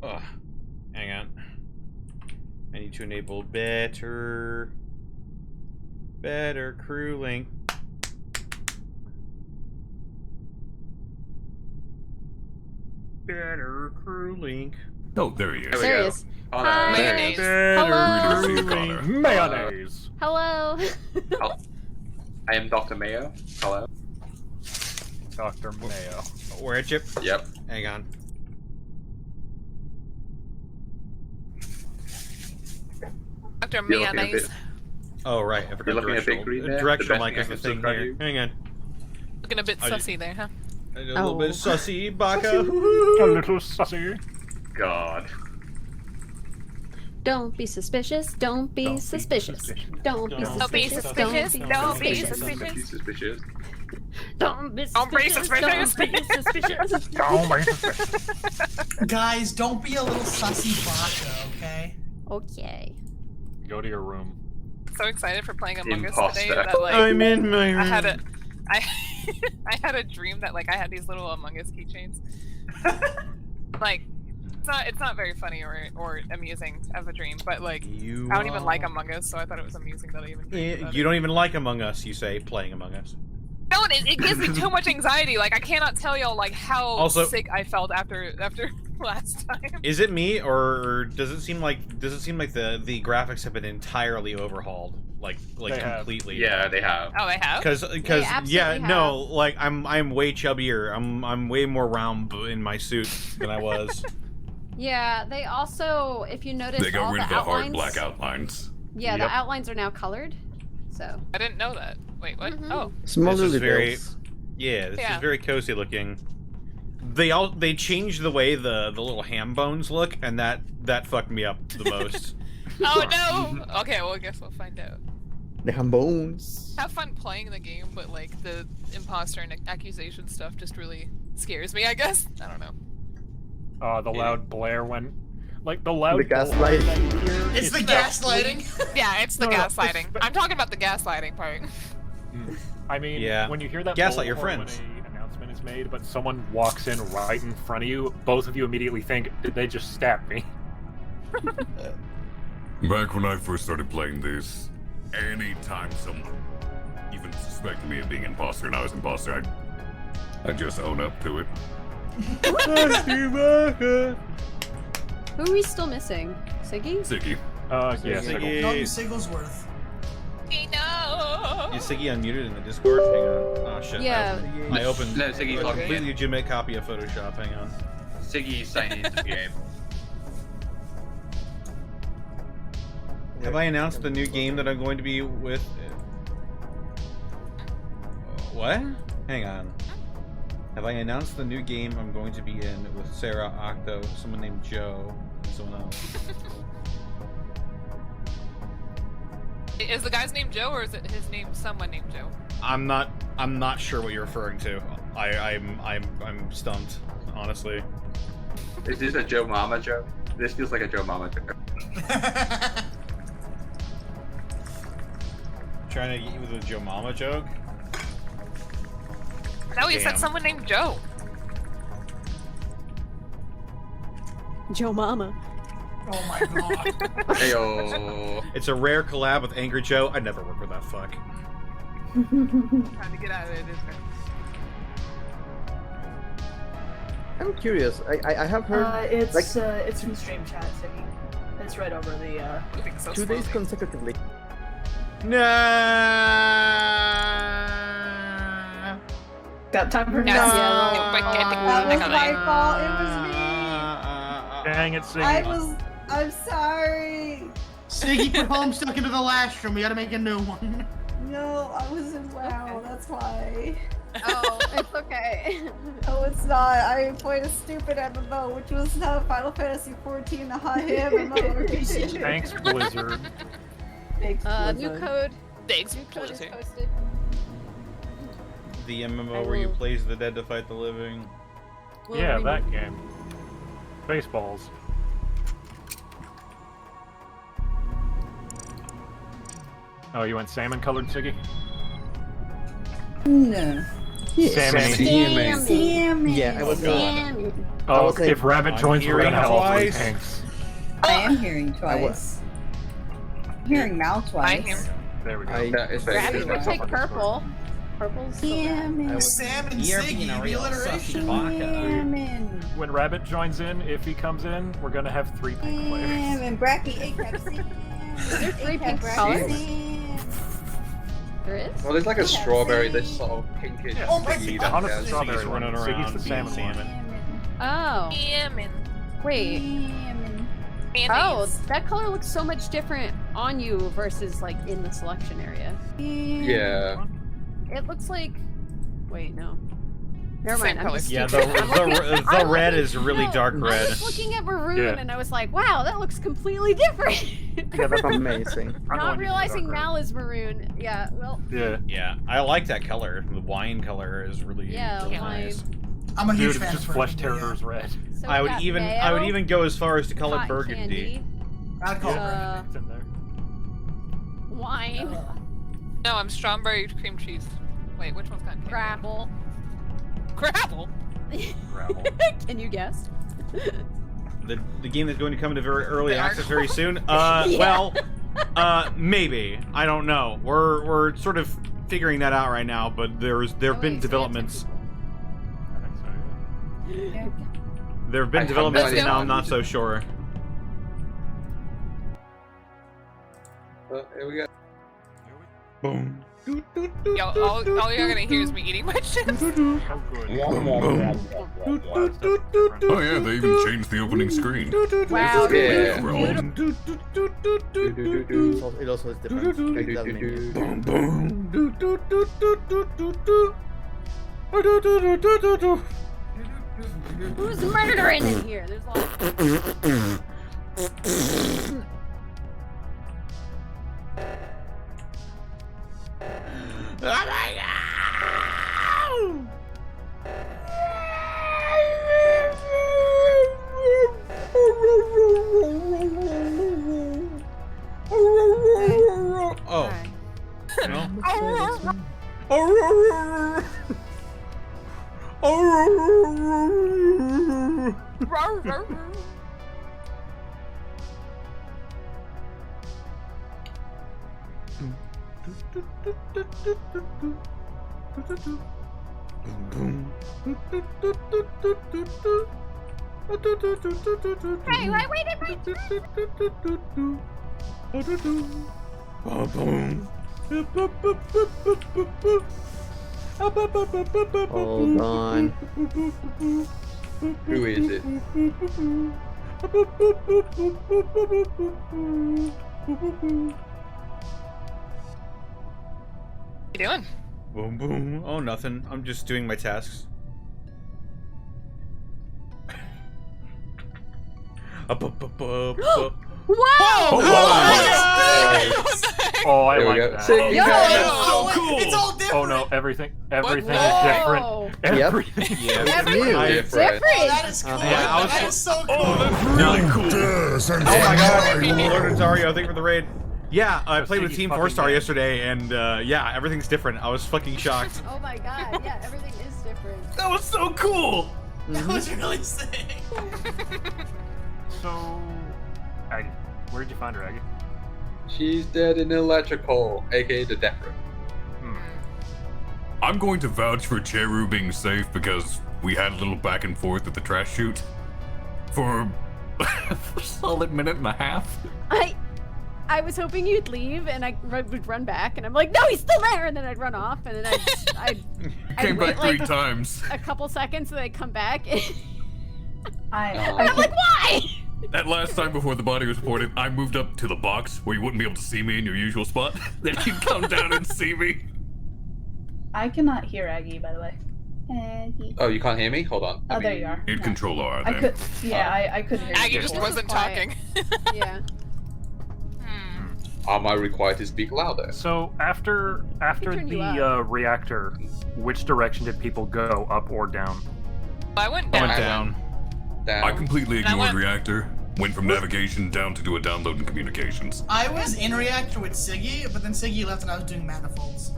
Oh, hang on. I need to enable better crew link. Better crew link. Oh, there he is. There he is. Hi. Mayonnaise. Better Hello. crew link. Mayonnaise. Hello. I am Dr. Mayo. Hello. Dr. Mayo. Where, Chip? Yep. Hang on. Dr. You're looking Mayonnaise. Oh, right. I forgot You're looking at directional. Big Green there? Directional The mic best is the thing thing I can here. do. Hang on. Looking a bit I- sussy there, huh? A little bit sussy, Baka. A little sussy. God. Don't be suspicious. Don't be suspicious. Don't be Don't be suspicious. suspicious. Don't be Be suspicious. suspicious. Don't be Don't be suspicious. suspicious. Don't be suspicious. Don't be suspicious. Guys, don't be a little sussy baka, okay? Okay. Go to your room. So excited for playing Among Us Imposter. today that like I'm in my room. I had a I had a dream that like I had these little Among Us keychains. Like it's not very funny or amusing as a dream, but like I don't even like Among Us, so I thought it was amusing that I even dreamed about You it. don't even like Among Us, you say, playing Among Us. No, it gives me too much anxiety. Like I cannot tell y'all like how sick I felt after last time. Is it me, or does it seem like the graphics have been entirely overhauled, like They have. completely? Yeah, they have. Oh, they have? Because absolutely yeah, have. no, like I'm way chubbier. I'm way more round in my suit than I was. Yeah, they also, if you notice, They got all rid the of the hard outlines. black outlines. Yeah, Yep. the outlines are now colored. So. I didn't know that. Wait, what? Oh. Small This is little very, details. yeah, this Yeah. is very cozy looking. They changed the way the little ham bones look, and that fucked me up the most. Oh no! Okay, well I guess we'll find out. The ham bones. Have fun playing the game, but like the imposter and accusation stuff just really scares me, I guess. I don't know. The loud blare when... Like, the loud The gaslight. blare that you hear It's is the gaslighting. Yeah, it's the No, no, gaslighting. I'm talking about the gaslighting part. I mean, Yeah. when you hear that Gaslight your bullhorn friends. when an announcement is made, but someone walks in right in front of you, both of you immediately think, did they just stab me? Back when I first started playing this, anytime someone even suspected me of being imposter and I was imposter, I'd just own up to it. Who are we still missing? Siggy? Siggy. Yeah, Siggy. Dalton Sigglesworth. No. Is Siggy unmuted in the Discord? Hang on. Oh shit. Yeah. I opened No, Siggy's a logging completely in. legitimate copy of Photoshop. Hang on. Siggy signed into the game. Have I announced the new game that I'm going to be with? What? Hang on. Have I announced the new game I'm going to be in with Sarah, Octo, someone named Joe, and someone else? Is the guy's name Joe or is it his name someone named Joe? I'm not sure what you're referring to. I'm stumped, honestly. Is this a Joe Mama joke? This feels like a Joe Mama joke. Trying to get you with a Joe Mama joke? No, you said Damn. someone named Joe. Joe Mama. Oh my god. Heyo. It's a rare collab with Angry Joe. I'd never work with that fuck. Trying to get out of it, isn't it? I'm curious. I have heard It's like it's from stream chat, Siggy. It's right over the Moving so 2 days slowly. consecutively. No. got time for Yes. now. That was my fault. It was me. Dang it, Siggy. I'm sorry. Siggy put Homestuck into the last room. We gotta make a new one. No, I wasn't well. That's why. Oh, it's okay. No, it's not. I played a stupid MMO, which was not Final Fantasy 14, a high MMO. Thanks, Blizzard. Thanks, New code. Thanks, New code is Blizzard. posted. the MMO I where you will- play as the dead to fight the living. We'll Yeah, read- that game. Baseballs. Oh, you went salmon-colored, Siggy? No. Salmon. Salmon. Yeah, I was Salmon. Oh, was saying- if Rabbit I'm joins, we're hearing gonna have all three twice. tanks. I am hearing I was- twice. I'm hearing Mal I twice. hear. There we go. I Yeah, it's very Rabbit good. would take purple. Purple's so bad. Salmon. Sam and You're Siggy, being a the real alliteration. sussy Salmon. When Rabbit joins in, if he comes in, we're gonna have 3 pink players. Salmon. Bracky. ACAP. Is there 3 pink colors? There is? Well, there's like a strawberry, this sort of pinkish. Yeah, Oh my Siggy, God. the honest Yeah, strawberry Siggy's one. running Siggy's around the being salmon one. salmon. Oh. Salmon. Wait. Salmon. Oh, Mayonnaise. that color looks so much different on you versus like in the selection area. Yeah. It looks like. Wait, no. Never Same mind. I'm color. just Yeah, stupid. the red is really no, dark I red. was looking at maroon Yeah. and I was like, wow, that looks completely different. Yeah, that's amazing. I'm Not going to realizing dark red. Mal is maroon. Yeah, well, Yeah. Yeah, I like that color. The wine color is really, Yeah, really wine. nice. I'm a huge Dude, fan it's just of Flesh purple, yeah. Terror's red. so I we would got even mayo, go as far as to call it cotton burgundy. candy, I'd call it It's in there. wine, No, I'm strawberry cream cheese. Wait, which one's got candy? grapple. Gravel. Gravel. Can you guess? The game that's going to come into very early They are access very cool. soon. Yeah. Well, maybe. I don't know. We're sort of figuring that out right now, but there have Oh, been wait, developments. I think so, yeah. There have I been have developments, no and idea now how I'm not to so use it. sure. Here we go. Boom. Yo, all you're gonna hear is me eating my chips. Oh, good. Oh yeah, they even changed the opening screen. Wow. Yeah. It also is different. It doesn't mean Boom, boom. Do, do, do, do, do, do, do. Do, do, do, do, do, do. Who's murdering in here? There's a lot. Oh my god! Oh. No? Hey, wait. Hold on. Who is it? What you doing? Boom, boom. Oh, nothing. I'm just doing my tasks. Whoa! Oh, I There we like go. that. See, Yo! That's so cool. It's all different. Oh no, everything is Whoa! different. Everything. Yeah, Everything I- is different. Oh, that is cool. Yeah, I was- that is so cool. Really cool. Yes, and Oh my god, Lord Ontario, thank you for the raid. Yeah, I So played with Siggy's Team fucking 4-Star dead. yesterday, and yeah, everything's different. I was fucking shocked. Oh my god, yeah, everything is different. That was so cool! That was really sick. So, Aggie, where did you find her, Aggie? She's dead in electrical, aka the death room. I'm going to vouch for Cheru being safe because we had a little back and forth at the trash chute for a solid minute and a half. I was hoping you'd leave, and I would run back, and I'm like, no, he's still there, and then I'd run off, and then I'd Came wait back 3 like times. a couple seconds, and then I'd come back, and I I'm like, why? That last time before the body was reported, I moved up to the box where you wouldn't be able to see me in your usual spot. Then you'd come down and see me. I cannot hear Aggie, by the way. Aggie. Oh, you can't hear me? Hold on. Oh, there you are. You'd No. control R I then. could. Yeah, I couldn't hear you. Aggie just before. wasn't quiet. talking. Yeah. Am I required to speak louder? So after turn you the reactor, which direction did people go, up or down? I went I down. went down. Down. I completely I ignored went- reactor. Went from navigation down to do a download and communications. I was in reactor with Siggy, but then Siggy left and I was doing manifolds.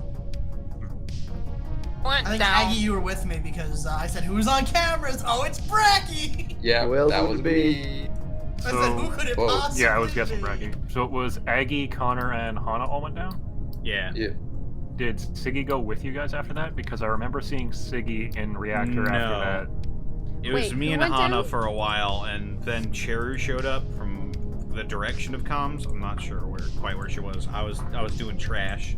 I went I think down. Aggie, you were with me because I said, "Who's on cameras?" Oh, it's Bracky. Yeah, Well, that would was it be? me. I said, So- "Who could it Whoa. possibly Yeah, I was guessing be?" Bracky. So it was Aggie, Connor, and Hana all went down? Yeah. Yeah. Did Siggy go with you guys after that? Because I remember seeing Siggy in reactor No. after that. It was Wait, me who and went Hana down? for a while, and then Cheru showed up from the direction of comms. I'm not sure quite where she was. I was doing trash.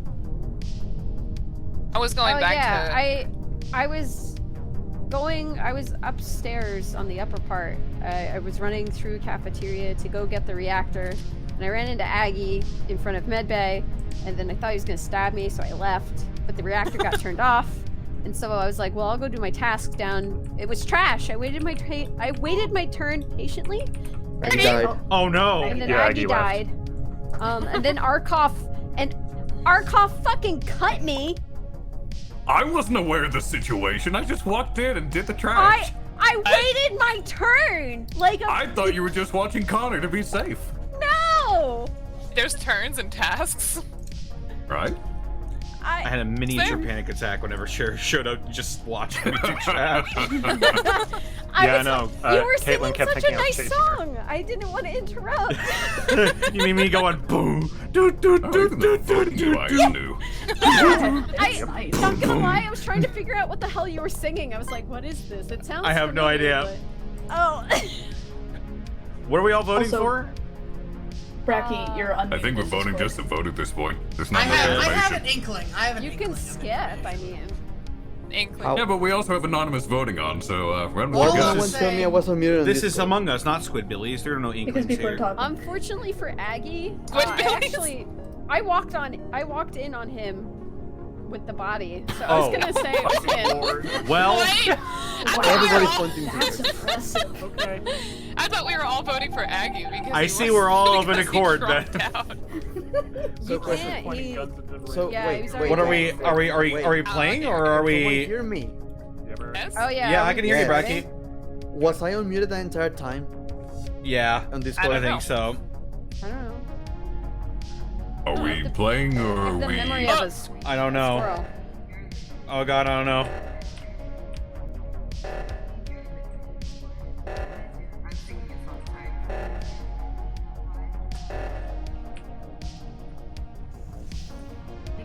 I was going back to. I was upstairs on the upper part. I was running through cafeteria to go get the reactor, and I ran into Aggie in front of medbay, and then I thought he was gonna stab me, so I left. But the reactor got turned off, and so I was like, "Well, I'll go do my task down." It was trash. I waited my turn patiently, and Aggie then, died. Oh no! and then Yeah, Aggie Aggie left. died. And then Arkoff fucking cut me. I wasn't aware of the situation. I just walked in and did the trash. I waited my turn. Like I thought you were just watching Connor to be safe, no. There's turns and tasks. right? I had a miniature Same. panic attack whenever Cheru showed up, just watching me do trash. Yeah, I know. You were Caitlin singing kept such a thinking I was nice chasing her. song. I didn't want to interrupt. You mean me going boom, do do Oh, do even do the do fucking do you I do. knew. I'm not gonna lie. I was trying to figure out what the hell you were singing. I was like, "What is this?" It sounds. I have no familiar, idea. but- Oh. What are we all voting Also- for? Bracky, you're unmuted. I think we're in voting Discord. just to vote at this point. There's I not much have information. an inkling. I have an You inkling. can skip. I mean. Inkling. How- Yeah, but we also have anonymous voting on, so when All we of got them Someone this. tell me I was unmuted on This is Discord. Among Us, not Squidbillies. There are no Because inklings people are here. talking. Unfortunately for Aggie, What I billies? actually, I walked in on him with the body. So I Oh. was gonna say it was him. Well, Wait! Everybody's pointing to That's me. impressive. Okay. I thought we were all voting for Aggie because I he see was- we're all of an because he accord, dropped then. out. So You question. can't. Pointing He, guns at the So Yeah, wait, he was wait, already what are wait, we? Are we? Are we? wait. Are we playing or are Someone we? hear me? You ever- Yes? oh yeah. Yeah, I can hear you, Yeah. Bracky. Was I unmuted the entire time Yeah, on I Discord? don't know. think so. I don't know. Are we playing or I are have the we? memory of a I don't know. squirrel. Oh god, I don't know.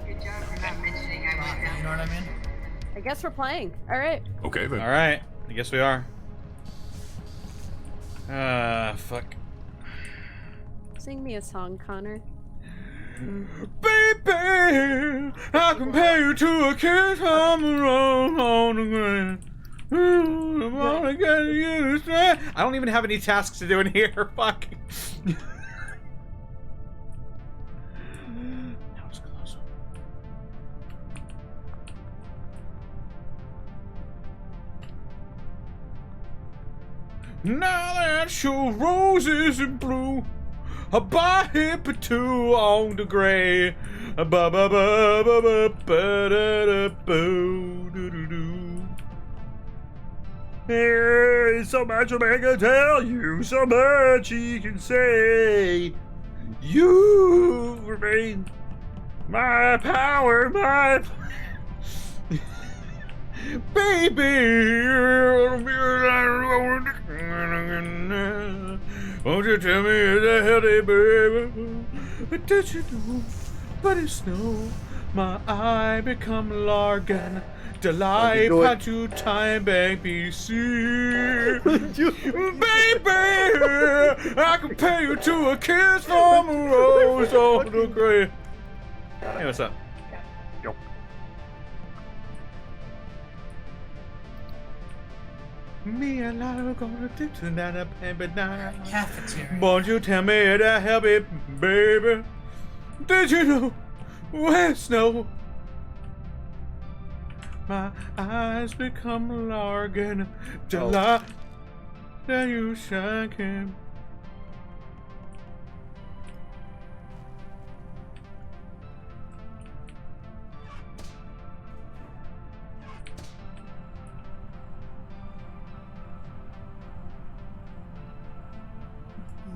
You know what I mean? I guess we're playing. All right. Okay then. All right, I guess we are. Fuck. Sing me a song, Connor. Baby, I compare you to a kiss on the road on the ground. I wanna get you to say. I don't even have any tasks to do in here. Fuck. That was close. Now that your roses in blue, a by hip two on the gray. Ba ba ba ba ba ba da da boo doo doo doo. There's so much a man can tell you, so much he can say. You remain my power, my baby. Won't you tell me the hell they baby? What did you do? But it's snow. My eye become largan. The life do it. had to time back BC. Baby, I compare you to a kiss from a rose on the grave. Hey, what's up? Yo. Me and I gonna do tonight up and night. Cafeteria. Won't you tell me to help it, baby? Did you know when snow? My eyes become largan. The light that you shine can.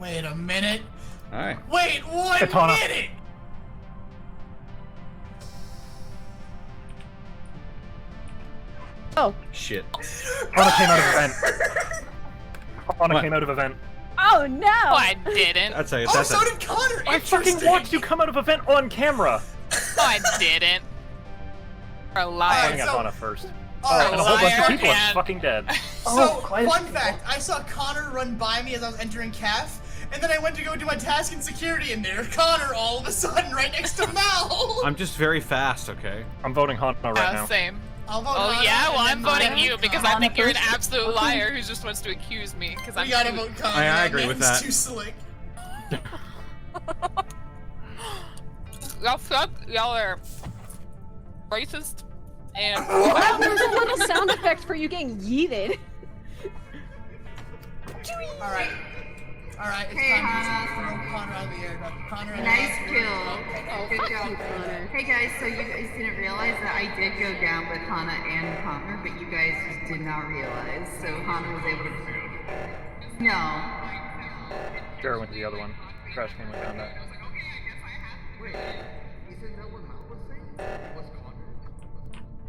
Wait a minute. Alright. Wait 1 Katana. minute! Oh. Shit. Hana came out of event. Hana came out of event. Oh no! Oh, I didn't. That's a, Oh, that's so a, did Connor! I fucking watched you come out of event on camera. Oh, I didn't. You're a I liar. got so- Hana first. Alright, And a whole bunch of liar people are and- fucking dead. So, quite a fun few. fact, I saw Connor run by me as I was entering CAF, and then I went to go do my task in security, and there Connor all of a sudden right next to Mal! I'm just very fast, okay? I'm voting Hana right now. Same. I'll vote Oh Hana, yeah, well and I'm then voting Connor. you because I think you're an absolute liar who just wants to accuse me because I'm We gotta too- vote Connor. I agree with man's that. too slick. Y'all suck. Y'all are racist. And Wow, there's a little sound effect for you getting yeeted. Alright. Alright, it's Hey, time Hannah. to throw Connor out of the air. Connor and Nice Hannah. kill. Oh, Good fuck job. you, Connor. Hey guys, so you guys didn't realize that I did go down with Hana and Connor, but you guys just did not realize. So Hana was able to. No. Sure, went to the other one. Trash can went down that.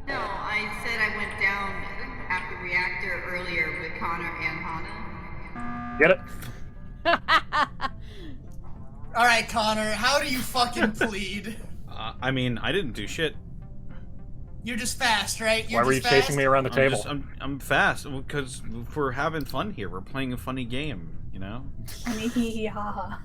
No, I said I went down at the reactor earlier with Connor and Hana. Get it? Alright, Connor, how do you fucking plead? I mean, I didn't do shit. You're just fast, right? You're Why were you just chasing fast? me around the table? I'm fast because we're having fun here. We're playing a funny game, you know? Haha.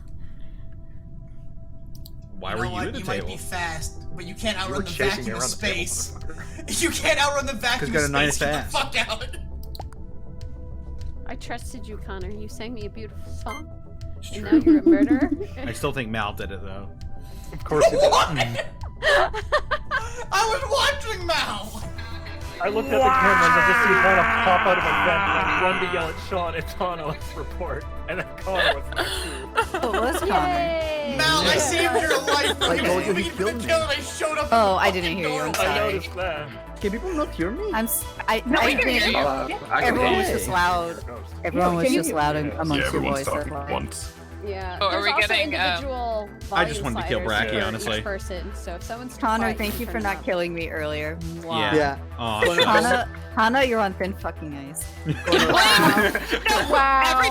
Why You were know you what? at the You table? might be fast, but you can't You outrun were the chasing me vacuum of around the table, space. motherfucker. You can't outrun the vacuum got of a nice space. Get ass. the fuck out. I trusted you, Connor. You sang me a beautiful song. It's And true. now you're a murderer? I still think Mal did it though. Of course you did. What? I was watching Mal. I looked at the cameras and just see Hana pop out of a vent and I run to yell at Sean, it's Hana, let's report. And then Connor was like, Oh, it was Connor. Yay! Mal, I saved your life. I told you he Moving killed into me. the kill and I showed up. Oh, at the I didn't fucking hear you, I'm doorway. I sorry. noticed that. Can people not hear me? I we can hear you. everyone was Okay. just loud. Everyone was just loud amongst Yeah, your everyone's voices. talking at once. Yeah. Oh, are There's we also getting, individual I just wanted to kill volume Bracky, sliders for honestly. each person. So if someone's too Connor, quiet, thank can you for turn not it killing me earlier. Yeah. Yeah. Oh, shit. Hana, you're on thin fucking ice. Wow.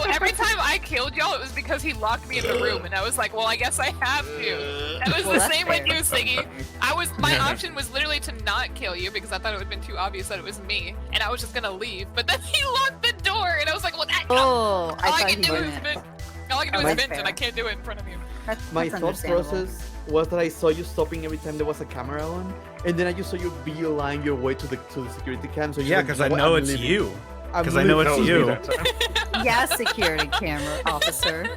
Every time I killed y'all, it was because he locked me in the room, and I was like, well, I guess I have to. That was Well, the that's same with fair. you, Siggy. My option was literally to not kill you because I thought it would have been too obvious that it was me, and I was just gonna leave. But then he locked the door, and I was like, well, Oh, all I I thought can he do is wouldn't. vent. All I can do is That's vent, fair. and I can't do it in front of you. My That's thought understandable. process was that I saw you stopping every time there was a camera on, and then I just saw you beeline your way to the security cam. So you Yeah, went, because "You I what? know I'm it's leaving." you. I'm 'Cause I know leaving. it's That was me you. that time. Yeah, security camera officer.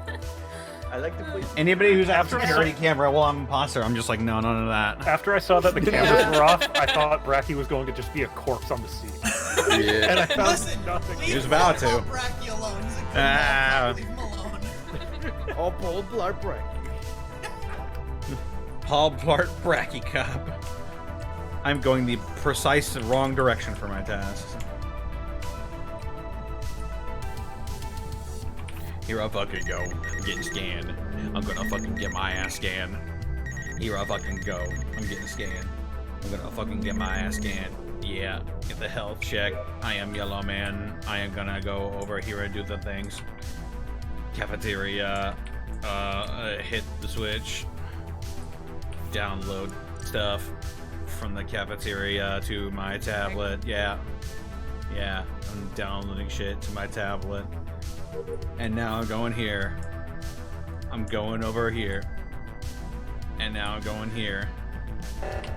I like to play. Anybody who's after After- security camera, well, I'm an imposter. I'm just like, no, none of that. After I saw that the cameras were off, I thought Bracky was going to just be a corpse on the seat. Yeah. And I found Listen, nothing. leave He was about to. Paul Bracky alone. He's a good Ah. man. Leave him alone. Oh, Paul Blart Break. Paul Blart Bracky Cop. I'm going the precise wrong direction for my tasks. Here I fucking go. I'm getting scanned. I'm gonna fucking get my ass scanned. Here I fucking go. I'm getting scanned. I'm gonna fucking get my ass scanned. Yeah, get the health check. I am Yellow Man. I am gonna go over here and do the things. Cafeteria. Hit the switch. Download stuff from the cafeteria to my tablet. Yeah. Yeah, I'm downloading shit to my tablet. And now I'm going here. I'm going over here. And now I'm going here.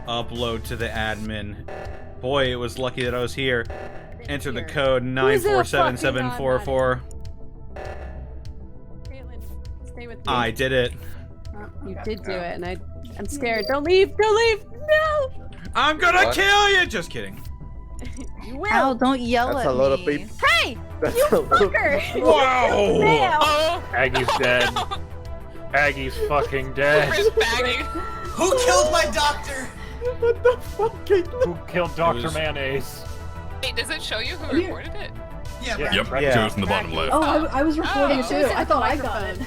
Upload to the admin. Boy, it was lucky that I was here. Enter the code 947744. Caitlin, stay with me. I did it. Oh, you did do it, and I'm scared. Don't leave! Don't leave! No! I'm gonna What? kill you! Just kidding. You will! Ow, don't yell That's at a lot of me. people. Hey! That's You a lot of fucker! Wow! Fail. Oh, Aggie's dead. Aggie's fucking dead. rip Baggy. Who killed my doctor? What the fuck? Caitlin? Who killed Dr. was- Mayonnaise? Wait, does it show you who reported it? Yeah, Yeah. Bracky. Yep, Joe's in the bottom left. Oh, I was recording it Oh, too. it was I thought I got it.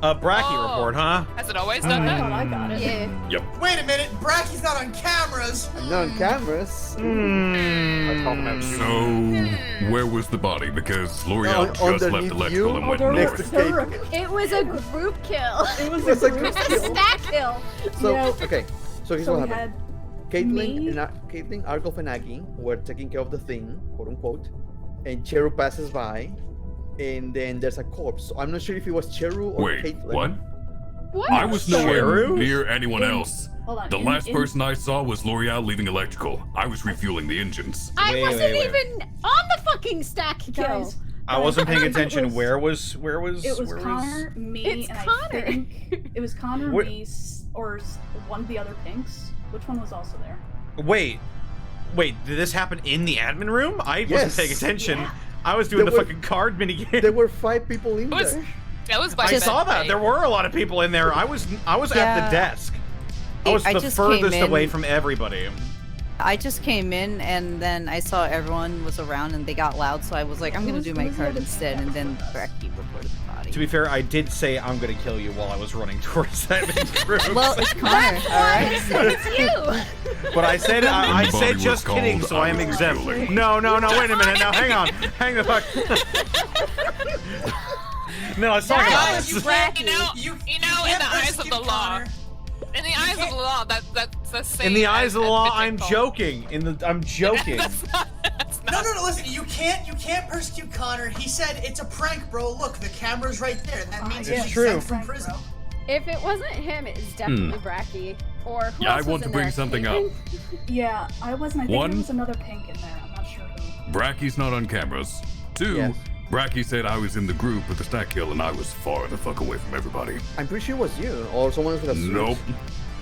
Bracky report, huh? Has it always I done thought that? I got it. Yeah. Yep. Wait a minute, Bracky's not on cameras. I'm not on cameras. I called him out. So, where was the body? Because L'Oreal just left underneath electrical you? and went there Next north. to There were- Kate. It was a group kill. It was It's a like group a kill. Stack kill. So, Yeah. okay. So here's So what we happened. had Caitlyn me- Caitlyn, Argolf, and Aggie were taking care of the thing, quote unquote, and Cheru passes by, and then there's a corpse. So I'm not sure if it was Cheru or Wait, Caitlyn. what? What? I was nowhere Cheru? near anyone In- else. Hold on. The last person I saw was L'Oreal leaving electrical. I was refueling the engines. I Wait, wasn't wait. even on the fucking stack kill. Guys, I wasn't paying it attention. was- Where was? It was where Connor, me, It's and Connor. I think it was Connor, What- me, one of the other pinks. Which one was also there? Wait, did this happen in the admin room? I Yes. wasn't paying attention. Yeah. I was doing There the were- fucking card minigame. There were 5 people in It was- there. That was by I saw Bed that. Bay. There were a lot of people in there. I was at Yeah. the desk. I was I the just came furthest away in- from everybody. I just came in and then I saw everyone was around and they got loud, so I was like, I'm gonna do my Who's the card other instead, and then pinks? Bracky reported the body. To be fair, I did say I'm gonna kill you while I was running towards that group. Well, it's Connor, alright? It's you. But I said I When the body said was just called, kidding, so I am I was exempt. refueling. No, wait a minute. Now hang on. Hang the fuck. No, I saw That that. was You know, You in can't the eyes of persecute the law. Connor. In the eyes of the law, that's the same. In the eyes of the as law, bitching I'm call. joking. I'm joking. That's not. That's not. No, listen, you can't persecute Connor. He said it's a prank, bro. Look, the camera's right there. That means It's he's true. exempt from prison. If it wasn't him, it's definitely Bracky. Or who Yeah, I else want was to in bring there? something up. Caitlyn? Yeah, I wasn't. I think One- there was another pink in there. I'm not sure who. Bracky's not on cameras. 2, Yes. Bracky said I was in the group with the stack kill and I was far the fuck away from everybody. I'm pretty sure it was you or someone else with a suit. Nope.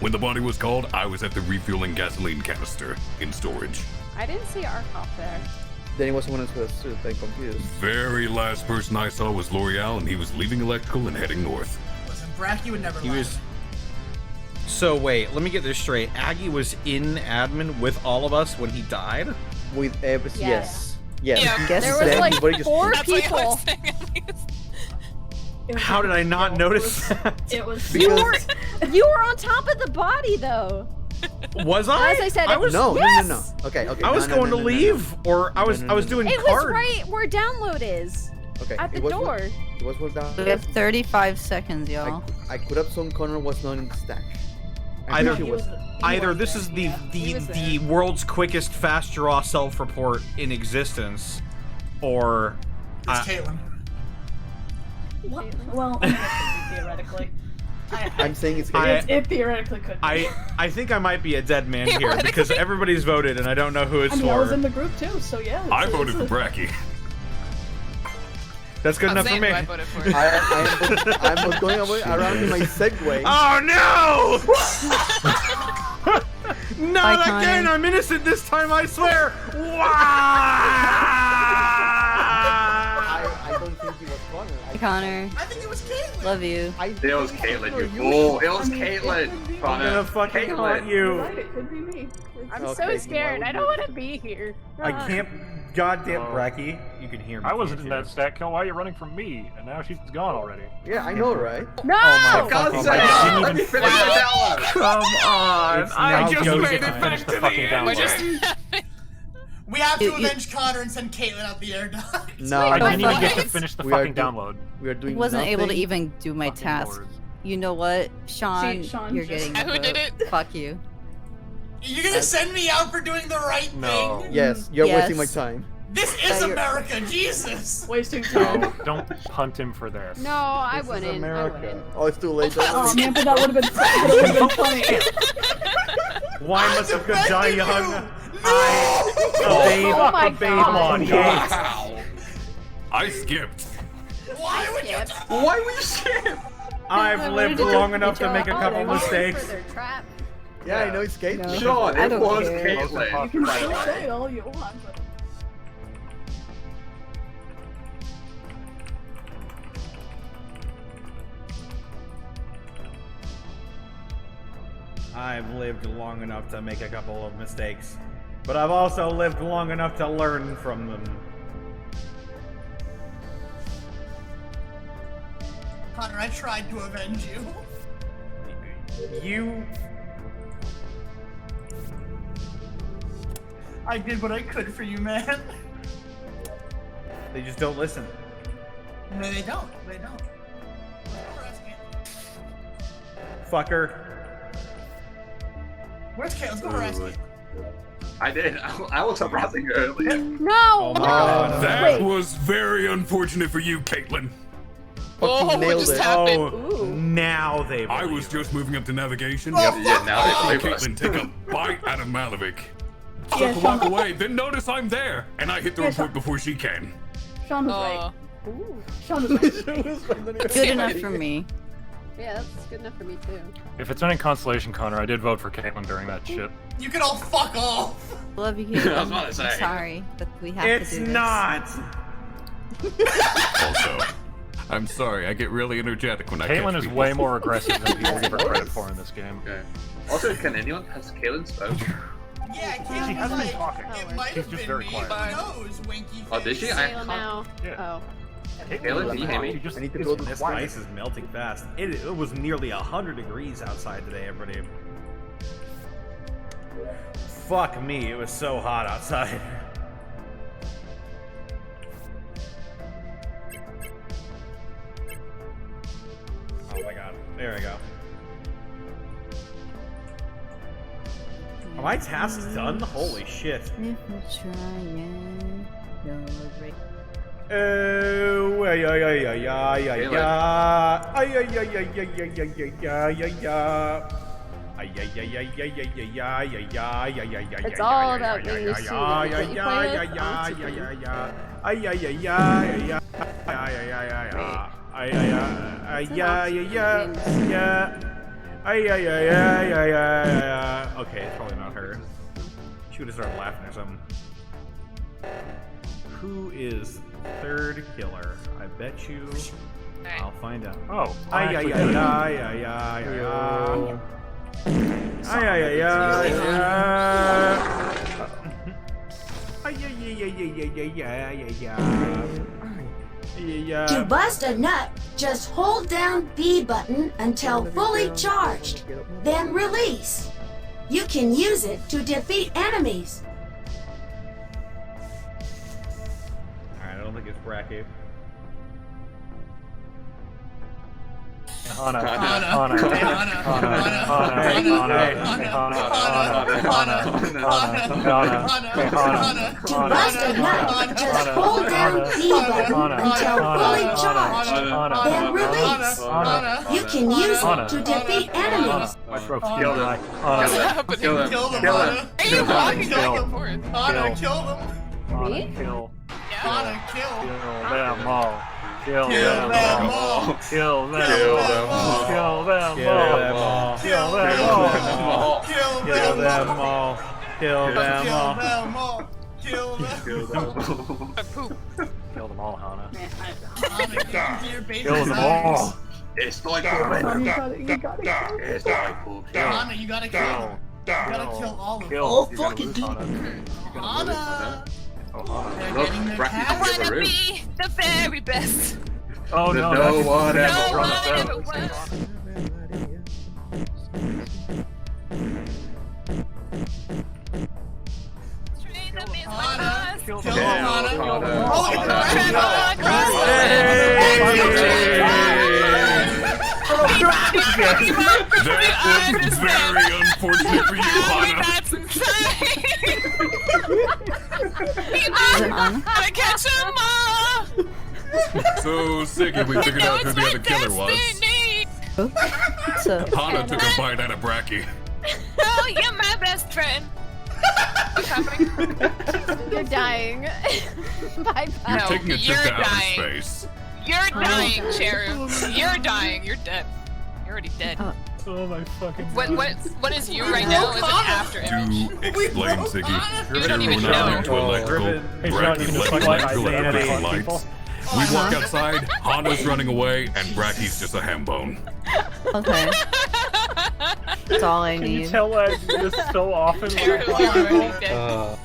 When the body was called, I was at the refueling gasoline canister in storage. I didn't see Arkoff there. Then it was someone else with a suit. I'm confused. Very last person I saw was L'Oreal and he was leaving electrical and heading north. Listen, Bracky would never He lie. was. So wait, let me get this straight. Aggie was in admin with all of us when he died. With every Yeah. yes. Yes. Yeah. Guess There so. was Then like everybody just- 4 That's what I people. was saying, at least. It was How a did I pink not kill. notice that? It was. You Because- were you were on top of the body though. Was I? As I said, I was. No, Yes! no. Okay. I was no, going no, to no, no, no. leave, or I was. No, no, I was no, doing It was cards. right where download is. Okay. At the it was door. It was well down. We have 35 seconds, y'all. I could have sworn Connor was not in the stack. I'm Either- pretty He sure was, he was. he Either was this there, is the yeah. He was the there. world's quickest fast draw self-report in existence, or It's Caitlyn. What? Well, I mean, it could be theoretically. I'm saying it's. It theoretically could be. I think I might be a dead man here Theoretically. because everybody's voted and I don't know who it's I mean, I was for. in the group too, so yeah. I voted for Bracky. That's good I'm enough for saying me. who I voted for. I was going around in my Segway. Oh no! Not Bye, again! Connor. I'm innocent this time, I swear! I don't think he was Connor. Connor, I think it was Caitlyn. love you. It was Caitlyn, you fool. It was Caitlyn. I'm Connor. gonna fucking haunt Caitlyn. You're you. right, it could be me. I'm Okay, so why scared. would I you- don't want to be here. I can't. Goddamn, Oh. Bracky. You can hear me. I wasn't can't in you? that stack kill. Why are you running from me? And now she's gone already. Yeah, I know, right? No! Oh my God's fucking sake, God. let me finish the download. Come on! It's I now just Joe's made turn it to back finish to the the fucking end. We're download. just. We have to You- avenge Connor and send Caitlyn out the air dock. No, I no, didn't even no. get to finish the We are fucking do- download. We are I doing wasn't able to nothing. even do my Fucking task. lord. You know what, Sean? See, Sean you're just- getting Who the did vote. it? Fuck you. You're gonna send me out for doing the right No. thing? Yes, you're Yes. wasting my time. This is you're- America, Jesus! Wasting time. No, don't punt him for this. No, I This is wouldn't. I America. wouldn't. Oh, it's too late. Oh man, but that would have been funny. Why must a good die defending young? you. I obeyed Oh my the God. Come on, yes. guys. I skipped. Why would you? Skip. Why would you skip? I've What lived did you long do? enough to make a Oh, couple they were mistakes. for their trap. Yeah, I know it's Kate. No. Sean, I it don't was care. You Caitlyn. can by the still way. say it all you want, but I've lived long enough to make a couple of mistakes, but I've also lived long enough to learn from them. Connor, I tried to avenge you. I did what I could for you, man. They just don't listen. No, they don't. Fucker. Where's Kate? Let's go harass Kate. I did. I was harassing her earlier. No! Oh my god. That was very unfortunate for you, Caitlin. Oh, what nailed just it. happened? Oh, now they I was believe just moving up to navigation. Yeah, now they believe us. Caitlin, take a bite out of Malavik. Yeah, Just walk away, then notice I'm there, and I hit the report before she can. Sean was right. Oh. Sean was right. Good enough for me. Yeah, that's good enough for me too. If it's any consolation, Connor, I did vote for Caitlyn during that shit. You can all fuck off. Love you, Caitlin. I was about to say. I'm sorry that we have It's to do this. not. Also, I'm sorry, I get really energetic when I Caitlyn catch is people. way more aggressive than people give her credit for in this game. Okay. Also, can anyone has Kaylin spoke? Yeah, She Kate was hasn't been like, talking. it might She's have just been very me. quiet. Who knows, Winky face? Oh, did she? Sail now. Yeah. Oh. Kaylin, can you hear me? She just I need to is build a This quiet. ice is melting fast. It was nearly 100 degrees outside today, everybody. Fuck me, it was so hot outside. Oh my god. There we go. Are my tasks done? Holy shit. If we try and celebrate. Oh, ay, ay, ay, ay, ay, ay, Really? ay, ay, ay, ay, ay, ay, ay, ay, ay, ay, ay. Ay, ay, ay, ay, ay, ay, ay, ay, ay, ay, ay, ay, ay, It's ay, all ay, about ay, being ay, the ay, ay, student that you ay, play ay, with. ay, ay, ay, ay, ay, ay, ay, ay, ay, ay, ay, ay, yeah. Ay, ay, ay, ay, ay, ay. Okay, it's probably not her. She would have started laughing or something. Who is third killer? I bet you. I'll find out. Oh, Ay, ay, ay, ay, ay, ay, ay, ay. Ay, ay, ay, ay, ay. Ay, ay, ay, ay, ay, ay, ay, ay, ay. To bust a nut, just hold down B button until fully charged, then release. You can use it to defeat enemies. Alright, I don't think it's Bracky. Hana. Hana. To bust a nut, just hold down B button until fully charged, then release. You can use it to defeat enemies. My throat's killed. What's happening? Kill him. Kill them, Kill him. Hana. Hey, you're walking back Kill. and forth. Hana, kill them. Me? Kill. Hana, kill. Kill them all. Kill Kill them them all. all. Kill them Kill all. them all. Kill them Kill all. them all. Kill them them all. all. Kill them all. Kill them all. Kill them. Kill them. Poop. Kill them all, Hana. Hana, get into your baby's Kill them eyes. all. Estoy comiendo. Estoy comiendo. Hana, you gotta kill them. You gotta kill all of them. Kill. You're gonna lose, Hana. Hana. Oh, Hana. They're Look, getting their Bracky, I cash. give a wanna room. be the very best. Oh no, No that's one ever No run one us out. ever was. Train them in my Hana. bus. Kill Kill them, them. Hana. Kill them. Oh, you Travel can across the That was very unfortunate for you, Hana. That's insane. Is it on? I catch 'em all. So, Siggy, we figured out who the other killer was. Destiny. So, Hana took a bite out of Bracky. Oh, you're my best friend. What's happening? You're dying. Bye You're No, taking a trip you're to outer dying. space. You're dying, Cherub. You're dying. You're dead. You're already dead. Oh my fucking What is you right now is an after image. To explain, Siggy, You don't here even we're not know. into electrical. He's not Bracky even lit fucking electrical identity. electrical lights. We walk outside, Hana's running away, and Bracky's just a ham bone. okay. That's all I Can you need. tell I do this so often? You're already dead.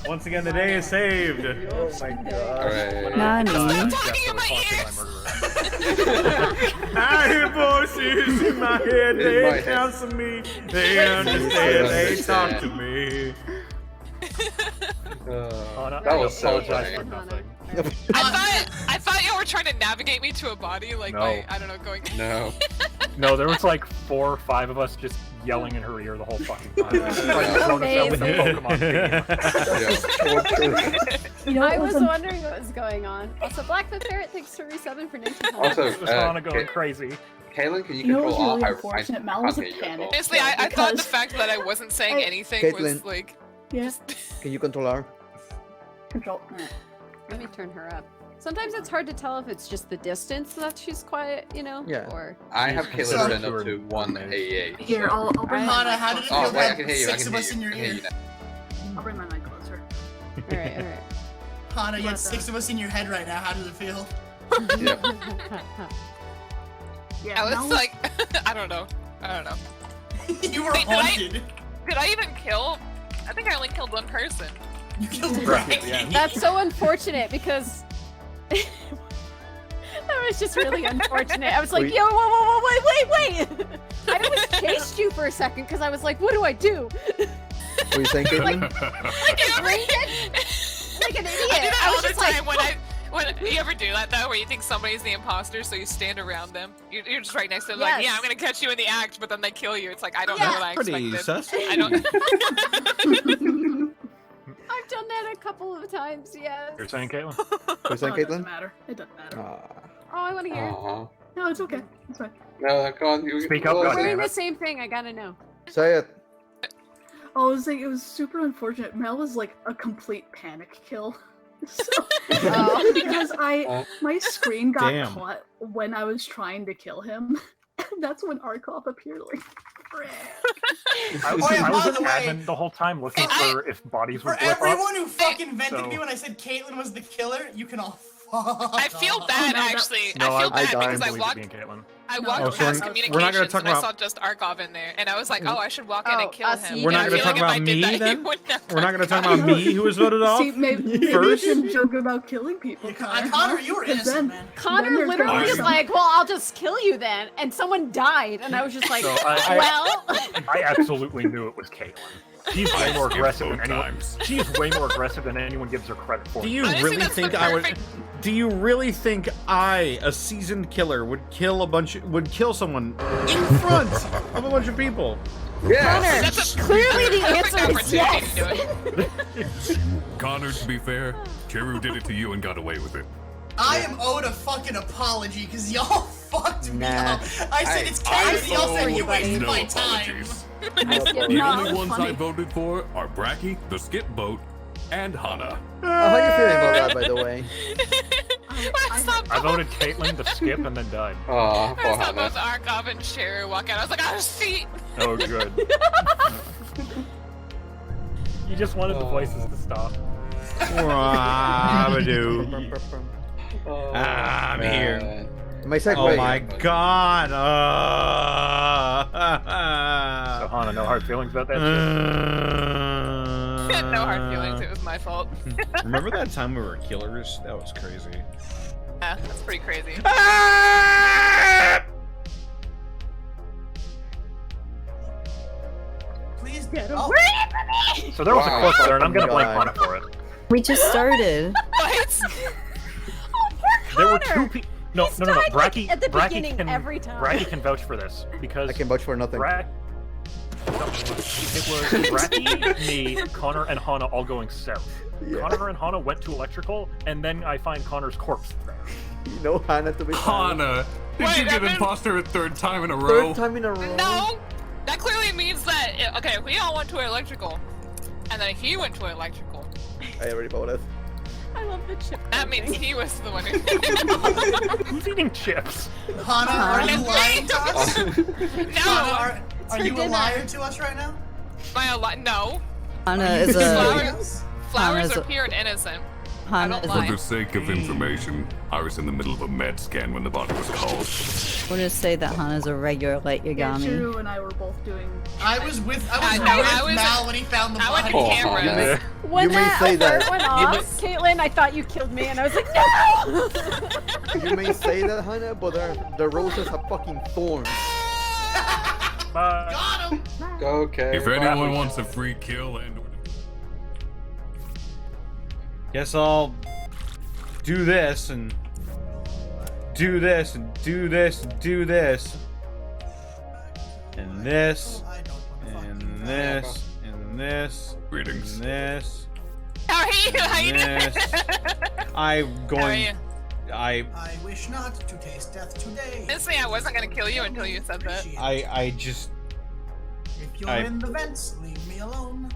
Once again, the day is saved. Oh my god. Alright. Nani? Talking in my ears. I hear voices in my head, In they my head. counsel me, they understand, they talk to me. That was so apologize for funny. nothing. I thought you were trying to navigate me to a body, like No. by, I don't know, going. No. No, there was like 4 or 5 of us just yelling in her ear the whole fucking time. Like throwing us out with a Pokemon theme. You know, I it was was wondering what was going on. Also, Blackfoot Parrot, thanks for resubing for 19 Also, It was Hana going crazy. Kaylin, can you You know control what's all? really unfortunate? Mal was a can't hear you at panic. all. Honestly, I thought the Because- fact that I wasn't saying Hey, anything was Caitlin. like. Yeah. Can you control R? Control. Let me turn her up. Sometimes it's hard to tell if it's just the distance that she's quiet, you know? Yeah. Or I have So- Kaylin turned up to 188. Here, I'll bring my Hana, mic how did it closer. feel Oh, wait, I to can have hear you. I 6 can of us in hear your you. I can ear? hear you now. I'll bring my mic closer. Alright, alright. Hana, you had What 6 of us in your head right now. How does it feel? Yep. Yeah, I Mal was like, I don't know. You were Wait, haunted. Did I even kill? I think I only killed one person. You killed Right, Ray. yeah. That's so unfortunate because that was just really unfortunate. I was like, Wait. yo, whoa, wait. I almost chased you for a second because I was like, what do I do? What are you saying, Caitlin? Like an idiot. I do that I all was the just time like, when you ever do that though, where you think somebody's the imposter, so you stand around them. You're just right next to them, like, Yes. yeah, I'm gonna catch you in the act, but then they kill you. It's like I don't Yeah. know what I Pretty expected. sus. I don't. I've done that a couple of times, yes. You're saying, Caitlin? What are you saying, Oh, it doesn't Caitlin? matter. It doesn't matter. Ah. Oh, I want to hear. Aw. No, it's okay. It's fine. No, come on. You Speak up, well, God We're damn doing it. the same thing, I gotta know. Say it. I was like, it was super unfortunate. Mel was like a complete panic kill. So, because my screen got Damn. caught when I was trying to kill him, and that's when Arkov appeared. Like, frick. I was, Oh, yeah, I was by an the way- admin the whole time looking for if bodies For would blip up. everyone who fucking vented So- me when I said Caitlyn was the killer, you can all fuck I feel off. bad no, that- actually. No, I feel I bad died. because I believe it walked. being Caitlin. I No, walked Oh, so past we're not communications gonna and I talk saw about- just Arkov in there, and I was like, oh, I should walk in Oh, and kill us him. you We're not And I gonna feel talk like if I about did me, that, he then? wouldn't have We're not gonna talk I about know. me who was voted off See, maybe first. we shouldn't joke about killing people. Connor, you were 'Cause innocent, then- man. Connor there's literally gonna be was some- like, well, I'll just kill you then. And someone died. And I was just like, So I- well. I absolutely knew it was Caitlin. She's way more aggressive than both anyone. times. She's way more aggressive than anyone gives her credit for. Do you Honestly, really that's the think I would? perfect- Do you really think I, a seasoned killer, would kill someone in front of a bunch of people? Yeah. That's a Clearly the perfect answer is opportunity yes. to do it. Connor, to be fair, Cheru did it to you and got away with it. I am owed a fucking apology because y'all fucked me Nah. up. I said it's Caitlyn, y'all said you wasted No my time. apologies. No The problem. only it's ones funny. I voted for are Bracky, the Skip Boat, and Hana. How are you feeling about that, by the way? I voted Caitlin to skip and then died. Aw, I poor saw both Hannah. Arkov and Cheru walk out. I was like, oh, shit. Oh, good. You just wanted the voices to stop. Wabadoo. I'm here. Man. My segue. Oh my god. So Hana, no hard feelings about that shit? No hard feelings. It was my fault. Remember that time we were killers? That was crazy. Yeah, that's pretty crazy. Please Get oh. away! So there was Wow. a clip there, and I'm gonna blame God. Hana for it. We just started. What? Oh, poor There were Connor. two people. No, He's no, no, no. died, like, Bracky, at the Bracky beginning can, every time. Bracky can vouch for this because I can vouch for nothing. It was Bracky, me, Connor, and Hana all going south. Yeah. Connor and Hana went to electrical, and then I find Connor's corpse there. You know Hannah to be Hana, did Wait, you get I've been- imposter a third time in a row? Third time in a row. No! That clearly means that, okay, we all went to electrical, and then he went to electrical. I already voted. I love the chip. That means he was the one who. Who's eating chips? Hana, are you lying to us? Hana, No! are you a liar to us right now? My no. Hana is a. Flowers, flowers Hana's a- appeared innocent. Hana, don't For lie. the sake of information, I was in the middle of a med scan when the body was called. I want to say that Hana's a regular light Yeah, Yagami. Shiro and I were both doing. I was with I was- Mal when he found the I went body. to cameras. When You may that say alert that. went You off, Caitlin, I thought you killed me, and I was like, no! You may say that, Hannah, but the roses have fucking thorns. Got him! Okay. If anyone wants a free kill and Guess I'll do this and do this and do this and do this. And this. And this. And this. Greetings. And this. How are you? How you Yes. doing? I'm How are going. you? I wish not to taste death today. Honestly, I wasn't gonna kill you until you said that. I just. If you're I- in the vents, leave me alone.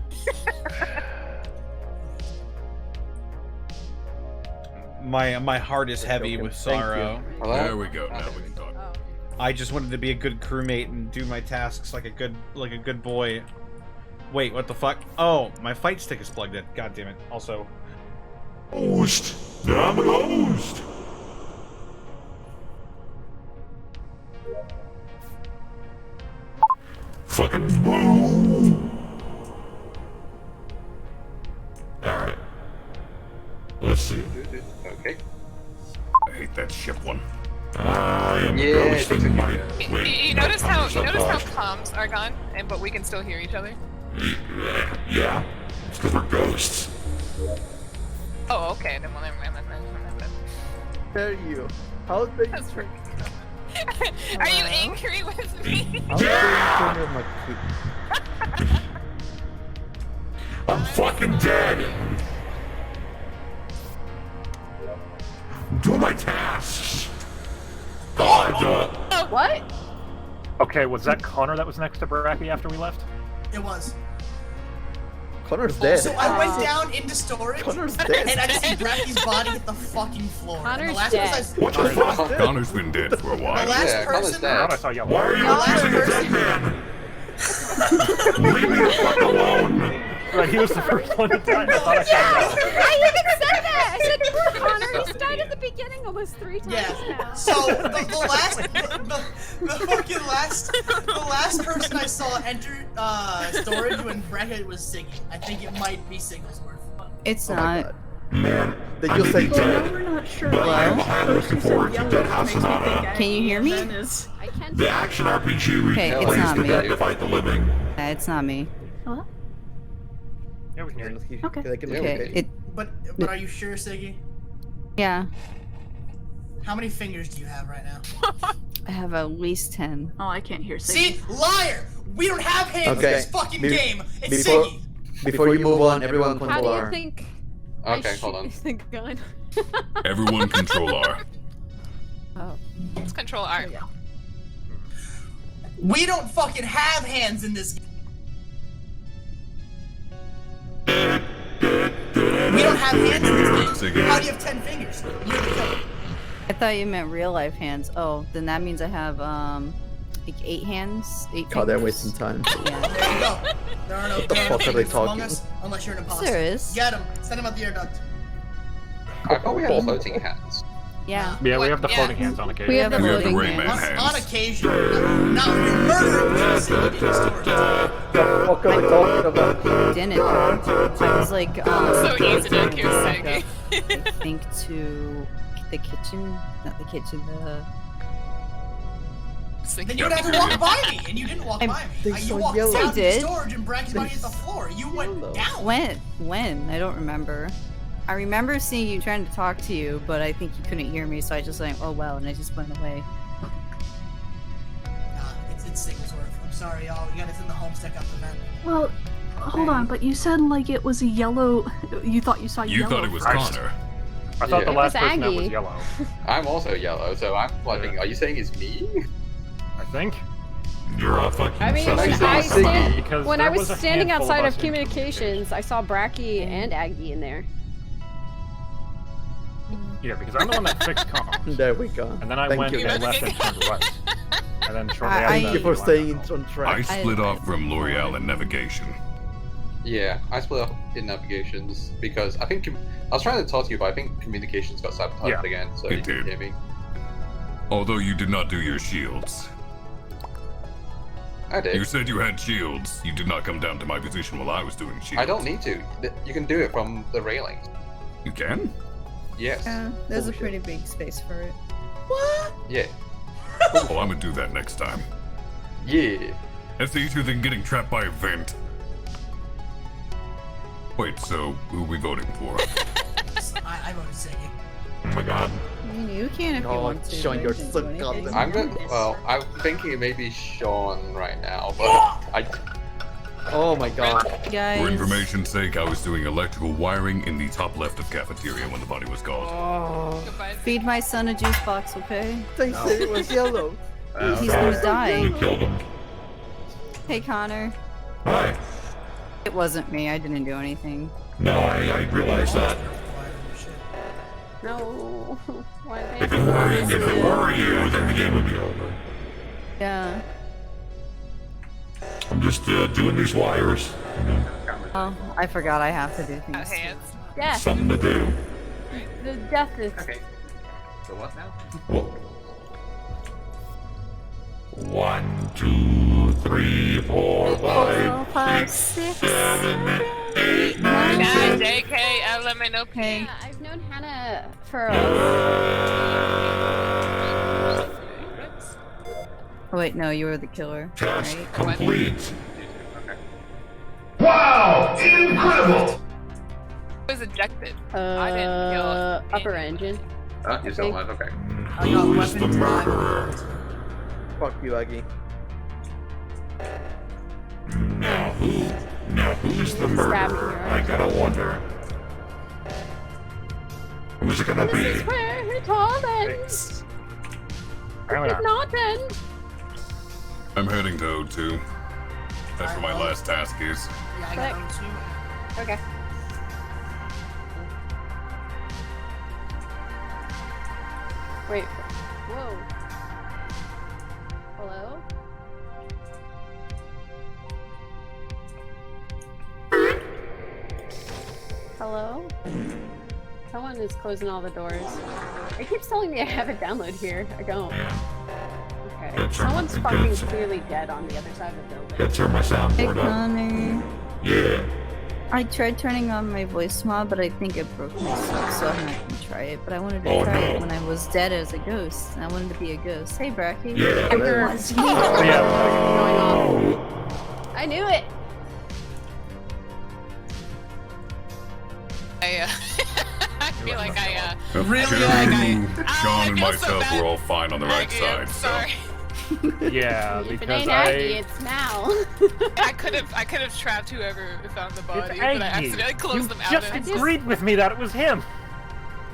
My heart is heavy with Thank you. sorrow. there we go. Now we can talk. I just wanted to be a good crewmate and do my tasks like a good boy. Wait, what the fuck? Oh, my fight stick is plugged in. God damn it. Also. Host! I'm a host! Fucking boom! Alright. Let's see. Okay. I hate that ship one. I am Yeah, ghosting my You notice how comms are gone, but we can still hear each other. Yeah, it's because we're ghosts. Oh, okay. Then well, never mind. Tell you. How they That's pretty cool. Are you angry with me? how they turn my kid. I'm fucking dead. Do my tasks. God. What? Okay, was that Connor that was next to Baraki after we left? It was. Connor's dead. So I went down into storage, Connor's and dead. I just see Bracky's body hit the fucking floor. And the Connor's last dead. person What the fuck? Connor's been dead for a The while. last Yeah, Connor's person. dead. I thought I saw yellow. Why are you The last accusing a dead person. man? Leave me the fuck alone. Right, he was the first one to die. I thought I saw yellow. I even said that! I said, poor Connor, he's died at the beginning almost 3 times Yeah. now. So the last person I saw enter storage when Bracket was Siggy. I think it might be Sigglesworth. It's Oh my not. God. Man, They I just may be say Well, dead, we're not sure. but I am Hello? highly looking forward to Dead House Makes me think Sonata. Can you hear me? Aggie is- I can't The action RPG we Okay, it's plays not the me. dead to fight the living. It's not me. Hello? Yeah, we can hear you. Okay. Okay. Okay, it. But are you sure, Siggy? Yeah, How many fingers do you have right now? I have at least 10. Oh, I can't hear. See, liar! We don't have hands in Okay. this fucking Be- game. It's before- Siggy. Before you move on, everyone How control do you R. think Okay, hold on. the gun? Everyone control R. Oh. Let's control R. We don't fucking have hands in this game. We don't have hands in this game. How do you have 10 fingers? You're the killer. I thought you meant real life hands. Oh, then that means I have like 8 hands, 8 God, they're fingers. wasting time. Yeah. There you go. There are no The damn fuck are they fingers among talking? us unless you're an imposter. There is. Get him. Send him out the air duct. I thought we had floating hands. Yeah. Yeah, we have the Yeah. floating hands on occasion. We have the We have the floating Rayman hands. On hands. occasion. Not when you're murdering people sitting in your storage. The fuck are they talking about? Didn't. I was like, So easy to accuse Siggy. I think to the kitchen, not the kitchen, the. Then you would have to walk by me, and you didn't walk by me. they You saw walked yellow. down I to the did. storage and Bracky's body hit the floor. You went Yellow. down. When? I don't remember. I remember seeing you trying to talk to you, but I think you couldn't hear me, so I just like, oh well, and I just went away. Nah, it's Sigglesworth. I'm sorry, y'all. You gotta send the homestick up the vent. Well, hold on, but you said like it was a yellow. You thought you saw You yellow. thought it was first. Connor. I thought the Yeah. last It was person that was Aggie. yellow. I'm also yellow, so I'm wondering, are you saying it's me? I think. You're all fucking I mean, So when he's I, not Siggy, stand, because when there I was was a standing handful of outside us of in communications, I saw Bracky and Aggie in there. Yeah, because I'm the one that fixed comms. There we go. And then I Thank went you. and left and turned right. And then shortly I- after Thank that, you for went staying out. on track. I split off from L'Oreal and navigation. Yeah, I split up in navigations because I think I was trying to talk to you, but I think communications got sabotaged again, so you couldn't hear me. Although you did not do your shields. I did. You said you had shields. You did not come down to my position while I was doing shields. I don't need to. You can do it from the railings. You can? Yes. Yeah, there's a pretty big space for it. What? Yeah. Oh, I'm gonna do that next time. Yeah. That's easier than getting trapped by a vent. Wait, so who are we voting for? I voted Siggy. Oh my god. You can if you want to. Sean, you're so anything. I'm gonna. Well, I'm thinking maybe Sean right now, but I. Oh my god. Guys. For information's sake, I was doing electrical wiring in the top left of cafeteria when the body was called. Feed my son a juice box, okay? They said it was yellow. He's gonna die. You killed him. Hey, Connor. Hi. It wasn't me. I didn't do anything. No, I realize that. No. Why If it were you, then the game would be over. Yeah. I'm just doing these wires. Oh, I forgot I have to do things. Death. Something to do. The death is. Okay. So what now? Well, 1, 2, 3, 4, 5, 6, 7, 8, 9, 10. JK, LMNOP. Yeah, I've known Hannah for a Oh, wait, no, you were the killer. Task Right? complete. Wow! Incredible! I was ejected. I didn't kill upper engine. Oh, you're still alive, okay. Who is the murderer? Fuck you, Aggie. Now who's the murderer? I gotta wonder. Who's it gonna This is be? where it all ends. It did not end. I'm heading to O2. That's where my last task is. Yeah, I got O2. Okay. Wait. Whoa. Hello? Hello? Someone is closing all the doors. It keeps telling me I have a download here. I don't. Okay. Someone's fucking clearly dead on the other side of the building. Gotta turn my Hey, soundboard up. Connor. Yeah. I tried turning on my voice mod, but I think it broke myself, so I'm not gonna try it. But I wanted to try it when I was dead as a ghost, and I wanted to be a ghost. Hey, Bracky. Yeah. It was you. I knew it. I feel like I Really? Sean and feel so myself bad. were all fine on the right side, so. sorry. Yeah, If it because ain't Aggie, it's Mal. I could have trapped whoever found the body, It's but I Aggie. accidentally closed You them out. just agreed with me that it was him.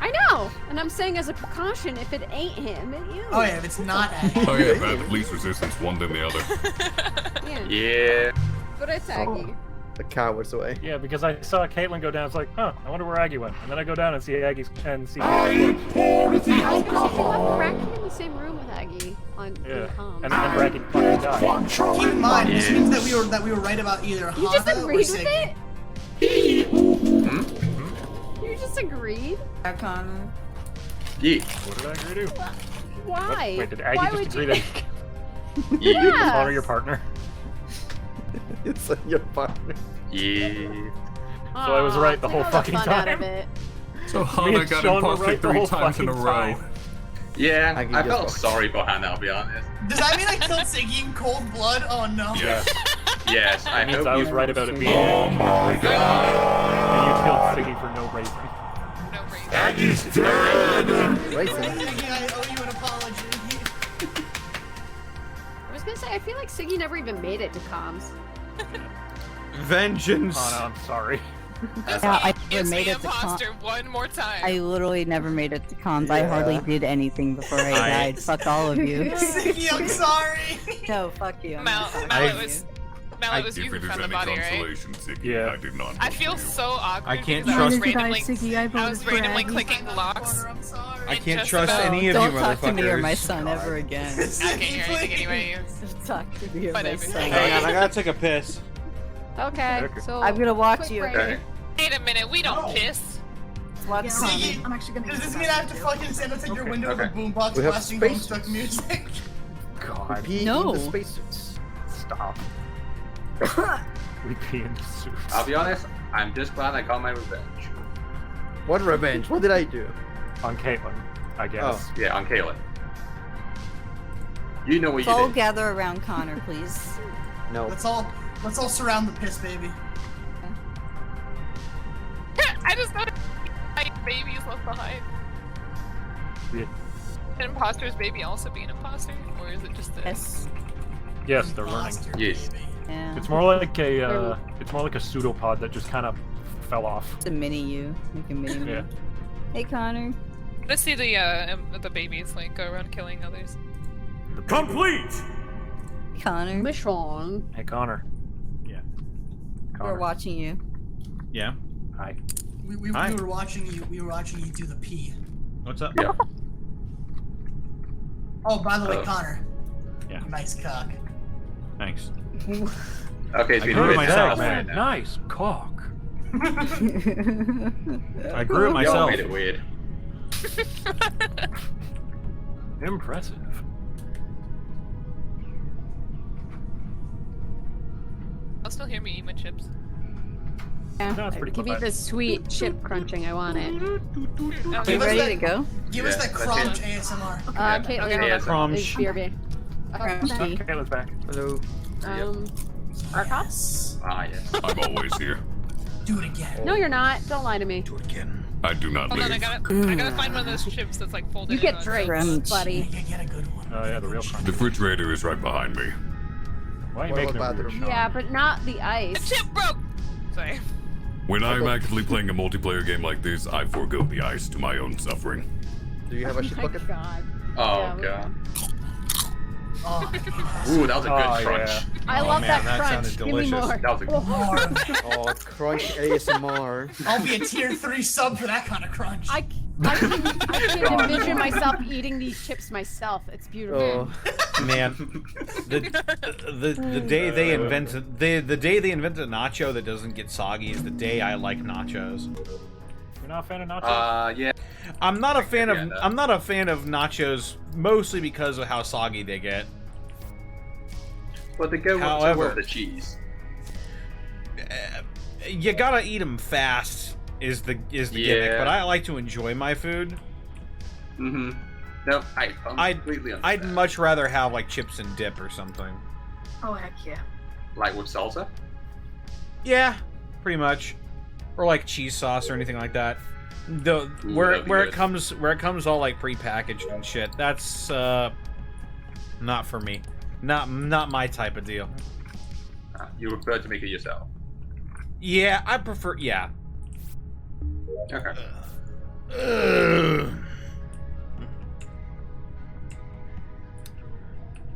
I know, and I'm saying as a precaution, if it ain't him, it you. Oh yeah, if it's not Aggie. Oh yeah, man, at least resistance one than the other. Yeah. Yeah. But it's Aggie. The coward's way. Yeah, because I saw Caitlyn go down. It's like, huh, I wonder where Aggie went. And then I go down and see Aggie's and see. I poured the I was alcohol. in the same room with Aggie on Yeah, comms. and Bracky fucking died. Keep in mind, this means that we were right about either You just Hana or agreed with Siggy. it? You just agreed? Connor. Yeah. What did I agree to? Why? Wait, did Aggie Why just would agree you? that Yeah. honor your partner? It's your partner. Yeah. So I was right the whole take all fucking fun out of time. it. So Me Hana and got Sean were imposter right the 3 whole times in a fucking row. time. Yeah, Aggie I just felt walked. sorry for Hannah, I'll be honest. Does that mean I killed Siggy in cold blood? Oh no. Yes. Yes, I That means hope I you was right about it being Oh my god. and you killed Siggy for no reason. No reason. Aggie's dead. Racing. Siggy, I owe you an apology. I was gonna say, I feel like Siggy never even made it to comms. Vengeance. Oh no, I'm sorry. Yeah, I never It's made the it to comms. imposter one more time. I literally never made it to comms. I hardly did anything before I died. Fuck all of you. Siggy, I'm sorry. No, fuck you. I'm not talking Mal, to it you. was you If who it is found the any body, right? consolation, Siggy, Yeah. I did not. I vote feel for you. so awkward. I can't because trust- I was randomly, Siggy, I I voted was for randomly Aggie. clicking locks. I'm sorry. I It can't just trust about- any of Don't you talk to me or my motherfuckers. son ever again. I can't hear anything anyway. Don't talk to me or my Whatever. son. Hang on, I gotta take a piss. Okay, so I'm gonna watch quick you. break. Okay. Wait a minute, we don't No. piss. Watch See, I'm actually gonna does use this that mean I have to too. fucking stand outside your window with a boombox We have blasting space Homestuck music? God, Pee No. in the spacesuits. stop. We pee in the suits. I'll be honest, I'm just glad I got my revenge. What revenge? What did I do? On Caitlyn, I guess. Yeah, on Kaylin. You know what Let's all you did. gather around Connor, please. No. Let's all surround the piss, baby. I just noticed babies left behind. Yeah. Can imposter's baby also be an imposter, or is it just a... Yes, they're learning. Monster, Yes. baby. Yeah. It's more like a pseudopod that just kind of fell off. It's a mini you. Like a mini me. Yeah. Hey, Connor. Let's see the babies like go around killing others. Complete! Connor. Mission. Hey, Connor. Yeah. Connor. We're watching you. Yeah? Hi. We Hi. were watching you. We were watching you do the pee. What's up? Yeah. Oh, by the way, Connor. Yeah. Nice cock. Thanks. Okay, so I you grew know it myself. Man, nice cock. I grew it Y'all myself. made it weird. Impressive. I'll still hear me eat my chips. Yeah. No, it's pretty Give me quiet. the sweet chip crunching. I want it. Are Give you us ready that- to go? Give us Yeah, that that's crunch it. ASMR. Caitlin, Okay, hold on. Crunch. BRB. Crunchy. Caitlyn's back. Hello. Arcos? Ah, yes. I'm always here. Do it again. No, you're not. Don't lie to me. Do it again. I do not Hold on, I leave. gotta find one of those chips that's like folded. You in get on drinks, Crunch. buddy. Get a good one. Oh yeah, the real crunch. The refrigerator is right behind me. Why are you What making about a weird bathroom? sound? Yeah, but not the The ice. chip broke. Sorry. When I'm actively playing a multiplayer game like this, I forego the ice to my own suffering. Do you have a shit Oh my bucket? god. Oh, Yeah, we- God. Oh, yes. Ooh, that was a good Oh, crunch. yeah. I Oh, love man, that that crunch. sounded Give me delicious. more. That was a good More. Oh, crunch ASMR. I'll be a tier 3 sub for that kind of crunch. I can envision myself eating these chips myself. It's beautiful. Oh, Man, the day they invented the day they invented a nacho that doesn't get soggy is the day I like nachos. You're not a fan of nachos? Yeah. I'm not a fan Yeah, of no. I'm not a fan of nachos mostly because of how soggy they get. But they go However- with the cheese. You gotta eat them fast is the gimmick, Yeah. but I like to enjoy my food. Mm-hmm. No, I completely I'd understand. much rather have like chips and dip or something. Oh heck yeah. Like with salsa? Yeah, pretty much, or like cheese sauce or anything like that. The Ooh, where that'd be where it good. comes all like prepackaged and shit. That's not for me. Not my type of deal. You prefer to make it yourself. Yeah, I prefer. Yeah. Okay.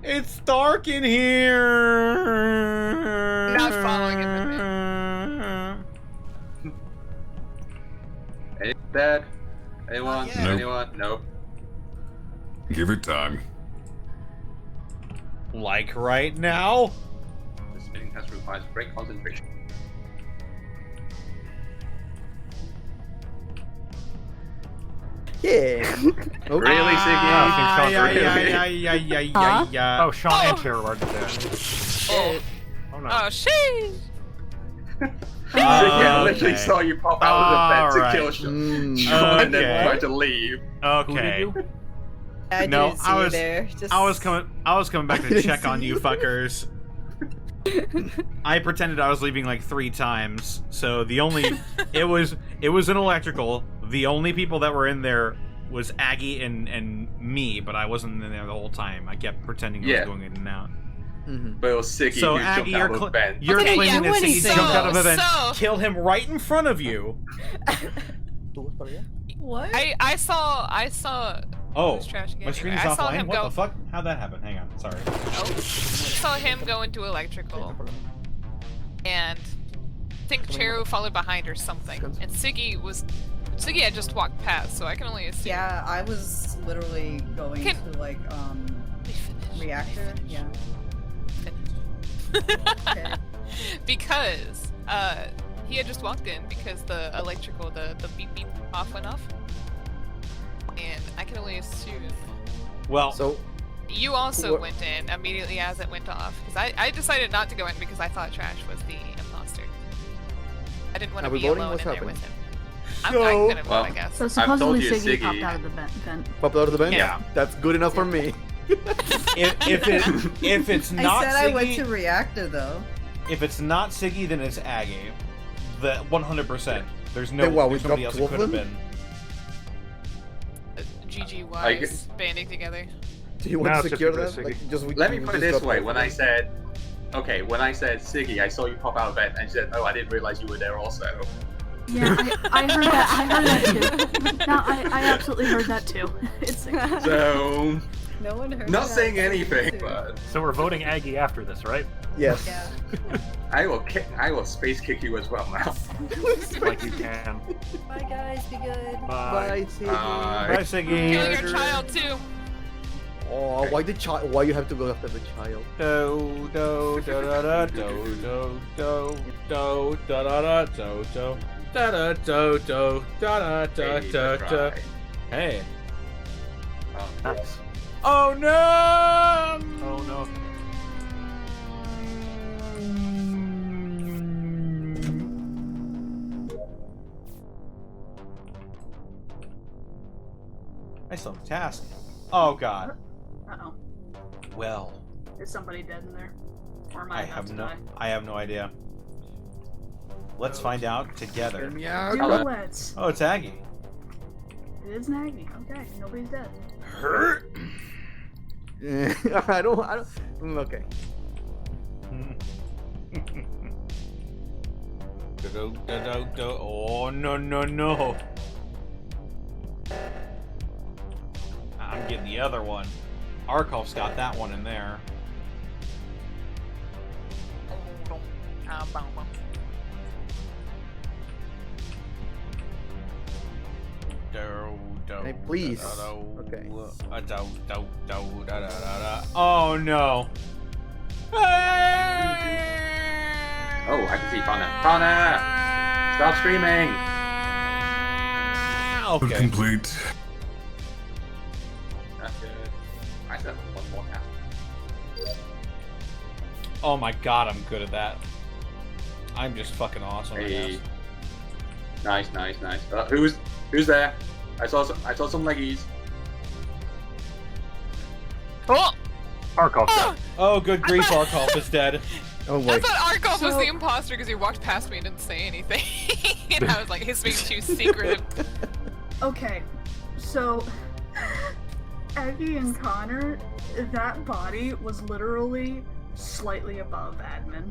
It's dark in here. Not following it. Any dad? Anyone? Yeah. Nope. Anyone? Nope. Give it time. Like right now. The spinning test requires great concentration. yeah. Okay. Really, Siggy? Oh, Sean and Tara are dead. Oh, Oh no. oh, sheesh. Siggy, I literally okay. saw you pop out of the bed Alright. to kill Sean, Mm. and then Okay. tried to leave. Okay. I No, didn't see I you was- there. Just... I was coming back to check on you fuckers. I pretended I was leaving like 3 times. So the only it was an electrical. The only people that were in there was Aggie and me, but I wasn't in there the whole time. I kept pretending I Yeah. was going in and out. Mhm. But it was Siggy So who Aggie, jumped out of the bed. you're Okay, claiming yeah, that when Siggy so- jumped out of a vent, so- killed him right in front of you. What? I saw. Oh, Who's trash my again? screen is I saw offline. him What go. the fuck? How'd that happen? Hang on, sorry. Oh, I saw him go into electrical, and I think Cheru followed behind or something. And Siggy had just walked past, so I can only assume. Yeah, I was literally going Can- to like Let me finish. reactor. Yeah. Finish. Okay. because he had just walked in because the electrical, the beep beep off went off, and I can only assume. Well, So You also went in immediately as it went off, because I decided not to go in because I thought Trash was the imposter. I didn't want to be alone in there with him. I'm gonna vote, I guess. So supposedly Siggy popped out of the vent. Popped out of the vent? Yeah. That's good enough for me. if it's not I said Siggy, I went to reactor though. if it's not Siggy, then it's Aggie. The 100%. There's no Then what, we there's nobody else dropped it two of could have them? been. GG-wise, banding together. Do you want No, to it's secure 50%, that? Like, Let me put it this way: when I said. said, when I said Siggy, I saw you pop out of bed, and she said, "Oh, I didn't realize you were there also." Yeah, I heard that. I heard that too. No, I absolutely heard that too. It's So, No one heard not that. saying anything, but So we're voting Aggie after this, right? Yes. Yeah. I will space kick you as well now. Like you can. Bye guys, be good. Bye, Siggy. Bye, Siggy. Kill your child too. Oh, why the child? Why you have to go after the child? Do do do da da do do do do da da da do do da da do do da da da da da. Hey. Nice. Oh no! Oh no. I still have a task. Oh god. Uh-oh. Well, Is somebody dead in there? Or am I about to die? I have no idea. Let's find out together. Get me out. Do let's. Oh, it's Aggie. It is Naggy. Okay, nobody's dead. Hurt. I don't. Okay. Oh no no no! I'm getting the other one. Arkov's got that one in there. Hey, please. Okay. Oh no! Oh, I can see Connor. Connor! Stop screaming! Okay. Complete. That's good. I still have one more task. Oh my god, I'm good at that. I'm just fucking awesome at Hey. this. Nice, nice, nice. Who's there? I saw some leggies. Oh! Arkov. Oh! Oh, good grief, Arkov is dead. Oh I wait. thought Arkov was So- the imposter because he walked past me and didn't say anything. And I was like, he's being too secretive. Okay, so Aggie and Connor, that body was literally slightly above admin.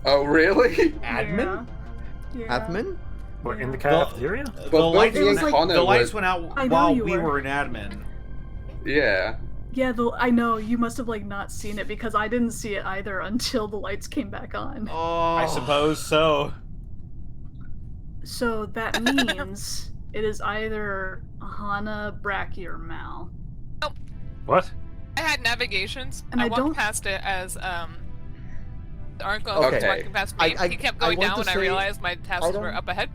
Oh, really? Admin? Yeah. Admin? What, in the Well- cafeteria? The Well, lights, It was like- the lights went out I know while you we were. were in admin. Yeah. Yeah, I know, you must have like not seen it because I didn't see it either until the lights came back on. Oh. I suppose so. So that means it is either Hana, Bracky, or Mal. What? I had navigations. And I I walked don't- past it as Arkov Okay. was walking past me. I He kept I going want down to and I say- realized my I tasks don't- were up ahead.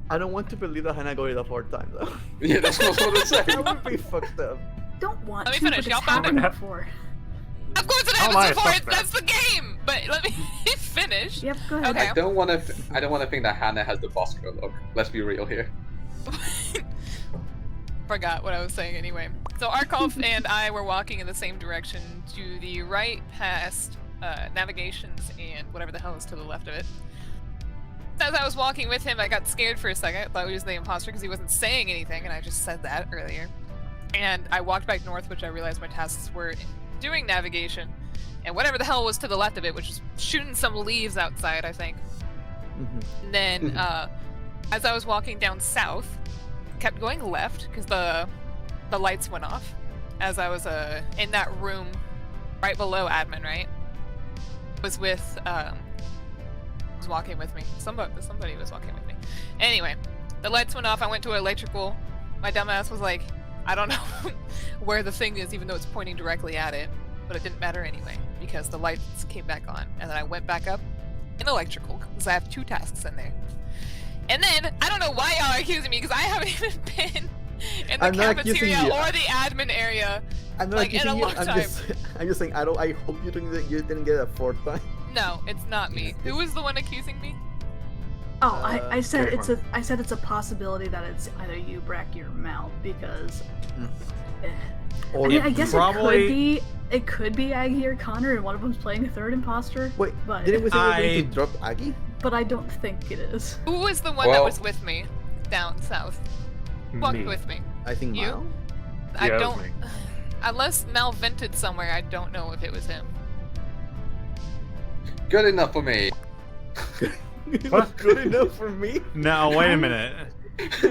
I don't want to believe that Hannah got it the fourth time though. Yeah, that's what I was saying. That would be fucked up. Don't want Let me to, finish, but y'all it's found it? happened before. Of course it How am I happens a before suspect? that's the game! But let me finish. Yep, go ahead. Okay. I don't want to think that Hannah has the Bosco look. Let's be real here. Forgot what I was saying anyway. So Arkov and I were walking in the same direction to the right past navigations and whatever the hell is to the left of it. As I was walking with him, I got scared for a second. I thought he was the imposter because he wasn't saying anything, and I just said that earlier. And I walked back north, which I realized my tasks were doing navigation, and whatever the hell was to the left of it, which was shooting some leaves outside, I think. And then, as I was walking down south, kept going left because the lights went off. As I was in that room right below admin, right? Was with was walking with me. Somebody was walking with me. Anyway, the lights went off. I went to electrical. My dumbass was like, I don't know where the thing is, even though it's pointing directly at it. But it didn't matter anyway because the lights came back on. And then I went back up in electrical because I have 2 tasks in there. And then I don't know why y'all are accusing me because I haven't even been in the cafeteria or the admin area I'm not like in a long time. I'm just saying. I hope you didn't get a 4th time. No, it's not me. Who was the one accusing me? Oh, I said it's a possibility that it's either you, Bracky, or Mel because. Or I mean, I guess it could be Aggie or Connor, and one of them's playing a 3rd imposter. Wait, but didn't we say we were going to drop Aggie? But I don't think it is. Who was the one that was with me down south? Walked with me. I think you. Mel? I don't. Unless Mel vented somewhere, I don't know if it was him. Good enough for me. Good enough for me? No, wait a minute.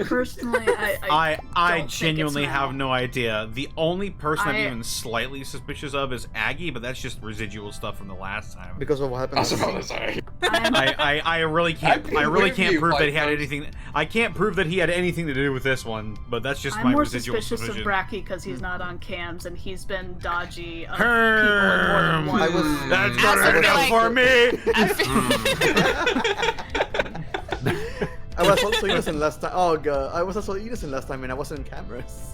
Personally, I genuinely have no idea. The only person I'm even slightly suspicious of is Aggie, but that's just residual stuff from the last time. Because of what happened last time. I really can't prove that he had anything. I can't prove that he had anything to do with this one, but that's just my residual I'm more suspicious suspicion. of Bracky because he's not on cams and he's been dodgy of people in more than one. That's good enough for me. I was also innocent last time. Oh god, I was also innocent last time and I wasn't on cameras.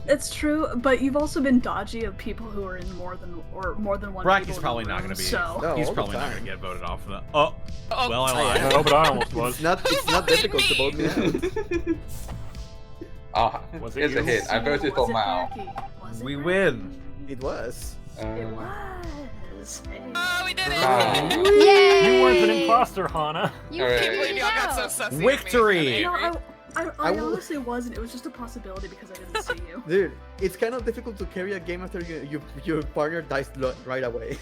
It's true, but you've also been dodgy of people who are in more than one. Bracky's probably not going to be. So. He's probably not going to get voted off. Well, I lied. No, but I almost was. It's not difficult to vote me out. Here's a hint. I voted for Mao. We win. It was. It was. Oh, we did it! Yay! You weren't an imposter, Hana. You can't believe y'all got so sussy. Victory! No, I honestly wasn't. It was just a possibility because I didn't see you. Dude, it's kind of difficult to carry a game after your partner dies right away.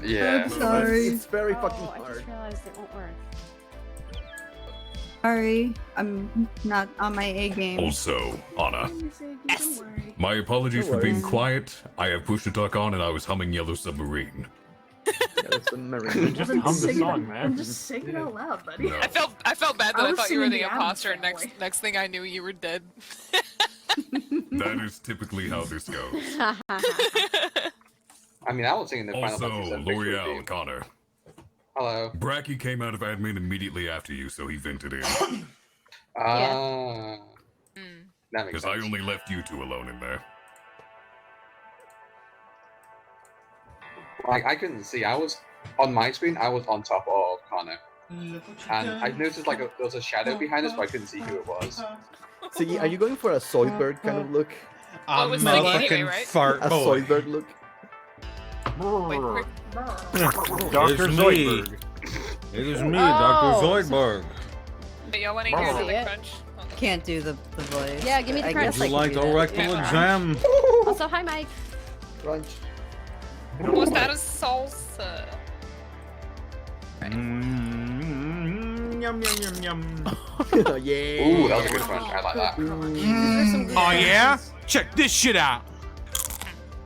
Yeah. I'm sorry. It's very fucking I hard. just realized it won't work. Sorry, I'm not on my A game. Also, Anna, Yes. my apologies No for being worries. quiet. I have push to talk on and I was humming Yellow Submarine. Just hum the song, man. I'm just sing it out loud, buddy. No. I felt bad that I was thought you were singing the the Addams imposter. Family. Next thing I knew, you were dead. That is typically how this goes. I mean, I was singing the Final Also, Fantasy VII Victory L'Oreal, theme. Connor. Hello. Bracky came out of admin immediately after you, so he vented in. That makes Because sense. I only left you two alone in there. Like, I couldn't see. I was on my screen. I was on top of Connor, and I noticed like there was a shadow behind us, but I couldn't see who it was. So, are you going for a Soylberg kind of look? Well, it was I'm like a anyway, fucking right? fart A boy. Soylberg look? Dr. It's Zoidberg. me. It is me, Dr. Zoidberg. But y'all want to hear See the it? crunch? Can't do the voice. Yeah, give me the I crunch. guess Would I you could like do the that. rectal exam? Also, hi, Mike. Crunch. Was that a salsa? Yum yum yum yum. Yeah. Ooh, that was a good crunch. I like that. Oh yeah? Check this shit out.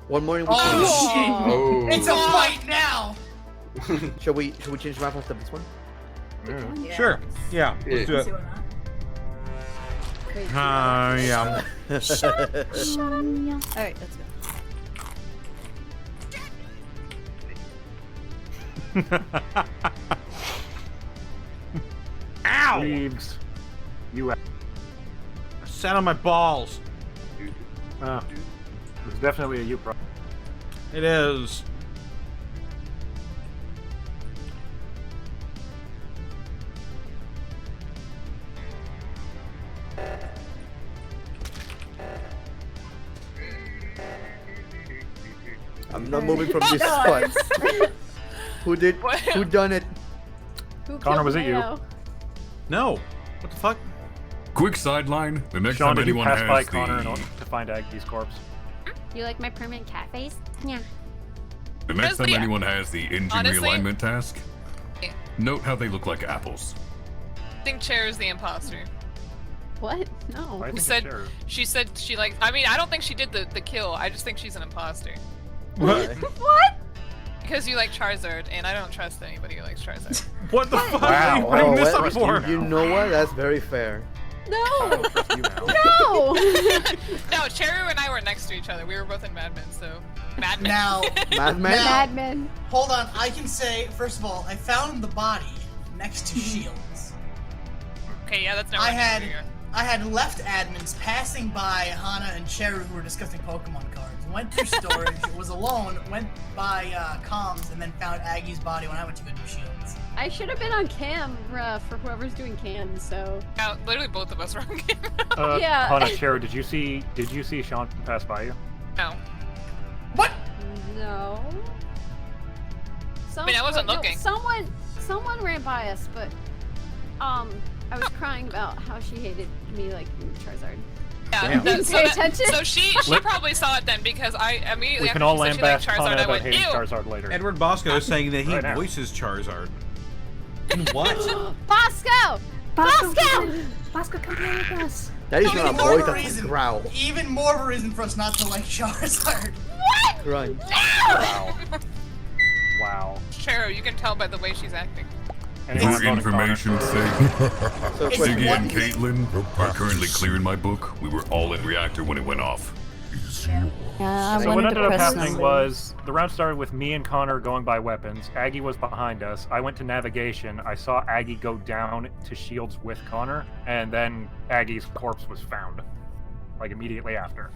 One more. And Oh, Oh. it's a fight now! Shall we change map after this one? Yeah. Sure. Yeah. Let's do it. Yeah. Alright, let's go. Ow! Reeves. You. I sat on my balls. It's definitely a you problem. It is. I'm not moving from this spot. Who did? Who done it? Who Connor, killed was it you? Mayo? No. What the fuck? Quick sideline. The next Sean, time did you anyone pass has by the... Connor in order to find Aggie's corpse? You like my permanent cat face? Yeah. The next time Honestly, anyone has the engine honestly- realignment task, Yeah. note how they look like apples. I think Cher is the imposter. What? No. I think Said it's Cher. she said she like. I mean, I don't think she did the kill. I just think she's an imposter What? What? because you like Charizard, and I don't trust anybody who likes Charizard. What the fuck Wow. are you bringing this well, up for? You know what? That's very fair. No. I don't trust you now. No. No, Cheru and I were next to each other. We were both in Mad Men, so Mad Men. Now, Madman. Now- Mad Men. hold on. I can say, first of all, I found the body. next to Shields. Okay, yeah, that's no. I had left admins passing by Hana and Cheru who were discussing Pokemon cards. Went through storage, was alone, went by comms, and then found Aggie's body when I went to go do Shields. I should have been on camera for whoever's doing cam, so. Yeah, literally both of us were on camera. Yeah. Hana, Cheryl, did you see Sean pass by you? No. What? No. I mean, I wasn't looking. Someone ran by us, but I was crying about how she hated me like Charizard. Yeah, Pay attention. So she probably saw it then because I immediately We can after all she said she liked lambaste Charizard, Hana I about went, hating ew! Charizard later. Edward Bosco is saying that he Right now. voices Charizard. In what? Bosco! Bosco, come play with us. That is Even not a more boy, of a that's a reason. growl. Even more of a reason for us not to like Charizard. What? Right. Wow. Wow. Cheryl, you can tell by the way she's acting. Anyone For voting Connor? information's sake, So It's Ziggy one and thing- Caitlin are currently clear in my book. We were all in reactor when it went off. Yeah, I So what wanted to ended up press happening number. was the round started with me and Connor going by weapons. Aggie was behind us. I went to navigation. I saw Aggie go down to shields with Connor, and then Aggie's corpse was found, like immediately after.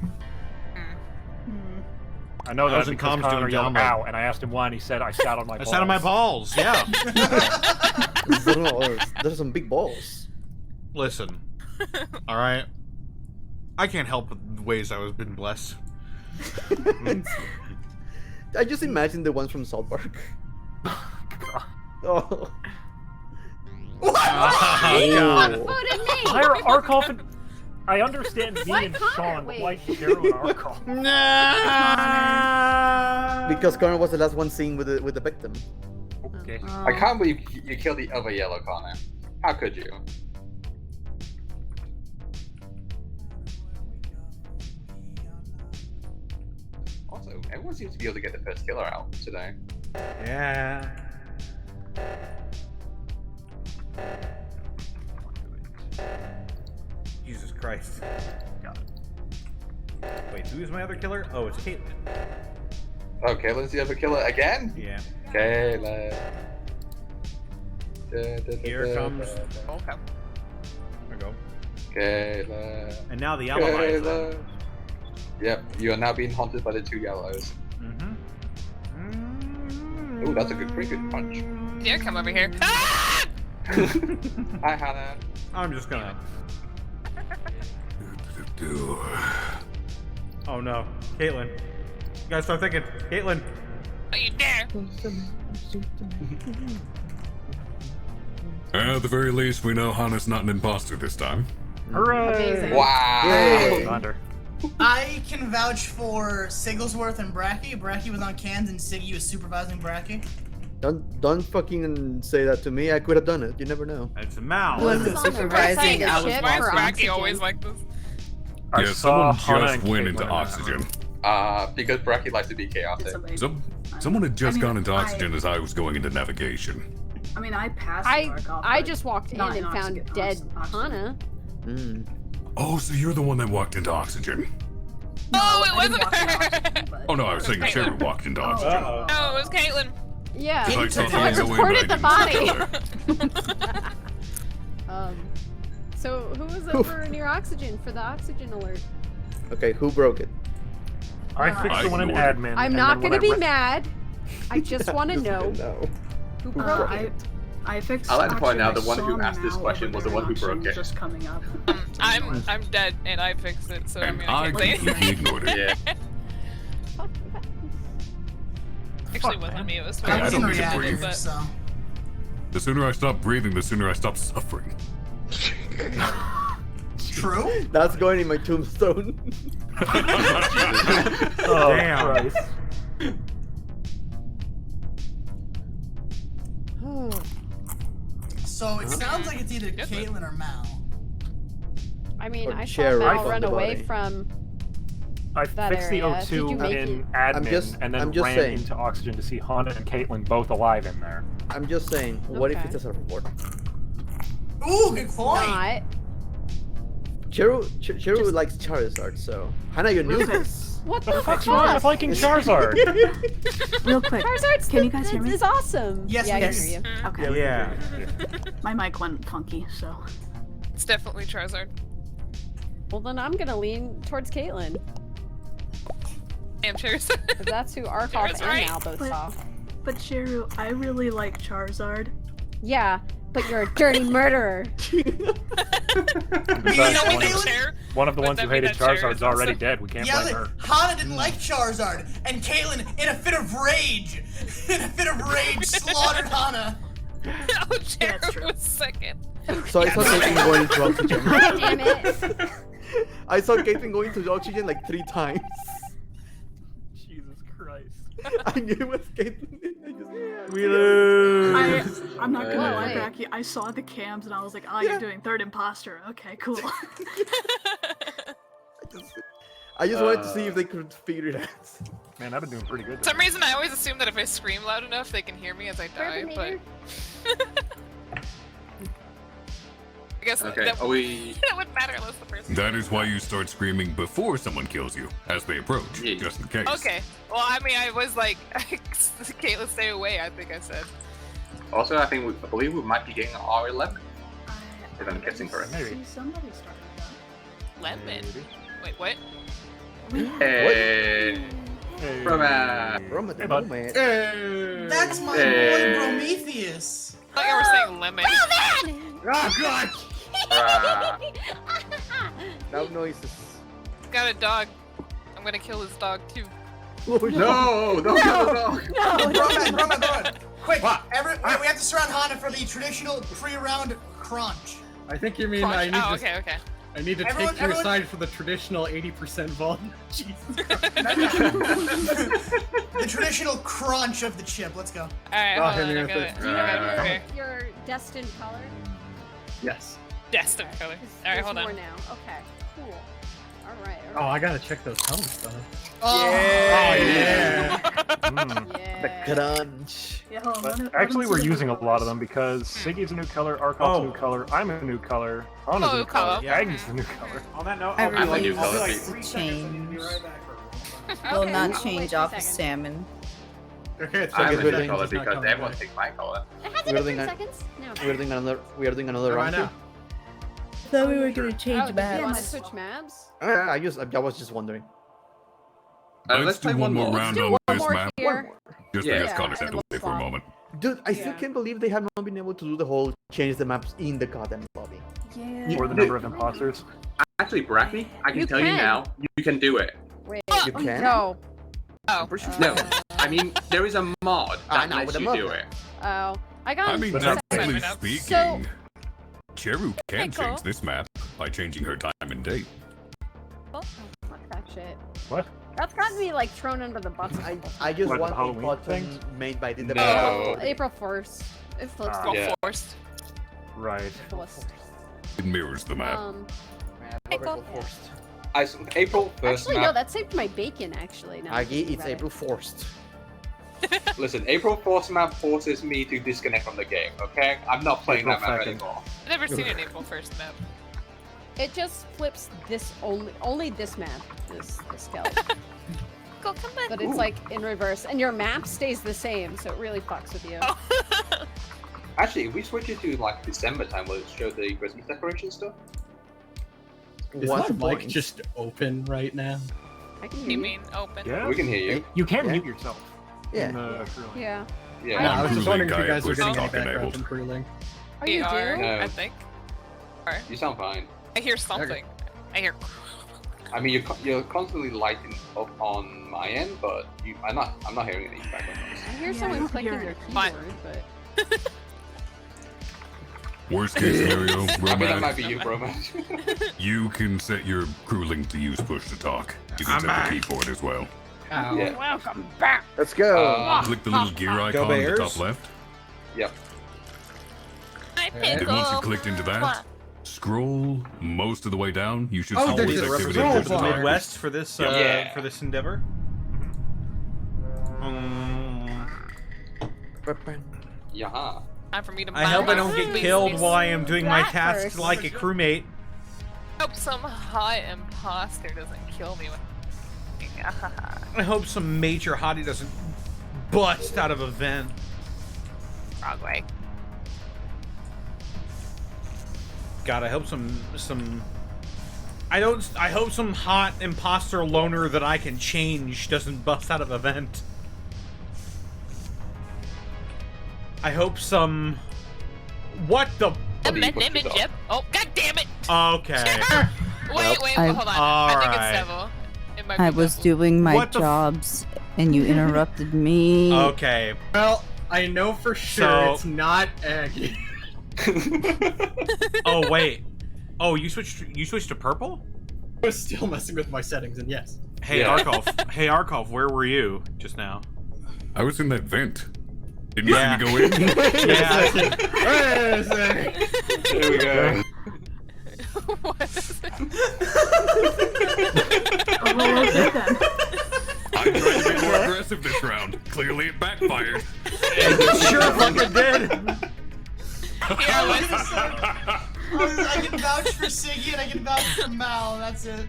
I know I that was in because comms Connor doing yelled download. "ow," and I asked him why, and he said, "I sat on my I balls." sat on my balls. Yeah. Those are some big balls. Listen. All right. I can't help the ways I was been blessed. I just imagine the ones from South Park. Oh. What voted me? Why are Arkoff and... I understand me Why and Connor? Sean, but Wait. why Cheryl and Arkoff? Because Connor was the last one seen with the victim. Okay. I can't believe you killed the other yellow Connor. How could you? Also, everyone seems to be able to get the first killer out today. Yeah. Jesus Christ. Wait, who's my other killer? Oh, it's Caitlin. Oh, Caitlin's the other killer again? Yeah. Caitlin. Here comes. Okay. There we go. Caitlin. And now the yellow is Caitlin. Yep, you are now being haunted by the two yellows. Mm-hmm. Ooh, that's a pretty good punch. Yeah, come over here. Ah! Hi, Hannah. I'm just gonna. Oh no, Caitlin. You gotta start thinking, Caitlin. Don't you dare! At the very least, we know Hana's not an imposter this time. Hooray! Amazing. Wow. Yay. Thunder. I can vouch for Sigglesworth and Bracky. Bracky was on cans and Siggy was supervising Bracky. Don't fucking say that to me. I could have done it. You never know. It's a mouse. Wasn't supervising. I was Ship Why is for Bracky oxygen. always like this? I Yeah, saw someone Hana just and went Caitlin into in that oxygen. room. Because Bracky likes to be chaotic. It's amazing. Someone had just I mean, gone into oxygen as I was going into navigation. I mean, I passed Markov, I but just walked in not and found oxygen- dead oxygen. Hana. Mm. Oh, so you're the one that walked into oxygen. No, Oh, it I didn't wasn't walk in her. oxygen, but- Oh no, I was saying Okay. Cheryl walked into oxygen. Uh-oh. No, it was Caitlin. Yeah. Because I saw Someone someone go in, reported but the I didn't body. kill her. So who was over near oxygen for the oxygen alert? Okay, who broke it? I fixed the one in ignored it. admin. I'm and not then gonna when be mad. I just want to know No. who broke it. I fixed. I like to point out actually, the one I who saw asked this Mal question over was the there one who and broke oxygen it. Just coming up. I'm dead and I fixed it, so I And mean I I can't say anything. completely ignored it. Yeah. Actually, it wasn't me. It was Hey, I was in don't need to reactor, breathe. so. The sooner I stop breathing, the sooner I stop suffering. True? That's going in my tombstone. Oh, Damn. Christ. So it sounds like it's either Caitlin or Mal. I mean, Or I saw Cherry Mal from run the away body. from. I That fixed the area. Did you O2 make in it? admin, and then I'm just ran saying. into oxygen to see Hana and Caitlin both alive in there. I'm just saying, what if Okay. it's a self-report? Ooh, good point. Not. Cheryl likes Charizard, so Hannah, you knew this. What The the fuck's wrong with fuck? liking Charizard? Real quick, Charizard's can you guys hear me? Is awesome. Yes, yeah, we I can. can hear you. Okay. Yeah. My mic went funky, so. It's definitely Charizard. Well, then I'm gonna lean towards Caitlyn. Damn Charizard. Because that's who Arkoff Charizard. and Al both saw. But Cheru, I really like Charizard. Yeah, but you're a dirty murderer. One of the ones who hated Charizard's already dead. We can't Yeah, blame like, her. Hana didn't like Charizard, and Caitlyn, in a fit of rage, slaughtered Hana. Oh, Cheru was second. So I saw Caitlyn going into oxygen. Damn it. I saw Caitlyn going into oxygen like 3 times. Jesus Christ. I knew it was Caitlyn. We lose. I'm not gonna lie, Wait. Bracky. I saw the cams and I was like, oh, you're doing third imposter. Okay, cool. I just wanted to see if they could figure it out. Man, I've been doing pretty good. For some reason, I always assume that if I scream loud enough, they can hear me as I die, but... I guess Okay, that, are we... that wouldn't matter unless the person... That is why you start screaming before someone kills you, as they approach, just in case. Okay. Well, I mean, I was like, Caitlyn, stay away, I think I said. Also, I believe we might be getting R11. If I'm guessing correct. See, somebody started that. Lemon. Wait, what? Hey. Romance. Romance. That's my Hey. boy Prometheus. I thought you were saying lemon. Oh god! Rah. Loud noises. Got a dog. I'm gonna kill his dog too. Oh, No, don't kill the dog. Roman. Quick, we have to surround Hana for the traditional pre-round crunch. I think you mean Crunch. I need Oh, to. okay. I need to Everyone- take your everyone- side for the traditional 80% volume. Jesus Christ. The traditional crunch of the chip. Let's go. Alright, Oh, hold hit on, me I with got it. it. Do you I got it. have Okay. your destined color? Yes. Destined color. Alright, There's hold more on. now. Okay, cool. Alright, Oh, I gotta check those helmets though. Oh, yeah. Yeah. The crunch. Yeah, hold on, let me Actually, see we're the using a colors. lot of them because Siggy's a new color, Arkoff's a new color, I'm a new color, Hana's a new color, color. Aggie's a new color. On that note, I I'll be really like, new color, want please. to change. Okay, Will not I'll change wait 2 off of seconds. salmon. Okay, it's I'm okay, a good new thing color it's not because coming everyone back. takes my color. It hasn't We're been doing 3 a- seconds? No. We're doing another Right round. now. Thought we were gonna Oh, change did you want to maps. switch maps? I was just wondering. Let's do one more round Do on one this more map, here. just Yeah. because Connor Yeah, stepped and away for a we'll moment. Dude, I still Yeah. can't believe they have not been able to do the whole change the maps in the goddamn lobby. Yeah. Or the number of imposters. Actually, Bracky, I can You tell you can. now, you can do it. Wait. You can? No. Oh. No, I mean, there is a mod I that know, lets with a you mod. do it. Oh. I got I mean, But that's technically fine. speaking, Cheru can Okay, cool. change this map by changing her time and date. Fuck that shit. What? That's gotten me like thrown under the bus. I just What, the want a Halloween button thing? made by the No. developer. April 1st. It flips Ah. the Yeah. Forced. Right. fullest. It mirrors the map. April 1st. April 1st Actually, no, map. that saved my bacon, actually. Now that I Aggie, think it's about it. April 1st. Listen, April 1st map forces me to disconnect from the game, okay? I'm not playing April that map 2nd. anymore. I've never seen an April 1st map. It just flips this only this map, this skeleton. Go, come back. But it's like in reverse, and your map stays the same, so it really fucks with you. Oh. Actually, if we switch it to like December time, will it show the Christmas decoration stuff? Is What's the my mic point? just open right now? I can hear You you. mean open? Yeah. We can hear you. You can Yeah. mute yourself. Yeah. In the Acrylic. Yeah. Yeah. No, I was just Crueling wondering if you guy guys were was getting any talk background enabled. from Crueling. Oh, you are, do? No. I think. Or, You sound fine. I hear something. I hear. I mean, you're constantly lighting up on my end, but I'm not hearing any background noise. I hear Yeah, someone I can clicking hear their it. Fine. keyboard, but Worst case scenario, I mean, that might Romance, be you, Bromance. you can set your Crueling to use push to talk. You can set the keyboard as well. Ow. Yeah. welcome back. Let's go. Click the little gear icon in the Bears. top left. Yep. I And once you clicked into that, scroll most of the way down. You should Oh, see there's voice a activity. representative and to the bar. Midwest for this Yeah. for this endeavor. Yaha. Time for me to. I hope I buy don't get my killed business. while I am doing my That tasks first. like a crewmate. Hope some hot imposter doesn't kill me. I hope some major hottie doesn't bust out of a vent. Wrong way. God, I hope some I hope some hot imposter loner that I can change doesn't bust out of a vent. I hope some... What the... Oh, god damn it! Okay. Wait, hold on. I think it's Devil. It might be I was doing my jobs, and you interrupted me. Okay. Well, I know for sure it's not Aggie. Oh, wait. Oh, you switched to purple? I was still messing with my settings, and yes. Hey, Arkov. Hey, Arkov, where were you just now? I was in that vent. Didn't you see me go in? Yeah. Wait a second. There we go. I tried to be more aggressive this round. Clearly it backfired. It sure fucking did. I can vouch for Siggy and I can vouch for Mal. That's it.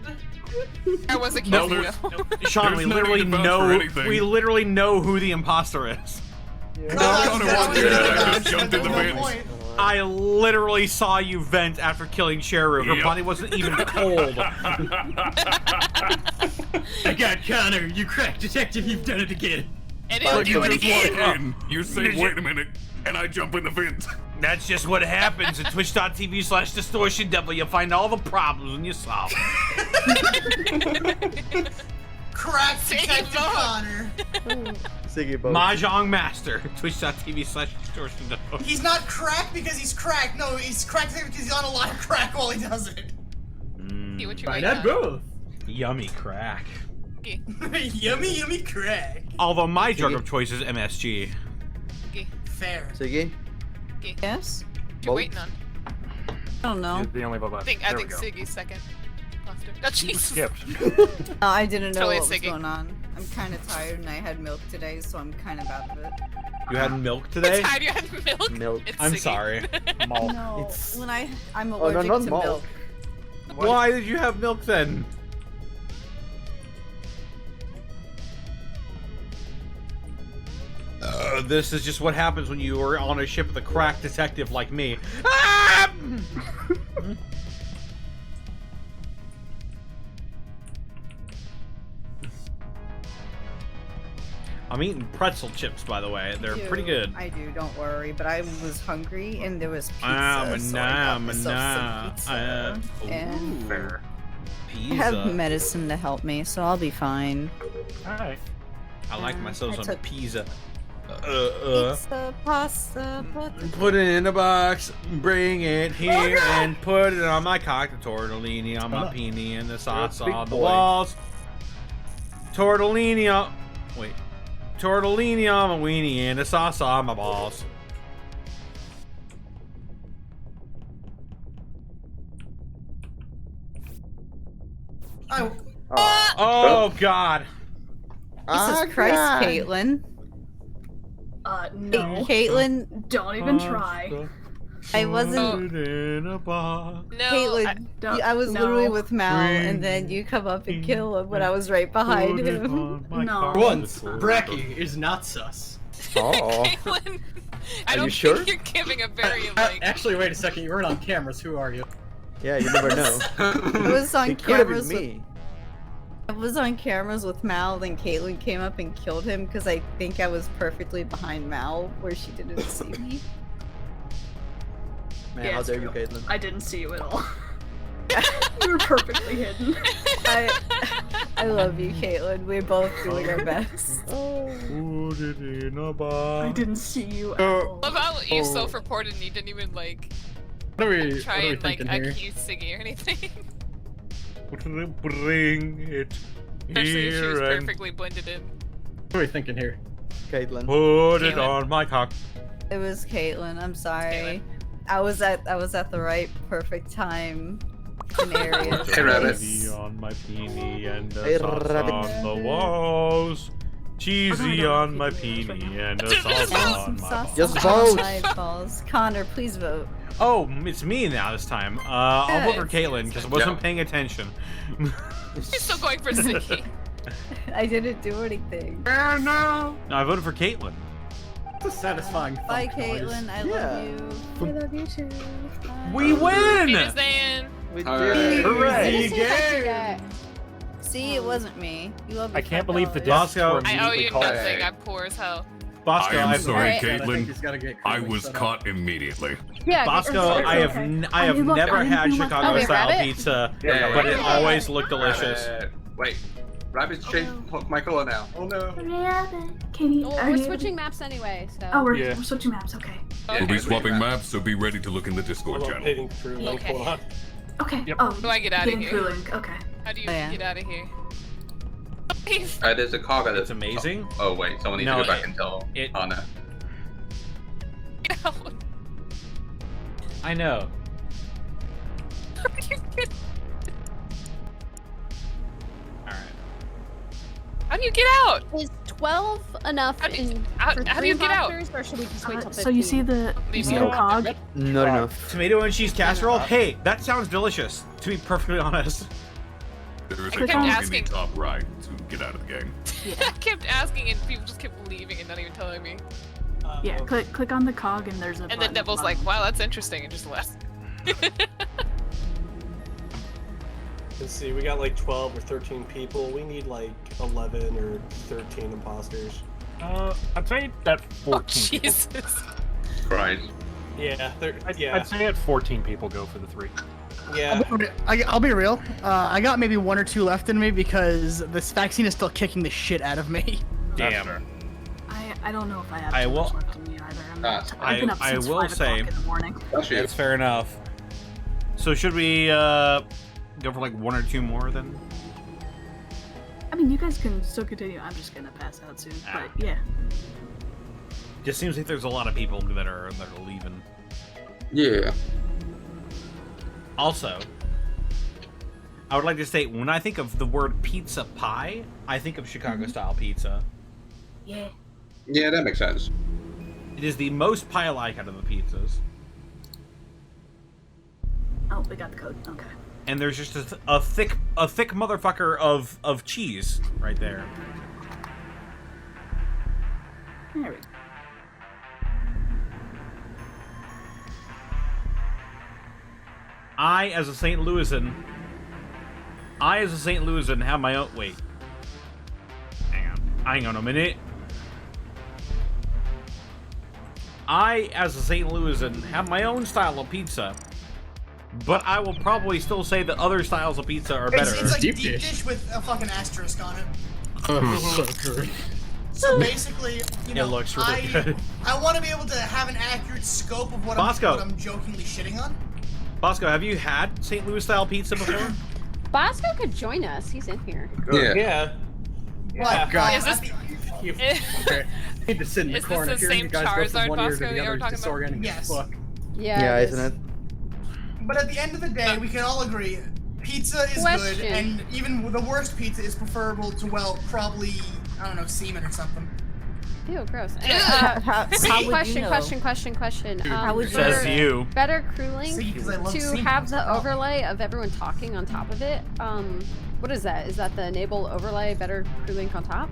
I was a No, kid. Sean, we literally know who the imposter is. No, Connor walked in and I just jumped in the vent. I literally saw you vent after killing Cheru. Her body wasn't even cold. I got Connor, you crack detective, you've done it again. And But you just walk in, you say, wait a minute, and I jump in the vent. That's just what happens at twitch.tv/distortion devil. You find all the problems and you solve them. Crack detective Connor. Mahjong master. Twitch.tv/distortion devil. He's not crack because he's cracked. No, he's cracked because he's on a lot of crack while he does it. See what you Why wait not on. both? Yummy crack. Yummy, yummy crack. Although my drug of choice is MSG. Fair. Siggy? Yes? What you waiting on? I don't know. You're the only one I left. think There we go. Siggy's second. Oh, Jesus. Skipped. No, I didn't know Totally what was Siggy. going on. I'm kind of tired and I had milk today, so I'm kind of out of it. You had milk today? Tired you had milk? Milk. It's I'm Siggy. sorry. Malt. No, when I'm Oh, allergic not to malt. milk. Why did you have milk then? This is just what happens when you are on a ship with a crack detective like me. Ah! I'm eating pretzel chips, by the way. They're pretty good. I do, don't worry. But I was hungry and there was pizza, so I nah, got myself some pizza. And fair. I have medicine to help me, so I'll be fine. Alright. I like myself I some took- pizza. Pizza, pasta, Put it in a box, bring it here, and put it on my cock. The tortellini on my peenie, and the sauce big on the boy. walls. Tortellini on... Wait. Tortellini on my weenie, and the sauce on my balls. Oh, God. Jesus Christ, Caitlin. No. Caitlin, Don't even try. I wasn't. In a box. No, Caitlin, I was literally with Mal, and then you come up and kill him when I was right behind him. No. For once, Bracky is not sus. Oh. Caitlin, I Are don't you sure? think you're giving a very, like... Actually, wait a second. You weren't on cameras. Who are you? Yeah, you never know. I was on It could have been cameras with. me. I was on cameras with Mal, then Caitlin came up and killed him because I think I was perfectly behind Mal where she didn't see me. Man, Yeah, how it's dare you, true. Caitlin? I didn't see you at all. You were perfectly hidden. I love you, Caitlin. We're both doing our best. Put it in a box. I didn't see you at all. Love how you self-reported and you didn't even, like, What are we try and, like, thinking here? accuse Siggy or anything. Bring it Especially if she was here and perfectly blended in. What are we thinking here? Caitlin. put it Caitlin. on my cock. It was Caitlin. I'm sorry. Caitlin. I was at the right, perfect time and area. Hey, Rabbit. Cheesy on my peenie and the Hey, sauce Rabbit. on the walls. Cheesy on my peenie and the sauce on my balls. Just on vote. my balls. Connor, please vote. Oh, it's me now this time. I'll vote for Yes. Caitlin because I wasn't paying attention. She's still going for Siggy. I didn't do anything. No, I voted for Caitlyn. It's a satisfying Bye, thunk noise. Caitlyn. I love you. I love you too. We win! We Alright. Hooray! What does he get? See, it wasn't me. You love me. I can't believe the $5. discs Bosco. were I owe immediately you called. nothing. I'm poor as hell. Bosco, I am I've- sorry, Alright. I think Caitlyn. he's gotta get I curly was set up. caught immediately. Yeah. Bosco, okay. I have look, never I had didn't do my- Chicago Okay, style rabbit? pizza, Yeah, but it yeah. always looked delicious. Wait, Rabbit's changed my color now. Oh no. Can you? Well, are we're you- switching maps anyway, so. Oh, we're, Yeah. we're switching maps. Okay. We'll be swapping maps, so be ready to look in the Discord channel. Okay. Hold on. Okay. Yep. Oh, Do I get out of getting here? through link. Okay. How do you Oh, yeah. get out of here? There's a cargo that's It's amazing. Oh wait, someone needs No, to go back and tell it- Anna. Get out. I know. Alright. How do you get out? Is 12 enough How do you- in how- for how do 3 you get out? imposters, or should we just wait till 15? So you see the cog? Not enough. Tomato and cheese casserole? Hey, that sounds delicious, to be perfectly honest. There is I a kept cog in asking. the top right to get out of the game. I kept asking and people just kept leaving and not even telling me. Yeah. Click on the cog and there's a. And button then at the Devil's like, bottom. wow, that's interesting, and just left. Let's see, we got like 12 or 13 people. We need like 11 or 13 imposters. I'd say that 14 people. Jesus. Right. Yeah, I'd say at 14 people go for the 3. yeah. I'll be real. I got maybe 1 or 2 left in me because this vaccine is still kicking the shit out of me. Damn. I don't know if I have. I too will- much left in me either. I've been up I since will 5 say- o'clock in the morning. That's fair enough. So should we go for like 1 or 2 more then? I mean, you guys can still continue. I'm just gonna pass out soon. But yeah. Just seems like there's a lot of people that are leaving. Yeah. Also, I would like to state, when I think of the word pizza pie, I think of Chicago style pizza. Yeah. Yeah, that makes sense. It is the most pie-like out of the pizzas. Oh, we got the code. Okay. And there's just a thick motherfucker of cheese right there. There we go. I, as a St. Louisan, have my own. Wait. Hang on a minute. I, as a St. Louisan, have my own style of pizza, but I will probably still say that other styles of pizza are better. It's like deep dish with a fucking asterisk on it. So basically, you know, It looks really good. I want to be able to have an accurate scope of what Bosco. I'm jokingly shitting on. Bosco, have you had St. Louis style pizza before? Bosco could join us. He's in here. Yeah. What? God. Is this, Okay. I need to sit in the Is this corner. the Hearing same you guys go Charizard from one ear to Bosco the you were other is talking about? disorienting Yes. as fuck. Yeah, isn't it? But at the end of the day, we can all agree, pizza is Question. good, and even the worst pizza is preferable to, well, probably, I don't know, semen or something. Ew, gross. How would you Question. know? How would you Says know? you. Better cooling See, 'cause I love to semen, have that's the the problem. overlay of everyone talking on top of it. What is that? Is that the enable overlay better cooling on top?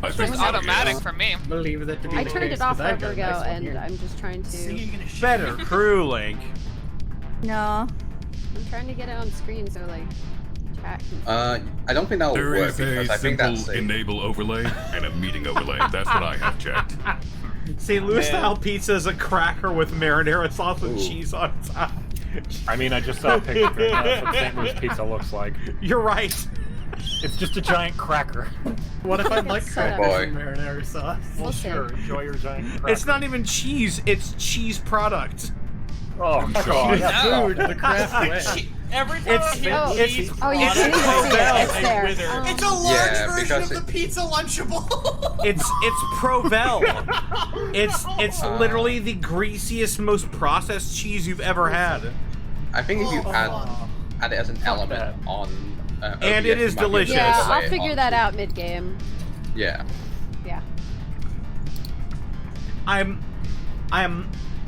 I it's think so, automatic yes. for me. Believe that to be I the turned case, it off 'cause I've forever got a ago, nice one and here. I'm just trying See, to. you're gonna shit. Better crew link. No. I'm trying to get it on screen so like chat. Can... I don't think that will There work is a because I think simple that's safe. enable overlay and a meeting overlay. That's what I have checked. St. Louis style pizza is a cracker with marinara sauce and cheese on top. I mean, I just saw a picture. That's what St. Louis pizza looks like. You're right. It's just a giant cracker. What if I'd like It's crackers boy. and marinara sauce? Well, Listen. sure. Enjoy your giant cracker. It's not even cheese, it's cheese product. Oh, God. No. Food the craft way. Every time I hear Oh, cheese, oh, you can't even see it. It's there. it's a large Yeah, version because of the pizza Lunchable. It's Provel. It's literally the greasiest, most processed cheese you've ever had. I think if you Oh, add it as an element that. on. And it OBS, is you might be able to delicious. Yeah, overlay I'll it figure on- that out mid game. Yeah. Yeah. I'm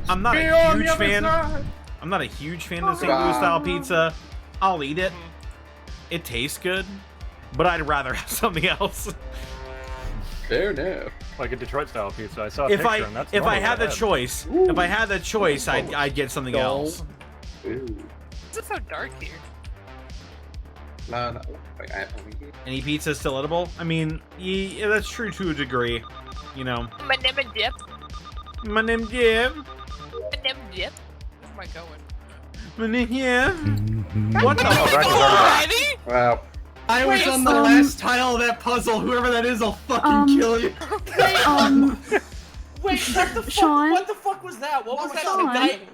not a huge fan. I'm not a huge fan of the St. Louis style pizza. I'll eat it. It tastes good. but I'd rather have something else. Fair enough. Like a Detroit-style pizza. I saw a If picture, and that's I normally had what the choice, if I had the choice, I'd get something else. Ooh. It's so dark here. No. Wait, Any pizza still edible? I mean, yeah, that's true to a degree. You know. My name is Dip. My name Dip. My name is Dip. Where am I going? My name What the Already? Wow. I was on the last tile of that puzzle. Whoever that is, I'll fucking kill you. Wait, what the fuck? Sean? What the fuck was that? What was that Sean? tonight?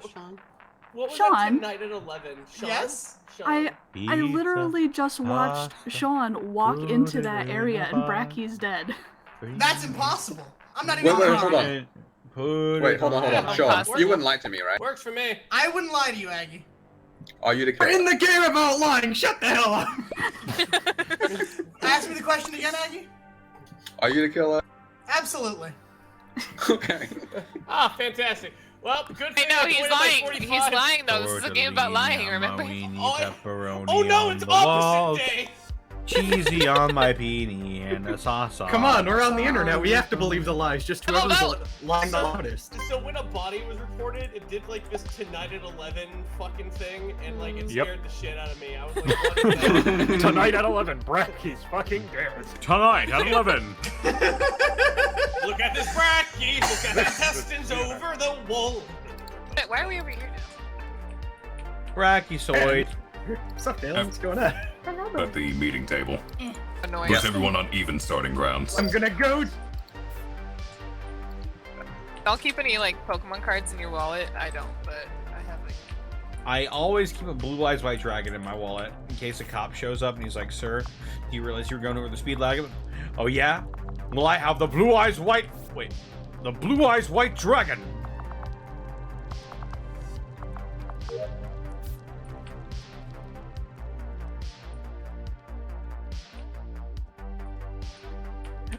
What was that Sean? tonight at 11? Sean? Yes? Sean? I literally just watched Sean walk into that area and Bracky's dead. That's impossible. I'm not even Wait, on hold on. Wait, hold on. Sean, you wouldn't lie to me, right? Works for me. I wouldn't lie to you, Aggie. Are you the killer? In the game about lying, shut the hell up. Ask me the question again, Aggie. Are you the killer? Absolutely. Okay. Ah, fantastic. Well, good for I know, you. he's Win by lying. 45. He's lying, though. This is a game about lying, remember? Oh no, it's opposite day. Cheesy on my peenie and a sauce. Come on, we're on the internet. We have to believe the lies. Just whoever's lying the loudest. So when a body was reported, it did like this tonight at 11 fucking thing, and like it scared the shit out of me. I was like, what is that? Tonight at 11, Bracky's fucking dead. Tonight at 11. Look at this Bracky! Look at the intestines over the wall! Wait, why are we over here now? Brachiosoid. What's up, Dale? What's going on? At the meeting table. Annoying. Puts everyone on even starting grounds. I'm gonna go. Don't keep any like Pokemon cards in your wallet. I don't, but I have like. I always keep a Blue Eyes White Dragon in my wallet in case a cop shows up and he's like, "Sir, do you realize you're going over the speed limit?" Oh yeah? Well, I have the Blue Eyes White. Wait, the Blue Eyes White Dragon.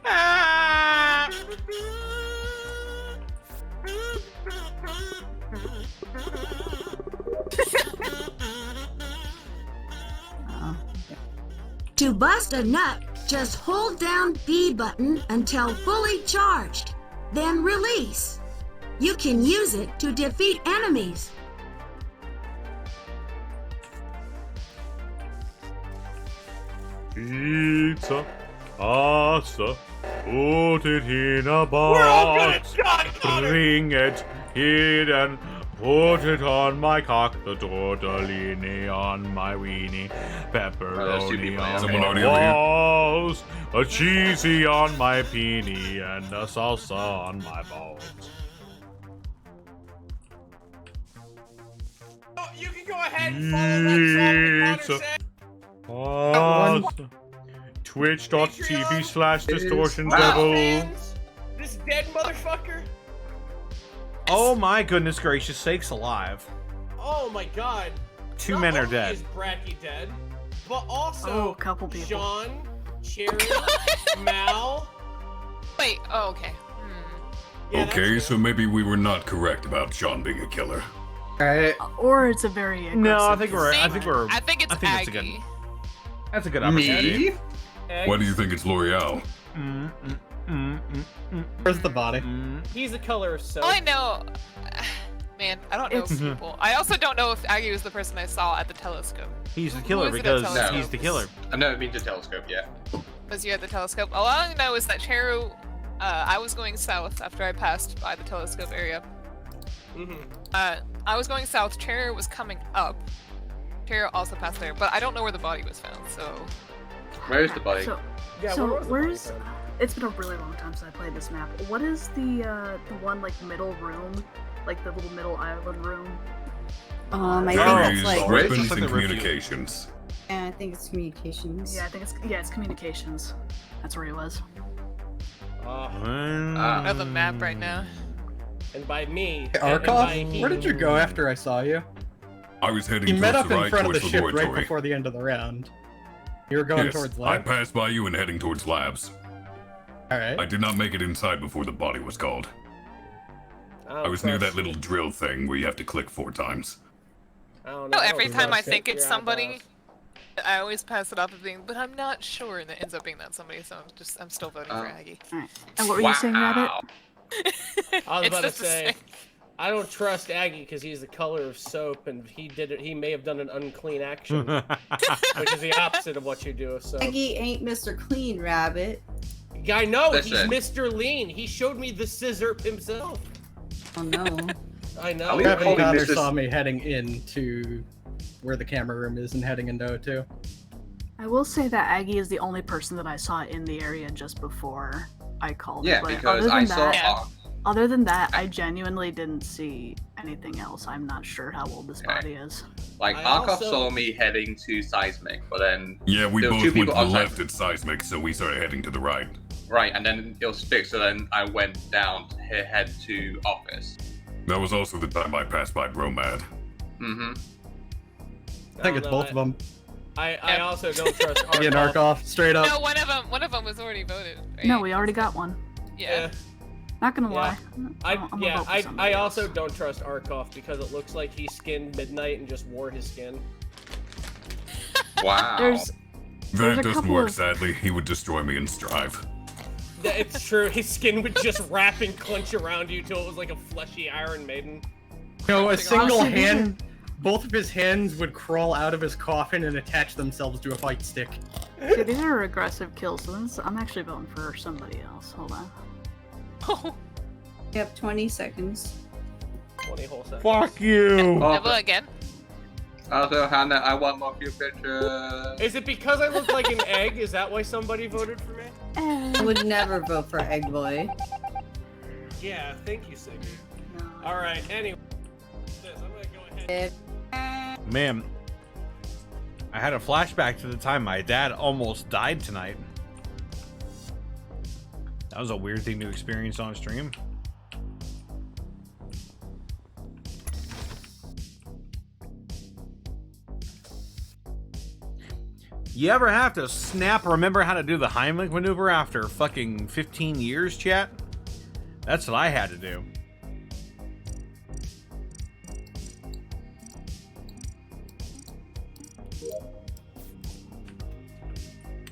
Ah! To bust a nut, just hold down B button until fully charged, then release. You can use it to defeat enemies. Pizza, pasta, put it in a We're all gonna box. die, Connor! Bring it here and put it on my cock. The tortellini on my weenie. Pepperoni on Someone already my over here? walls. A cheesy on my peenie and a salsa on my balls. Oh, you can go ahead and follow that song that Connor said. Twitch.tv/distortion Wow, devil. fans, this dead motherfucker. Oh my goodness gracious sakes alive. Oh my god. Two Not men are only dead. Is Bracky dead, but also Oh, a couple people. Sean, Cherry, Mal. Wait. Oh, okay. Yeah, Okay, so maybe we were not correct about Sean being a killer. Alright. Or it's a very aggressive. No, I think we're. I think it's that's a good. Aggie. That's a good opportunity. Why do you think it's L'Oreal? Where's the body? He's the color of soap. All I know, man, I don't know It's- people. I also don't know if Aggie was the person I saw at the telescope. He's the Who killer was it at because telescope? he's the killer. I've never been to telescope yet. Was you at the telescope? All I know is that Cheru, I was going south after I passed by the telescope area. I was going south. Cheru was coming up. Cheru also passed there, but I don't know where the body was found. So. Where's the body? So, Yeah, so where was the where's? body? It's been a really long time since I played this map. What is the one like middle room, like the little middle island room? I think Carries that's like. weapons Just like and the review. communications. Yeah, I think it's communications. Yeah, I think it's communications. That's where he was. I have the map right now. And by me, Hey, and by Arkoff, he. where did you go after I saw you? I was heading You met towards up the in right front of the towards ship right laboratory. before the end of the round. You were going Yes, towards I lab. passed by you and heading towards labs. Alright. I did not make it inside before the body was called. I was near that little drill thing where you have to click 4 times. No, every time I think it's somebody, I always pass it off as being, but I'm not sure, and it ends up being that somebody. So I'm still voting for Aggie. Alright. And what were you saying, Rabbit? I was It's about to just the say, same. I don't trust Aggie because he's the color of soap, and he may have done an unclean action, which is the opposite of what you do. So Aggie ain't Mr. Clean Rabbit. I know Listen. he's Mr. Lean. He showed me the scissor himself. Oh no. I know. Are we Rabbit calling Connor this- saw me heading into where the camera room is and heading into O2. I will say that Aggie is the only person that I saw in the area just before I called Yeah, it. But because other I than saw. that, other than that, I genuinely didn't see anything else. I'm not sure how old this body is. Like, I Arkhov also- saw me heading to Seismic, but then Yeah, we there were both two went people to the outside. left at Seismic, so we started heading to the right. Right, and then it was fixed, so then I went down to head to office. That was also the time I passed by Bromad. Mm-hmm. I think it's know, both of them. I also don't trust Again, Arkhov. Arkhov, straight up. No, one of them was already voted. Right? No, we already got one. Yeah. Not gonna Yeah. lie. I'm gonna vote for somebody I else. also don't trust Arkhov because it looks like he skinned Midnight and just wore his skin. Wow. There's That a doesn't couple work, of- sadly. He would destroy me in Strive. Yeah, it's true. His skin would just wrap and clench around you till it was like a fleshy Iron Maiden. No, a single Honestly, these hand, both of his hands would crawl out of his coffin and attach themselves to a fight stick. See, these are aggressive kills, so I'm actually voting for somebody else. Hold on. You have 20 seconds. 20 whole seconds. Fuck you! Oh, Never again. also, Hannah, I want more of your pictures. Is it because I look like an egg? Is that why somebody voted for me? I would never vote for Egg Boy. Yeah, thank you, Siggy. No. Alright, anyway. I'm gonna go ahead. Man, I had a flashback to the time my dad almost died tonight. That was a weird thing to experience on stream. You ever have to remember how to do the Heimlich maneuver after fucking 15 years, chat? That's what I had to do.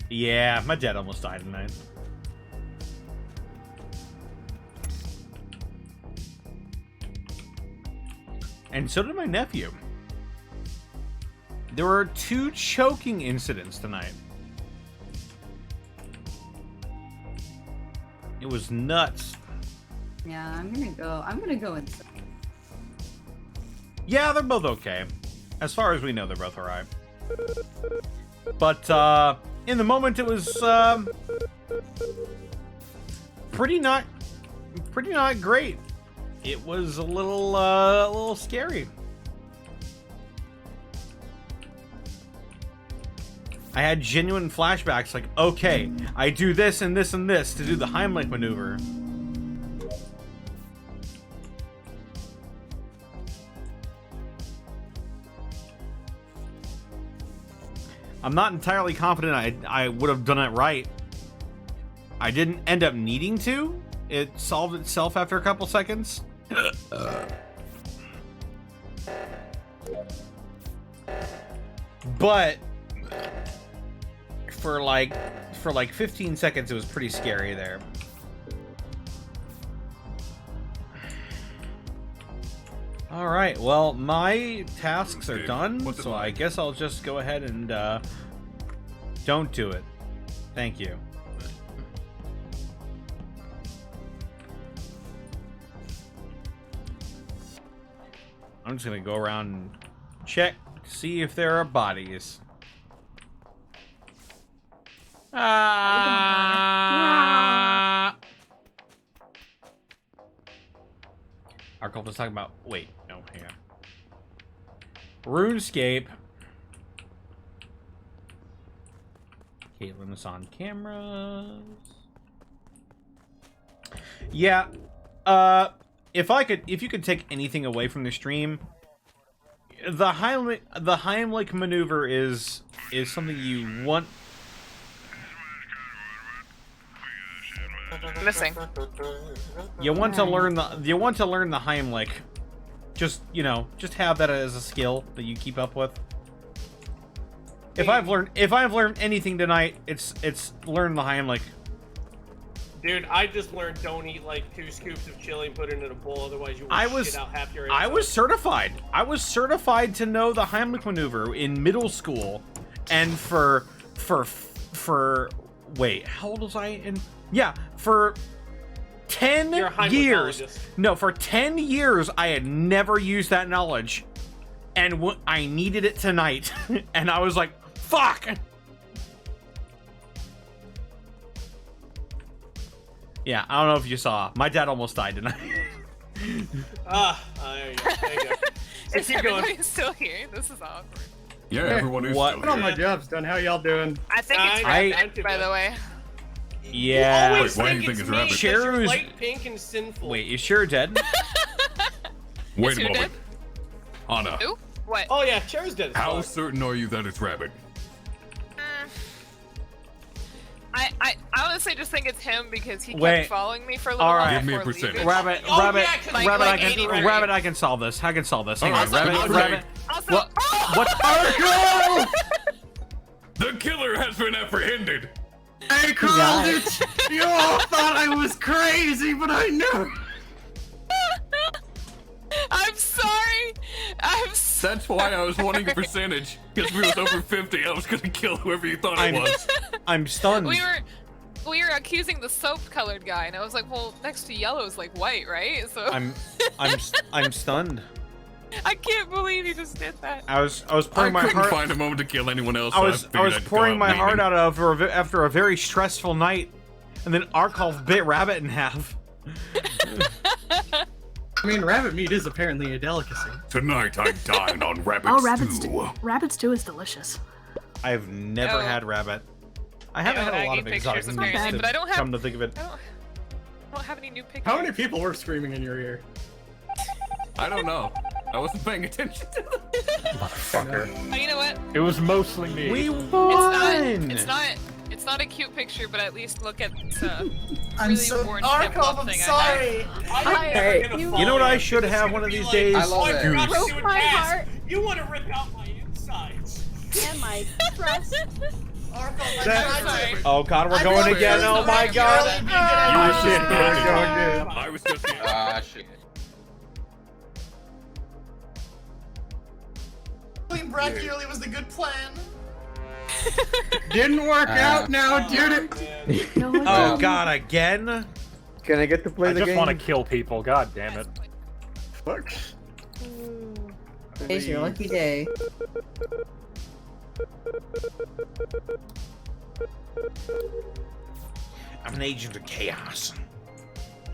Yeah, my dad almost died tonight. And so did my nephew. There were 2 choking incidents tonight. It was nuts. Yeah, I'm gonna go inside. Yeah, they're both okay. As far as we know, they're both alright. But, in the moment, it was, pretty not great. It was a little scary. I had genuine flashbacks like, okay, I do this and this and this to do the Heimlich maneuver. I'm not entirely confident I would have done it right. I didn't end up needing to. It solved itself after a couple seconds. But for like 15 seconds it was pretty scary there. All right, well, my tasks are done, so I guess I'll just go ahead and don't do it. Thank you. I'm just gonna go around and check to see if there are bodies. Our cult was talking about. Wait, no, hang on. RuneScape. Caitlin is on cameras. Yeah. If you could take anything away from the stream, the Heimlich maneuver is something you want. Missing. You want to learn the Heimlich. Just have that as a skill that you keep up with. If I've learned anything tonight, it's learn the Heimlich. Dude, I just learned don't eat like 2 scoops of chili and put it in a bowl, otherwise you will shit out half your I was certified. I was certified to know the Heimlich maneuver in middle school, and for wait, how old was I in? Yeah, for 10 years. No, for 10 years I had never used that knowledge, and I needed it tonight, and I was like, fuck. Yeah, I don't know if you saw. My dad almost died tonight. There you go. There you go. So Is keep going. everybody still here? This is awkward. Yeah, everyone is What? still All my here. job's done. How y'all doing? I think it's rabbit, by the way. Yeah. You always Wait, why do think you it's think it's me rabbit? because you're Cheru's- light pink and sinful. Wait, is Cher dead? Wait a You're moment. Anna, Who? What? Oh yeah, Cher's dead. as how fuck. certain are you that it's rabbit? I honestly just think it's him because he Wait. kept following me for a little All while right. Give me a before percentage. leaving. Rabbit, Oh, rabbit, yeah, 'cause rabbit, like I 80, can, right? rabbit, I can solve this. I can solve this. Hang on, Also, rabbit, also- rabbit. Also, What? oh! What? The killer has been apprehended. I called it! You all thought I was crazy, but I knew. I'm sorry. I'm sorry. That's why I was wanting a percentage. Because if it was over 50, I was gonna kill whoever you thought it was. I'm stunned. We were accusing the soap-colored guy, and I was like, well, next to yellow is like white, right? So I'm stunned. I can't believe you just did that. I was I pouring my couldn't heart. find a moment to kill anyone else. I so was figured I'd go pouring my heart bleeding. out after a very stressful night, and then Arkolf bit Rabbit in half. I mean, rabbit meat is apparently a delicacy. Tonight I dined on rabbit Oh, stew. rabbit stew is delicious. I've never Oh. had rabbit. I haven't had a lot of Aggie exotic pictures, meats. apparently, to but I don't have- come to think of it. I don't have any new pictures. How many people were screaming in your ear? I don't know. I wasn't paying attention to them. Motherfucker. Oh, you know what? It was mostly me. We won. It's not a cute picture, but at least look at I'm really so orange Arkolf, hip-hop I'm thing sorry. Hey, you know what I should have one of these days? I love I it. forgot to Broke do a my task. heart. You want to rip out my insides. And my trust. Arkolf, That- I tried to. Oh God, we're I going really again. was Oh my really God. good Oh at shit, it. here we go again. I was just Shit. Clean Brad Gearley was the good plan. Didn't work out now, did it? Oh God, again? Can I get to play I the just game? want to kill people. God damn it. Fuck. Today's your lucky day. I'm an agent of chaos.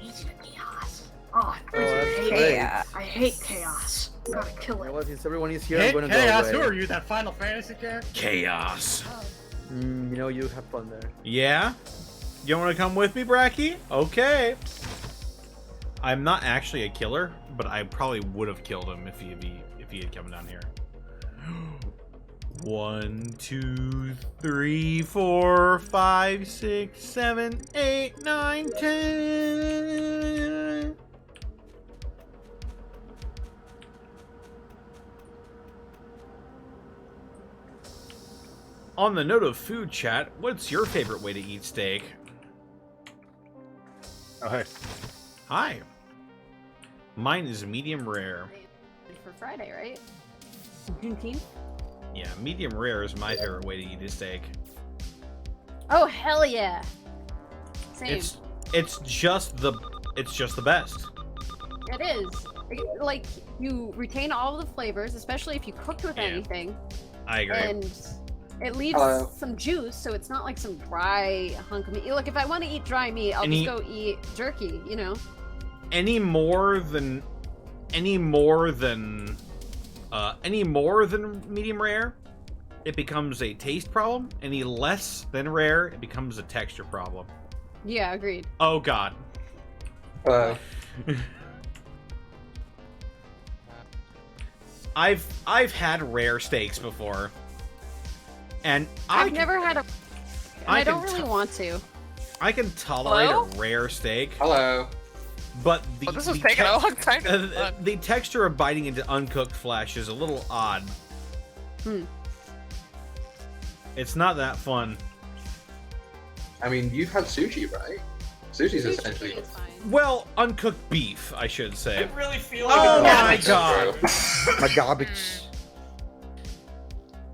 Agent of chaos. Oh, that's Chaos. I hate chaos. Gotta kill You know it. what, since everyone is here, Hey, I'm gonna Chaos, go who away. are you, that Final Fantasy character? Chaos. You know, you have fun there. Yeah? You want to come with me, Bracky? Okay. I'm not actually a killer, but I probably would have killed him if he had come down here. 1, 2, 3, 4, 5, 6, 7, 8, 9, 10. On the note of food chat, what's your favorite way to eat steak? Oh, hey. Hi. Mine is medium rare. For Friday, right? Juneteenth? Yeah, medium rare is my favorite way to eat a steak. Oh, hell yeah. Same. It's just the best. It is. Like, you retain all of the flavors, especially if you cooked with anything. I agree. And it leaves Hello. some juice, so it's not like some dry hunk of meat. Look, if I want to eat dry meat, I'll just go eat jerky, you know? Any more than medium rare, it becomes a taste problem. Any less than rare, it becomes a texture problem. Yeah, agreed. Oh God. I've had rare steaks before, and I've never had a. And I don't can really want to. I can tolerate Hello? a rare steak. Hello. But the Well, this was taking a long time to the texture of biting into uncooked flesh is a little odd. It's not that fun. I mean, you've had sushi, right? Sushi's essentially. Well, uncooked beef, I should say. I really feel like Oh it's my garbage. god! My garbage.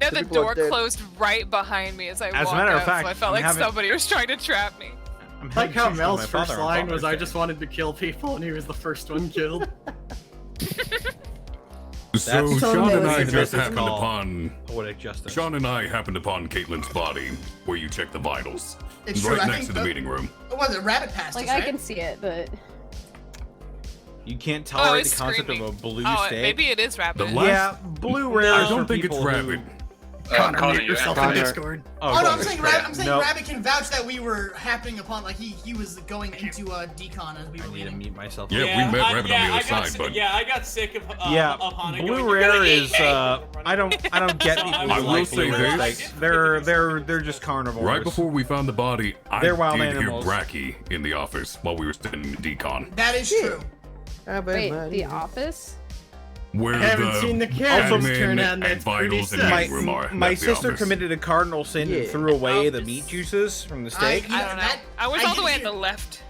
Yeah, the people are door dead. closed right behind me as I As a walked matter of out, fact, so I felt I'm like having- somebody was trying to trap me. I'm Like having how sushi with Mel's my first father on line Father's was, "I Day. just wanted to kill people," and he was the first one killed. So That's Sean and I the just business happened call. upon Poetic justice. Sean and I happened upon Caitlin's body where you check the vitals. It's true, right I next think to the the- meeting room. What was it? Rabbit passed Like us, I right? can see it, but You can't Oh, tolerate it's the concept screaming. of a blue Oh, steak. maybe it is rabbit. The last- Yeah, blue rare. I don't think it's rabbit. Connor, mute yourself in Connor. Discord. Oh, no, I'm saying, I'm saying Nope. Rabbit can vouch that we were happening upon, like, he was going into decon as we were I need to leaving. mute myself. Yeah, we met Rabbit on the other side, but Yeah, I got sick of Yeah, of Hana blue going, "You're rare gonna eat is me!" I don't get So people I who will like say blue rare this. steaks. They're just carnivores. right before we found the body, I They're wild did animals. hear Bracky in the office while we were sitting in decon. That is true. wait, The Office? Where I haven't the seen the cameras admin turn on, and that's pretty vitals and sad. meeting room are. My That's the sister office. committed a cardinal sin and Yeah. threw away the meat juices from the steak. You know, I don't know. that- I was I all the did way hear- at the left.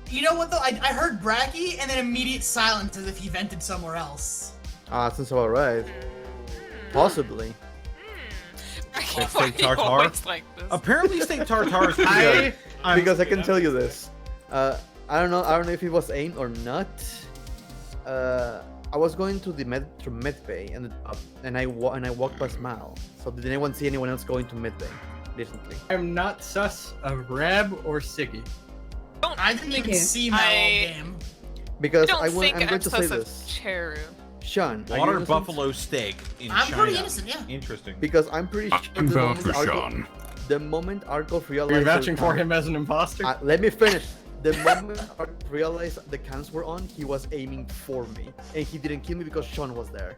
You know what, though? I heard Bracky and then immediate silence as if he vented somewhere else. Ah, since all right. Possibly. Why steak are you tartare? always like this? Apparently, steak tartare is pretty good. Because I can tell you this. I don't know if it was aimed or not. I was going to the med bay and I walked past Mal. So did anyone see anyone else going to med bay recently? I'm not sus of Rab or Siggy. I didn't even you. see Mal all game. Because I don't I'm think going I'm to say sus of this. Cheru. Sean, are you Water innocent? buffalo steak in I'm China. pretty innocent, yeah. Interesting. Because I'm pretty sure I'm vouch for Sean. the moment Arkov realized You're the vouching for count- him as an imposter? Let me finish. The moment Arkov realized the cans were on, he was aiming for me, and he didn't kill me because Sean was there.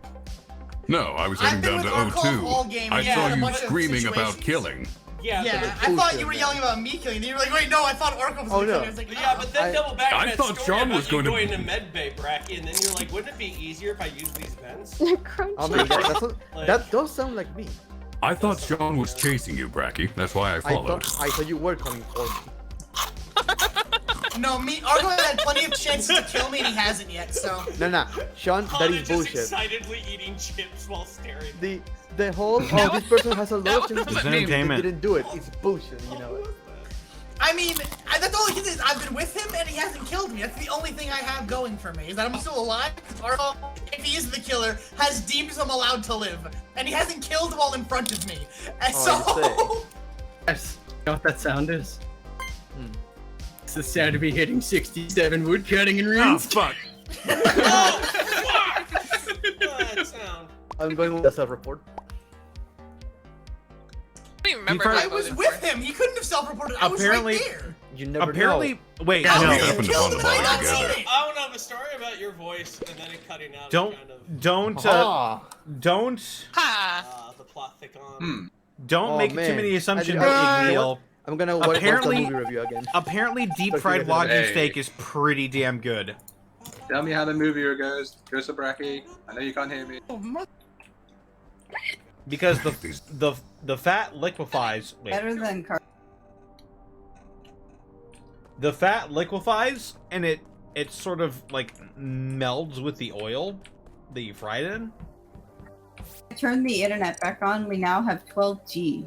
No, I was I've heading been down with to Arkov all O2. game, I yeah, saw in a you bunch of screaming about situations. killing. Yeah, Yeah, but I thought bullshit, you were man. yelling about me killing. You were like, wait, no, I thought Arkov was Oh, gonna no. kill me. I was like, yeah, but then double back I that thought story Sean about was you going to- going to medbay, Bracky, and then you're like, wouldn't it be easier if I used these vents? Crunchy. I mean, Like- that does sound like me. I thought Sean was chasing you, Bracky. That's why I followed. I thought you were coming for me. no, Arkov had plenty of chances to kill me and he hasn't yet, so. No, Sean, that Hana is just bullshit. excitedly eating chips while staring. The whole this person has a lot of chances to It's kill me, entertainment. they didn't do it. It's bullshit, you know. I mean, that's all he is. I've been with him and he hasn't killed me. That's the only thing I have going for me, is that I'm still alive. Arkov, if he is the killer, has deemed him allowed to live. And he hasn't killed while in front of me. And Oh, Yes. You know what that sound is? Hmm. It's the sound of me hitting 67 wood cutting and Oh runes. fuck! Oh, fuck! That sound. I'm going with the self-report. I don't even remember. You've who heard- I was voted with for. him. He couldn't have self-reported. I was Apparently- right there. You never Apparently, know. wait, How no. did happened he to kill find him the and I body not together. seen it? I don't know, the story about your voice and then it cutting out Don't, is kind of don't, Ha! the plot thickon. don't Oh, make man. too many assumptions, You know what? Neil. I'm gonna watch the Apparently- movie review again. Apparently, deep But fried you guys wagyu are- Hey. steak is pretty damn good. Tell me how the movie goes. Goes to Bracky. I know you can't hear me. Because the fat liquefies. Wait, Better than car. the fat liquefies and it sort of like melds with the oil that you fried it in. I turned the internet back on. We now have 12G.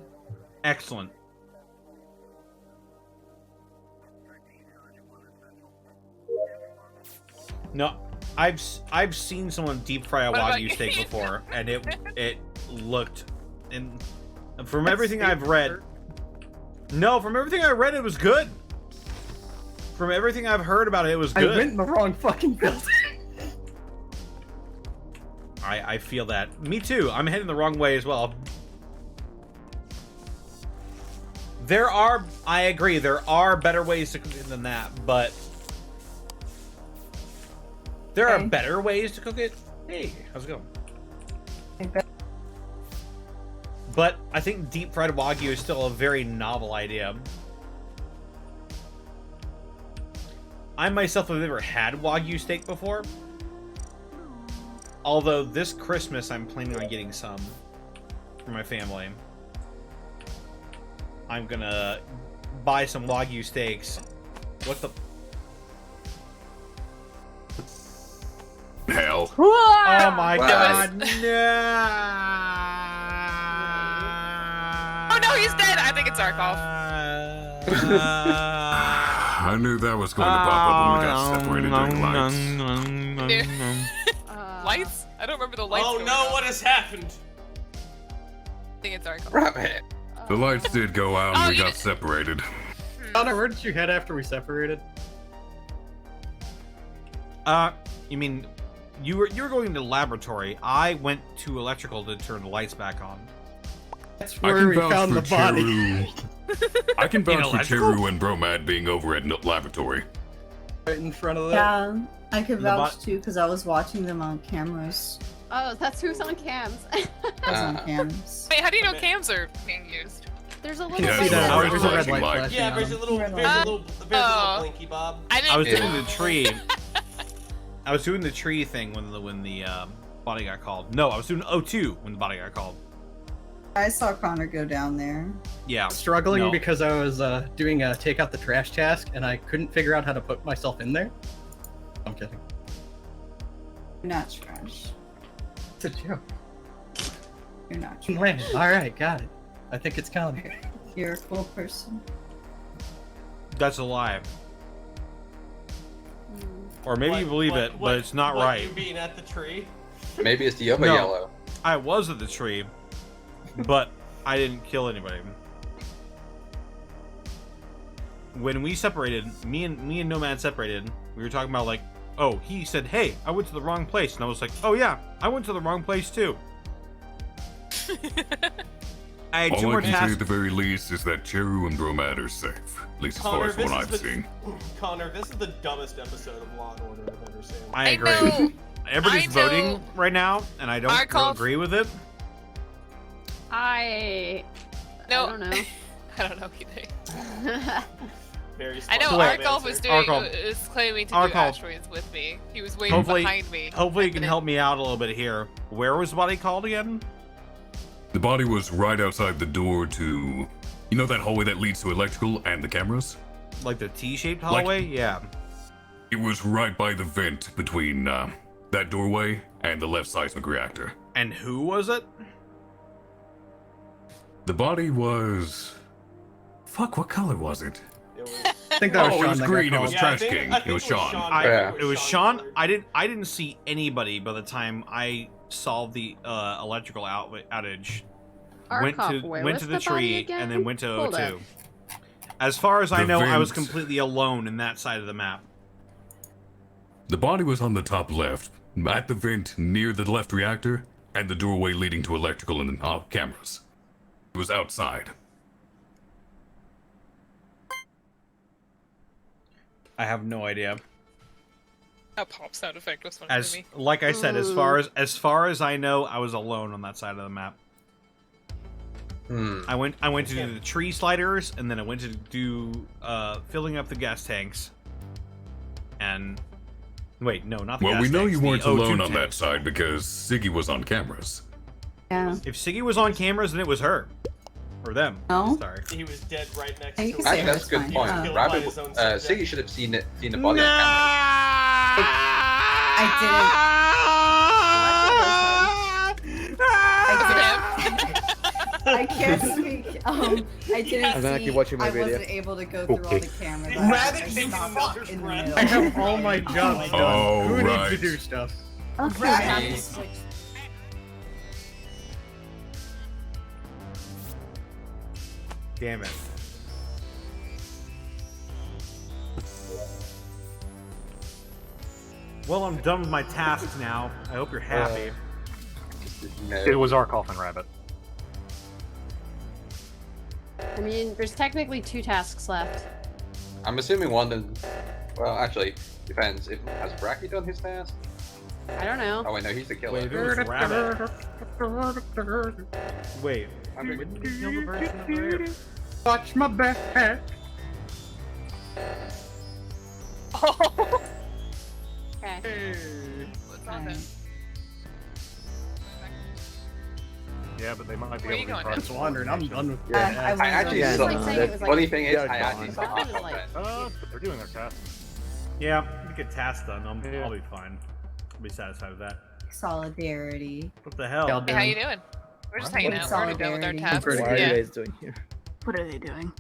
Excellent. No, I've seen someone deep fry a What about wagyu you? steak before, and it looked, and from everything I've read, no, from everything I read, it was good. From everything I've heard about it, it was I good. went in the wrong fucking building. I feel that. Me too. I'm heading the wrong way as well. I agree, there are better ways to cook it than that, but there are Okay. better ways to cook it. Hey, how's it going? But I think deep fried wagyu is still a very novel idea. I myself have never had wagyu steak before. Although this Christmas I'm planning on getting some for my family. I'm gonna buy some Wagyu steaks. What the? Hell. Oh my Wow. god, no! Oh no, he's dead! I think it's Arkolf. I knew that was going to pop up when we got separated during lights. Lights? I don't remember the lights. Oh going no, on. what has happened? I think it's Arkolf. Rabbit. The lights did go out and Oh, we you got did- separated. Connor, where did you head after we separated? You mean you were going to the laboratory? I went to electrical to turn the lights back on. That's I where can we vouch found for the body. Cheru. I can vouch for electrical? Cheru and Bromad being over at laboratory. Right in front of that. Yeah, I could The vouch bot- too because I was watching them on cameras. Oh, that's who's on cams. I was on cams. Wait, how do you know cams are being used? There's a You little. Yeah, can see there's that. a red There's a red flashing light light. flashing Yeah, on there's a him. little, Red there's light. a little blinky, Bob. I didn't. I was doing the tree. I was doing the tree thing when the body got called. No, I was doing O2 when the body got called. I saw Connor go down there. Yeah. Struggling No. because I was doing a take out the trash task and I couldn't figure out how to put myself in there. I'm kidding. You're not trash. It's a joke. You're not trash. Land. All right, got it. I think it's Connor. You're a cool person. That's a lie. Or maybe you believe it, but it's not right. You being at the tree? Maybe it's the other No. yellow. I was at the tree, but I didn't kill anybody. When we separated, me and Nomad separated, we were talking about like, oh, he said, hey, I went to the wrong place. And I was like, oh yeah, I went to the wrong place too. I had two All more I can say tasks. at the very least is that Cheru and Bromad are safe. At least as far as what I've seen. Connor, this is the dumbest episode of Law and Order I've ever seen. I agree. know. Everybody's I know. voting right now, and I don't Arkolf- agree with it. I No. don't know. I don't know either. Very I know smart Arkolf was answer. doing Arkolf. is claiming to do Arkolf. asteroids with me. He was waiting Hopefully, behind me. hopefully you can help me out a little bit here. Where was the body called again? The body was right outside the door to... You know that hallway that leads to electrical and the cameras? Like the T-shaped hallway? Yeah. It was right by the vent between that doorway and the left seismic reactor. And who was it? The body was... Fuck, what color was it? I think that was Oh, Sean it was that got green. It called. was Yeah, Trash I think King. It was Sean. Yeah. It was Sean. I didn't see anybody by the time I solved the electrical outage. Arkolf, where went was to the the body tree again? and then went to Hold O2. up. As far as I The know, I was vent. completely alone in that side of the map. The body was on the top left, at the vent near the left reactor, and the doorway leading to electrical and cameras. It was outside. I have no idea. That pop sound effect was funny As to me. like I said, as far as I know, I was alone on that side of the map. I went to do the tree sliders, and then I went to do filling up the gas tanks. And wait, no, not the Well, gas we know tanks, you the weren't O2 alone on that tanks. side because Siggy was on cameras. Yeah. If Siggy was on cameras, then it was her. Or them. No. Sorry. He was dead right next You to can him. say Actually, that's a good fine. point. Yeah. Killed by Rabbit, his own Siggy should have seen the body on I can't speak. I didn't I'm gonna see. keep watching my I video. wasn't able to go through all Okay. the cameras. Rabbit I can stopped fuck in the middle. I have all my jobs done. Oh, Who right. needs to do stuff? Okay, Rabbit. Rabbit switch. Damn it. Well, I'm done with my tasks now. I hope you're happy. It was Arkolf and Rabbit. I mean, there's technically 2 tasks left. I'm assuming one then. Well, actually, depends. Has Bracky done his task? I don't know. Oh wait, no, he's the killer. Wait, if it was Rabbit. Wait, when did you kill the person over there? Watch my back. Oh. Okay. What's on this? Yeah, Yeah, but they might be Where able you to going? cross. Just wondering. I'm done with I I wonder actually if saw. it's like saying it was The like- funny thing is, They're I actually gone. saw half Sounds of like- it. They're doing their task. Yeah, you get tasks done. Yeah. I'll be fine. I'll be satisfied with that. solidarity. What the hell? Y'all Hey, how doing? you doing? We're just What hanging out. We're already done with our solidarity? tasks. What are you Yeah. guys doing here? What are they doing?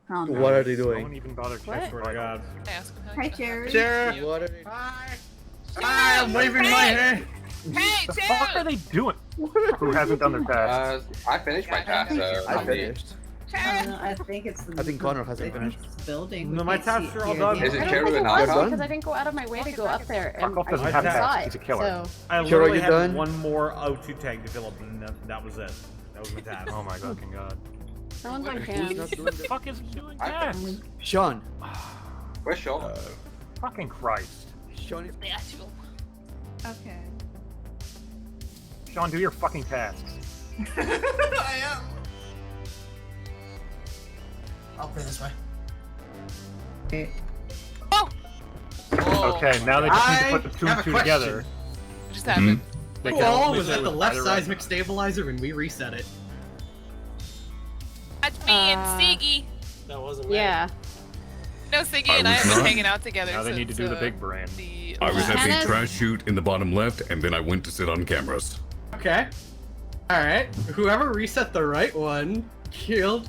Oh, no. What are they No doing? one even bothered What? checking Swear to God. I asked him how Hi, you doing. Jerry. Jerry. What are they Hi, I'm waving my hand. Hey, The fuck are Jerry! they doing? Who hasn't done their tasks? I finished my task, so I I'm finished. I think it's the I think Connor hasn't finished. building. No, We my can't see tasks it are all here. done. Is it I don't Cherry think it and was Alcohol? because I didn't go out of my way to go up there. And Alcohol doesn't I have saw tasks, it, he's a killer. So I Sure, literally are you had done? one more O2 tag to fill up, and that was it. That was my task. Oh my fucking god. someone's on Who's cam. not doing What the that? fuck is doing I- tasks? Sean. Where's Sean? Fucking Christ. Sean is. Okay. Sean, do your fucking tasks. I am. I'll play this way. Oh! Okay, now they just need to I put the two have and a two question. together. What just happened? They Who can all only was say at the with left either seismic stabilizer when we reset it? That's me and Siggy. That wasn't me. Yeah. No, Siggy I and I was have been not. hanging out together. Now they need to since, do the big brain. The I was at Hannah's- the trash chute in the bottom left, and then I went to sit on cameras. Okay. Alright. Whoever reset the right one killed.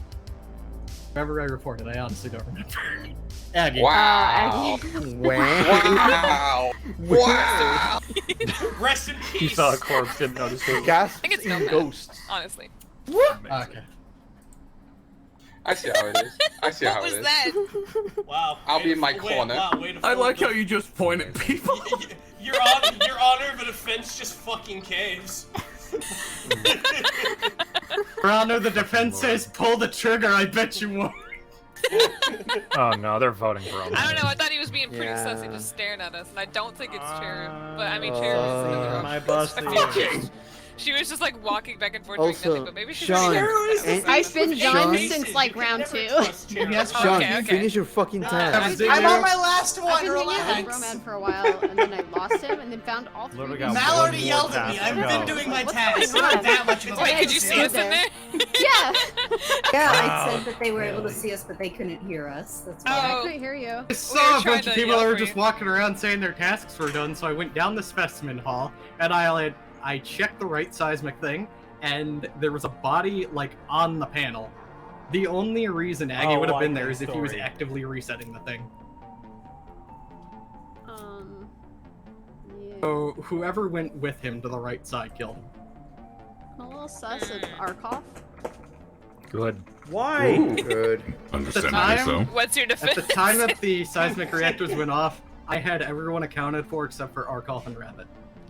Whoever I reported, I honestly don't remember. Aggie. Wow. Wow. Wow. Wow. Rest in He peace. saw a corpse, didn't notice it. Gas think it's in Nomad. ghosts. honestly. Okay. I see how it is. I see how What it was is. that? Wow. I'll way be to- in my way- corner. Wow, way to I fold like the- how you just point at people. Your honor of a defense just fucking caves. Your Honor, the defense says pull the trigger, I bet you won't. Oh no, they're voting for him. I don't know. I thought he was being pretty Yeah. sussy, just staring at us, and I don't think it's Cherub. But I mean, Cherub is in the room. My I busty. feel like she was just like walking back and forth doing Also, nothing, but maybe she's Sean, really and- I've been done Sean- since like round 2. Yes, Oh, Sean, okay, you okay. finish your fucking task. I'm on my last I've one. been hanging out with Relax. Roman for a while, and then I lost him, and then found all three. Literally of got them. Mal one already more yelled at me. task I've to been go. doing my What's task. going Not on? that much of a Wait, task. could you see us in there? Yeah. Yeah, Wow. I said that they were able to see us, but they couldn't hear us. That's I why. Oh. couldn't hear you. I We saw were a trying bunch of to people that yell were for just you. walking around saying their tasks were done, so I went down the specimen hall and I checked the right seismic thing, and there was a body like on the panel. The only reason Aggie Oh, would have I been know there the is if he was story. actively resetting the thing. Yeah. So whoever went with him to the right side killed him. I'm a little sus of Arkoff. Good. Why? Ooh. Good. Understandably time- so. What's your At defense? the time that the seismic reactors went off, I had everyone accounted for except for Arkolf and Rabbit.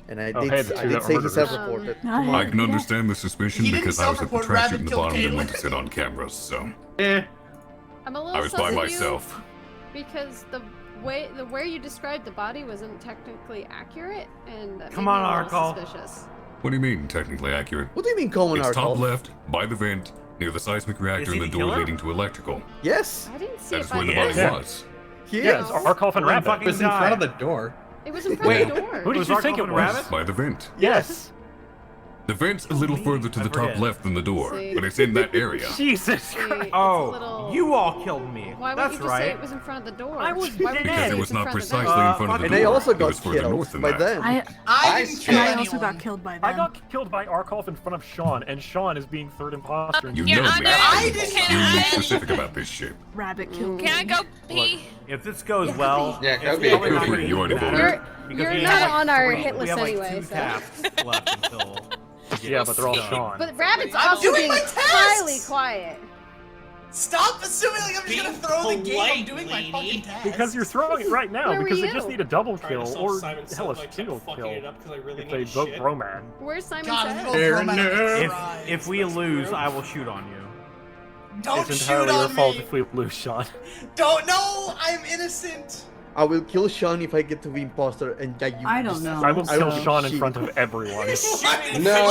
And I Oh, did, hey, the I two did that say were he murderers. self-reported. Come I on. can understand the suspicion He didn't because I was at the self-report, trash chute Rabbit in the killed bottom and went Caitlyn. to sit on cameras, so Eh, I'm a little I was sus by of myself. you because the way you described the body wasn't technically accurate, and that Come made me on, a little Arkle. suspicious. What do you mean, technically accurate? What do you mean, Coleman It's top Arkolf? left, by the vent, near the seismic reactor he and the the door killer? leading to electrical. Yes. I didn't see That it is by where the the body Yeah. was. He Yeah, is. it's Arkolf and Well, Rabbit. fucking it was in front of the door. It was in front Wait, of the door. Who did Was you Arkolf think it and was? Rabbit? By the vent. Yes. The vent's a little further to I the top forget. left than the door, See. but it's in that area. Jesus See, Christ. it's a Oh, little- you all killed me. Why would That's you just right. say it was in front of the door? I was Why would you dead. say Because it it's was in not front of the precisely door? in front of the And door. they also It got was further killed north than by that. them. I I didn't see. kill I anyone. also got killed by them. I got killed by Arkolf in front of Sean, and Sean is being third imposter. You Your know Honor, me. I didn't- You're being specific about this shit. Rabbit killed Can I me. go pee? If this goes well, Yeah, it's go be- probably go not be. gonna You already be voted. bad, because You're we not have, like, on our three- hit we list have, like, anyway, two so. tasks left until we get Yeah, but they're all done. Sean. But Rabbit's I'm also doing being my tasks! highly quiet. Stop assuming like I'm just gonna Being throw the game. I'm polite, doing my lady. fucking task. Because you're throwing it right now, Where were because they you? just need a double Trying to kill, solve or Simon hell, said, a like, single fucking kill it up 'cause I really if they need vote shit. Roman. Where's Simon God, Says? vote Fair Roman enough. on If Fries. if we lose, I will shoot on you. Don't It's shoot entirely your on fault me. if we lose, Sean. Don't know. I'm innocent. I will kill Sean if I get to be imposter, and you. I don't know. I will I kill don't Sean in cheat. front of everyone. No.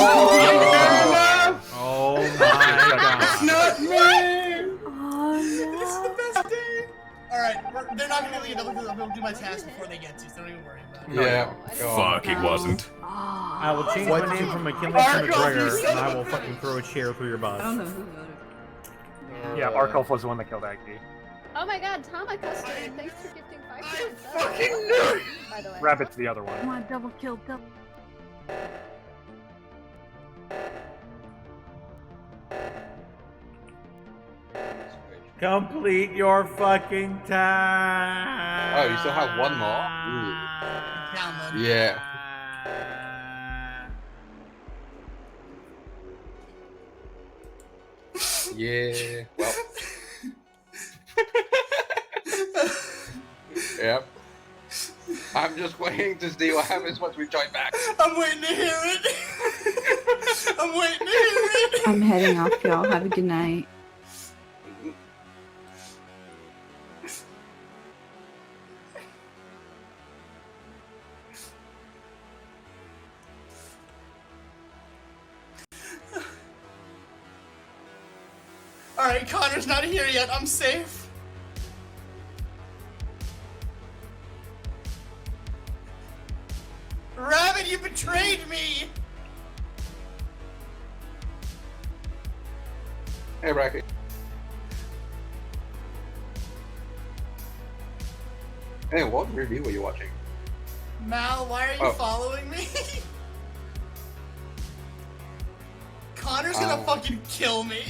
Oh my god. Not me! Oh This is the best day. All right, They're not gonna leave. They'll do my task before they get to, so don't even worry about it. Yeah. Fuck, he wasn't. I will change What? my name from McKinley to McGregor, and I will fucking throw a chair through your I don't know body. who voted. Yeah, Arkolf was the one that killed Aggie. Oh my god, Tama Custard, thanks for gifting 5 fucking knew it! by the way. Rabbit's the other Come one. on, double kill, double. Complete your fucking time. Oh, you still have one more? Download. Yeah. Yeah. Well. Yep. I'm just waiting to see what happens once we join back. I'm waiting to hear it. I'm waiting to hear it. I'm heading off, y'all. Have a good night. Alright, Connor's not here yet. I'm safe. Rabbit, you betrayed me! Hey, Rocky. Hey, what review were you watching? Mal, why are you Oh. following me? Connor's gonna fucking kill me.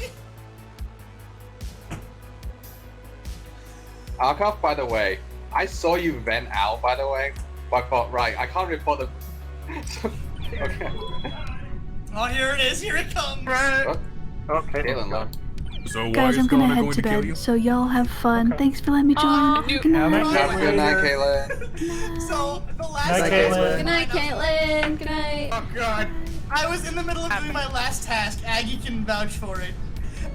Arkoff, by the way, I saw you vent out, by the way, but I thought, right, I can't report the... Okay. Oh, here it is. Here it comes. Okay. Caitlin left. So why Guys, is I'm gonna Connor head going to to kill bed, you? so y'all have fun. Thanks for letting me join. Good night. Good night, Caitlin. So, the last Night, Caitlin. Good night, Caitlin. Good night. Oh, God. I was in the middle of doing my last task. Aggie can vouch for it.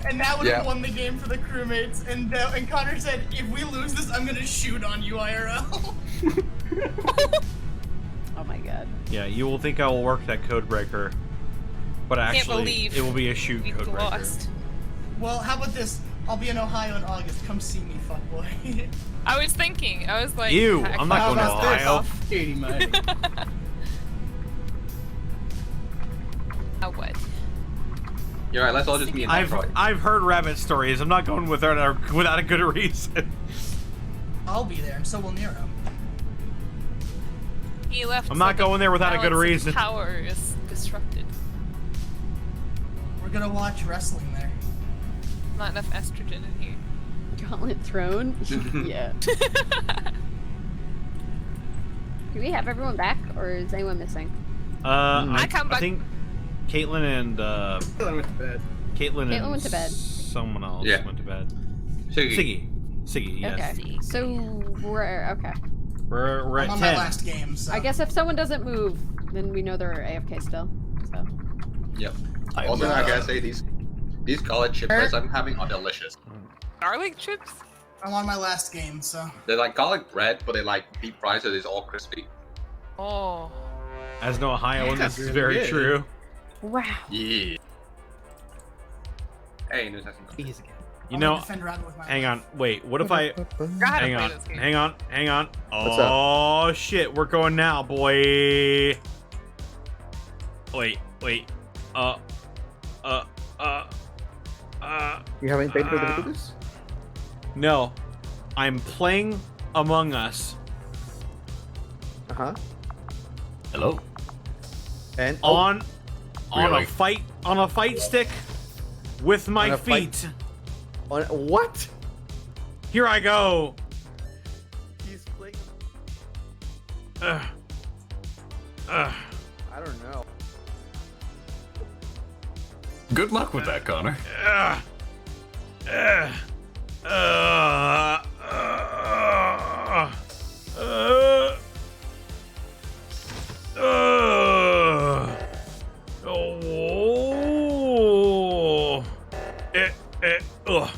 And that would have won the game for the crewmates. And Connor said, if we lose this, I'm gonna shoot on you, IRL. Oh my god. Yeah, you will think I will work that code breaker, but Can't actually, believe it will be a shoot we code breaker. lost. Well, how about this? I'll be in Ohio in August. Come see me, fuckboy. I was thinking. I was like, Ew, heck, I'm not going to how about Ohio. this? Katie, mate. Oh, what? You're right, let's all just meet in Detroit. I've heard rabbit stories. I'm not going without a good reason. I'll be there, and so will Nero. He left. I'm not so the going there without a good balance of reason. Power is disrupted. We're gonna watch wrestling there. Not enough estrogen in here. Gauntlet Throne? Yeah. Do we have everyone back, or is anyone missing? I come back. think Caitlin and Caitlin went to bed. Caitlin and went to bed. Someone else went to bed. Siggy. Siggy, yes. Okay. So we're okay. We're I'm at on 10. my last game, so. I guess if someone doesn't move, then we know they're AFK still. So. Yep. Also, I gotta say, these garlic chips I'm having are delicious. Garlic chips? I'm on my last game, so. They're like garlic bread, but they like deep fried, so it's all crispy. Oh. As no Ohioan, Yeah, this is really very good. true. Wow. Yeah. Hey, no testing. Easy. You I'm know, gonna defend Rabbit with my hang life. on, wait, what if I... Gotta Hang play on, this game. hang on, hang on. What's up? Oh, shit, we're going now, boy. Wait. You haven't paid for the Amogus? No. I'm playing Among Us Uh-huh. Hello? And on Really? a fight stick with my On a fight- feet. on what? Here I go. He's playing. Ugh. I don't know. Good luck with that, Connor. Ugh. Ugh. Ugh. Oh.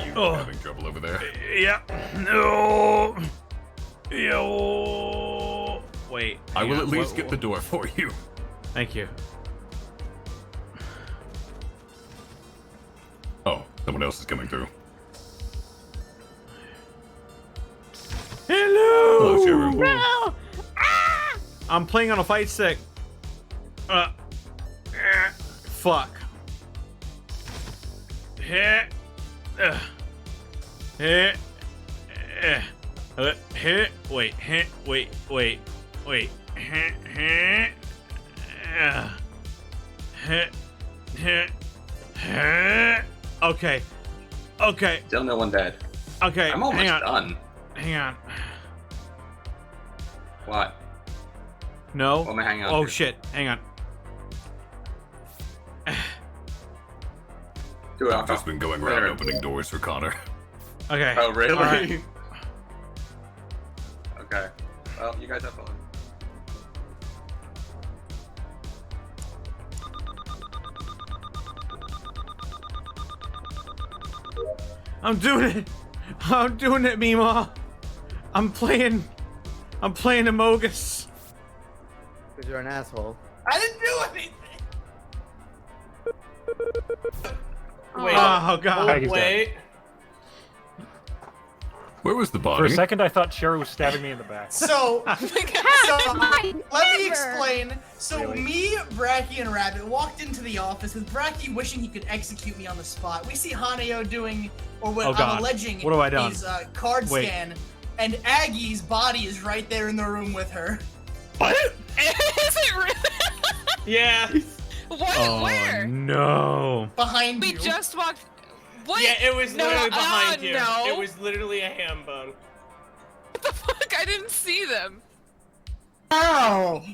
You having trouble over there? Yeah. No. Yo. Wait. I will hang at on, least get the door for you. Thank you. Oh, someone else is coming through. Oh, Cheru. No! I'm playing on a fight stick. Fuck. Hit. Hit. Hit. Wait. Hit. Wait. Wait. Wait. Hit. Hit. Hit. Hit. Hit. Okay. Okay. Still no one dead. Okay. I'm almost done. Hang on. What? No. What am I hanging on Oh to? shit. Hang on. I've just been going around opening doors for Connor. Okay. Oh, really? All right. Okay. Well, you guys have fun. I'm doing it. I'm doing it, Mima. I'm playing Amogus. Because you're an asshole. I didn't do anything. Wait. Oh god. Wait. Where was the For body? a second, I thought Cheru was stabbing me in the back. So, let me explain. So Really? me, Bracky, and Rabbit walked into the office with Bracky wishing he could execute me on the spot. We see Haneo doing, or what Oh, God. I'm alleging, What have I done? is card Wait. scan, and Aggie's body is right there in the room with her. What? Is it really? Yeah. What? Oh Where? no. Behind We you. just walked. What? Yeah, it was No, literally behind you. No. It was literally a ham bone. What the fuck? I didn't see them. Ow!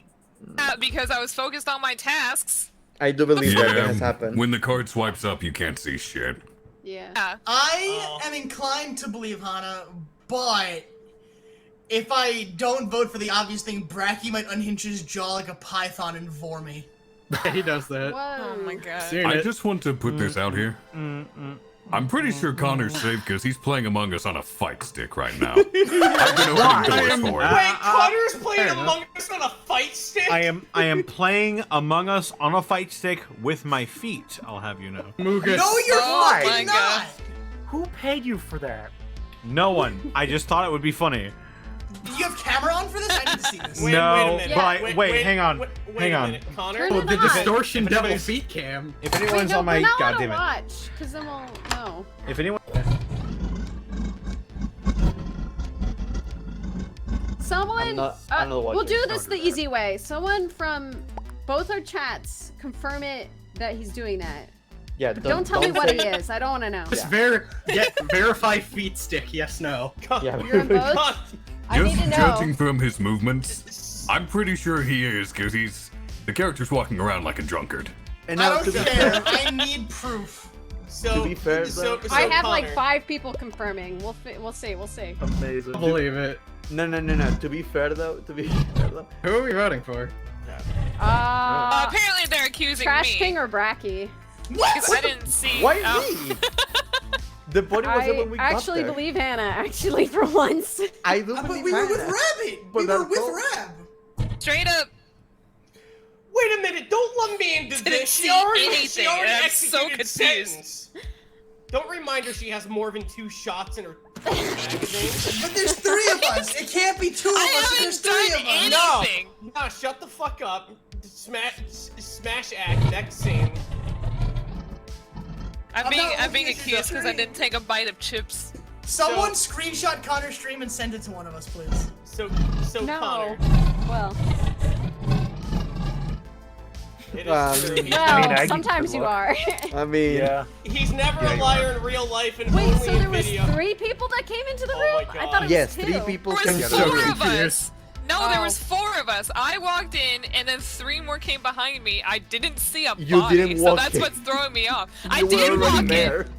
Because I was focused on my tasks. I do believe that Yeah, has happened. when the card swipes up, you can't see shit. Yeah. I am inclined to believe Hana, but if I don't vote for the obvious thing, Bracky might unhinge his jaw like a python and vor me. Yeah, he does that. Oh my god. Seen I it. just want to put this out here. I'm pretty sure Connor's safe because he's playing Among Us on a fight stick right now. I've been opening doors for him. Wait, Connor's playing Among Us on a fight stick? I am playing Among Us on a fight stick with my feet. I'll have you know. Mugus. No, you're Oh my fucking not! Who paid you for that? No one. I just thought it would be funny. Do you have camera on for this? I need to see this. Wait, No, wait a minute. but I- wait, hang on. Wait Hang a on. minute. Connor? Turn Oh, it the on. distortion If devil anybody's- feet cam. If Wait, anyone's no, on my we're not goddamn allowed it. to watch, because then we'll know. If anyone Someone, I'm not we'll watching. do this the easy way. Someone from both our chats confirm it that he's doing that. Yeah, But don't tell me what say- he is. I don't want to know. Just verify feet stick. Yes, no. Yeah. You're in both? I need Just to know. judging from his movements, I'm pretty sure he is because the character's walking around like a drunkard. And I now, don't to be care. fair, I need proof. So, To be fair, though- I have like Connor, 5 people confirming. We'll see. Amazing. I believe it. no. To be fair though, Who are we voting for? Apparently they're accusing Trash me. King or Bracky? Because I didn't see. Why oh. me? The body was there when we I got actually there. believe Hannah. Actually, for once. I do But believe we were with Hannah. Rabbit! But We were that's with all- Rab! Straight up. Wait a minute, don't lump me into Didn't this. see She already anything. I'm so executed confused. sentence. Don't remind her she has more than 2 shots in her magazine. But there's 3 of us! It can't be 2 of I us, there's 3 haven't of us! done anything. No, shut the fuck up. Smash act, next scene. I'm being looking at your accused because I screen. didn't take a bite of chips. Someone screenshot Connor's stream and send it to one of us, please. So No. Connor. Well, It is Well, true. I mean- well, I mean, Aggie sometimes could you look. are. I mean, Yeah. He's never Yeah, a you liar in real life and Wait, only so in there was video. 3 people that came into the Oh room? my I thought it was yes, 2. 3 people There came was together. 4 of us. confused. No, there Oh. was 4 of us. I walked in, and then 3 more came behind me. I didn't see a You body, didn't so walk that's in. what's throwing me off. I You were did already walk there. in.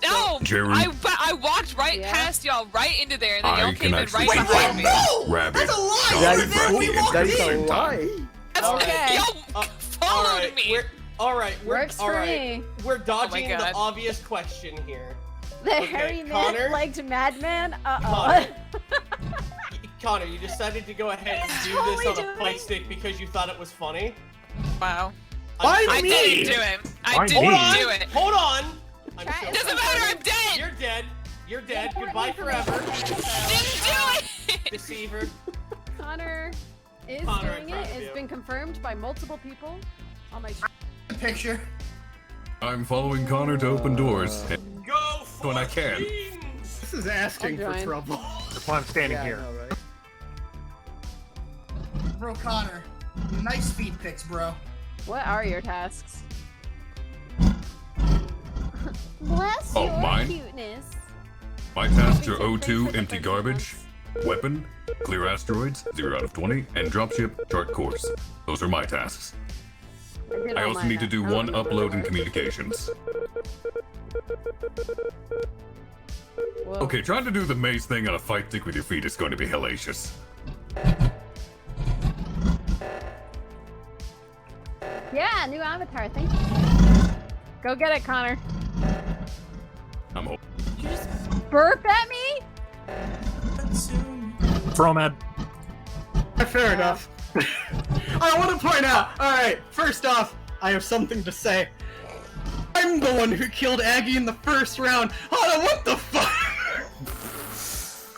No, Jerry. I walked right Yeah. past y'all, right into there, and then I y'all can came in actually right see behind me. No! Rabbit. That's a lie! Connor, That You is, were there when we Bracky, walked that and is Chris a same time. lie. That's Okay. Y'all followed Alright, me. Works for me. We're dodging God. the obvious question here. The Okay, hairy Connor? man-legged madman? Connor. Connor, you decided to go ahead and do Totally this on a doing fight it. stick because you thought it was funny. Wow. Why I me? didn't do it. I Why didn't me? do it. Hold on. I'm Try so it. Doesn't sorry. matter. I'm dead. You're dead. You're dead. Important Goodbye forever. Didn't do it. Deceiver. Connor is Connor, doing I'm it. proud of It's you. been confirmed by multiple people on my. Picture. I'm following Connor to open doors Go when I can. This is asking I'll for join. trouble. That's why I'm standing Yeah, I here. know, right? Bro, Connor. Nice feet pics, bro. What are your tasks? Bless Oh, your mine? cuteness. My tasks are O2, empty garbage, weapon, clear asteroids, 0 out of 20, and dropship, chart course. Those are my tasks. did I all also mine. need to do I don't one remember upload the and rest. communications. Whoa. Okay, trying to do the maze thing on a fight stick with your feet is going to be hellacious. Yeah, new avatar. Thank you. Go get it, Connor. I'm Did you just burp at me? Bromad. Fair enough. I want to point out. All right, first off, I have something to say. I'm the one who killed Aggie in the first round. Hana, what the fuck?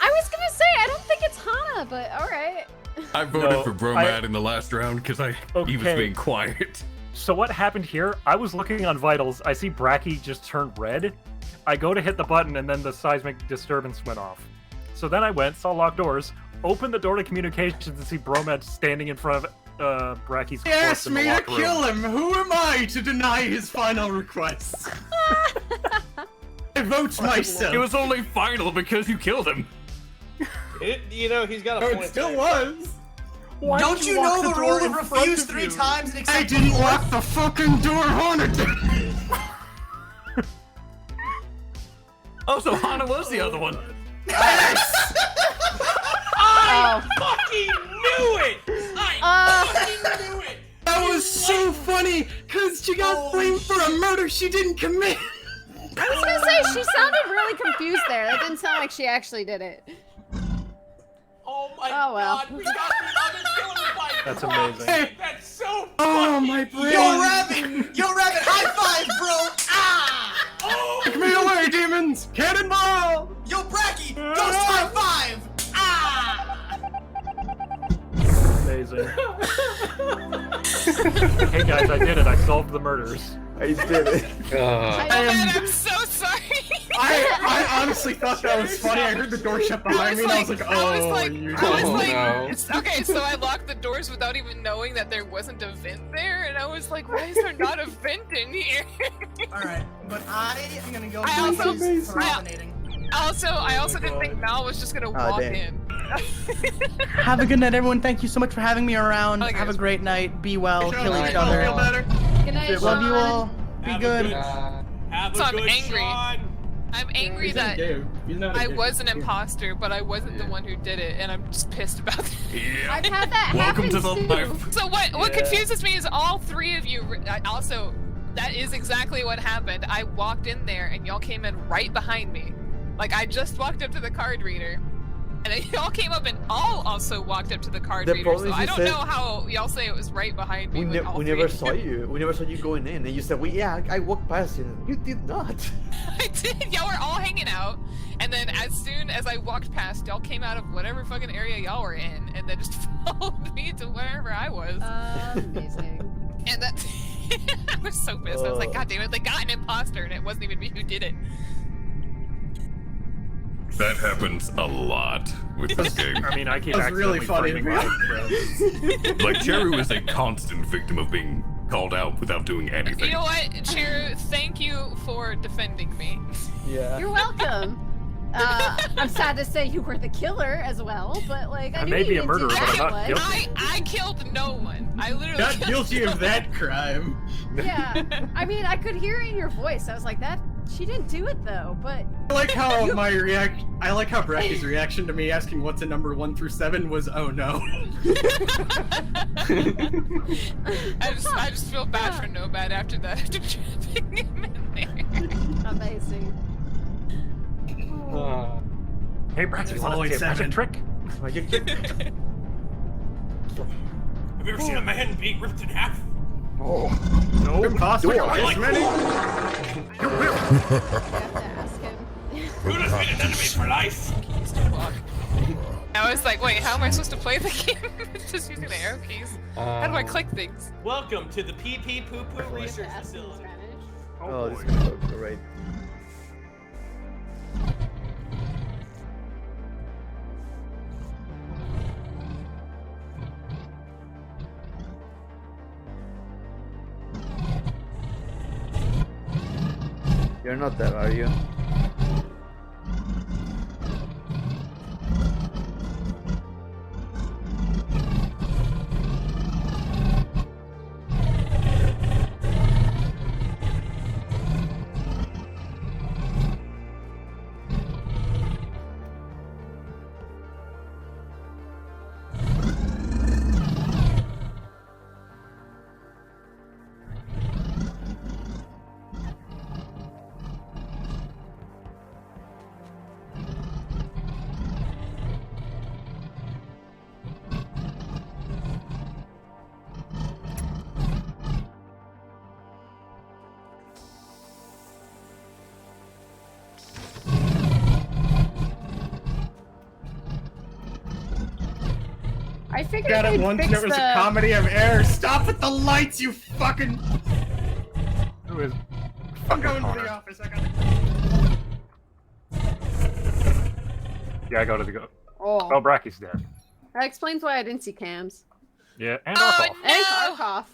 I was gonna say I don't think it's Hana, but all right. I voted No, for Bromad in the last round because he was Okay. being quiet. So what happened here? I was looking on vitals. I see Bracky just turned red. I go to hit the button, and then the seismic disturbance went off. So then I went, saw locked doors, opened the door to communications, and see Bromad standing in front of Bracky's He corpse asked in the me to locked room. kill him. Who am I to deny his final requests? I vote myself. It was only final because you killed him. You know, he's got a Oh, point. it still there. was. Why Don't did you lock know the door rule in of front refuse of 3 you? times and I accept didn't the lock the fucking door, Hana. Oh, so Hana was the other one. Oh. Fucking knew it! I fucking knew it! That was so funny, cause she got blamed for a murder she didn't commit. I was gonna say she sounded really confused there. That didn't sound like she actually did it. Oh my Oh, well. god, we got the other killer by That's proxy. amazing. That's so Oh, fucking my brain. Yo, Rabbit! Yo, Rabbit, high five, bro! Ah! Oh, Take me away, demons! Cannonball! Yo, Bracky! Ghost high five! Ah! Amazing. Hey guys, I did it. I solved the murders. I did it. I'm so sorry. I honestly thought that was funny. I heard the door shut behind me and I was like, oh, you It's, okay, so I locked the doors without even knowing that there wasn't a vent there, and I was like, why is there not a vent in here? Alright, but I am gonna go I do also- these for nominating. I also didn't think Mal was just gonna walk dang. in. Have a good night, everyone. Thank you so much for having me around. Okay. Have a great night. Be well. Kill each Feel other. better? Good night, Love you Sean. all. Be Have a good. good- Have So a I'm good angry. Sean. I'm angry that I was an imposter, but I wasn't the one who did it, and I'm just pissed about that. Yeah. I've had that Welcome happen to the too. life. So what Yeah. confuses me is all 3 of you also, that is exactly what happened. I walked in there and y'all came in right behind me. Like I just walked up to the card reader and then y'all came up and all also walked up to the card The reader. problem So is I you don't said- know how y'all say it was right behind me. We, when all we 3 never of saw you. We never saw you going in, and you said, "Well, yeah, I walked past you." You did not. I did. Y'all were all hanging out, and then as soon as I walked past, y'all came out of whatever fucking area y'all were in, and then just followed me to wherever I was. Amazing. And that I was so pissed. I was like, Oh. God damn it! They got an imposter, and it wasn't even me who did it. That happens a lot with this game. I mean, I keep That was really accidentally funny, framing my friends. Like, Cheru is a constant victim of being called out without doing anything. You know what, Chiru? Thank you for defending me. Yeah. You're welcome. I'm sad to say you were the killer as well, but like I I knew may you be a didn't murderer, do but I'm that not one. guilty. I killed no one. I literally Not killed guilty no of that crime. Yeah, I mean, I could hear it in your voice. I was like, that. She didn't do it though, but. I like how I like how Bracky's reaction to me asking what's a number 1 through 7 was, oh no. I just feel bad for Nomad after that. After trapping him in there. Amazing. Hey, Bracky, you want always to see a magic 7. trick? Have you ever seen a man being ripped in half? Oh. No. Imposter, Do I? this many? You have to ask him. Who has been an enemy for life? He used to walk. I was like, wait, how am I supposed to play the game? Just using the arrow keys. How do I click things? Welcome to the PP Poo Poo Research Facility. Oh, this is gonna go great. You're not there, are you? I figured Got it they'd once fix and it was the... a comedy of errors. Stop with the lights, you fucking... Who is? I'm going to the office. I gotta... Yeah, I go to the go. Oh. Oh, Bracky's dead. That explains why I didn't see Cams. Yeah, and Arkoff. And Arkoff.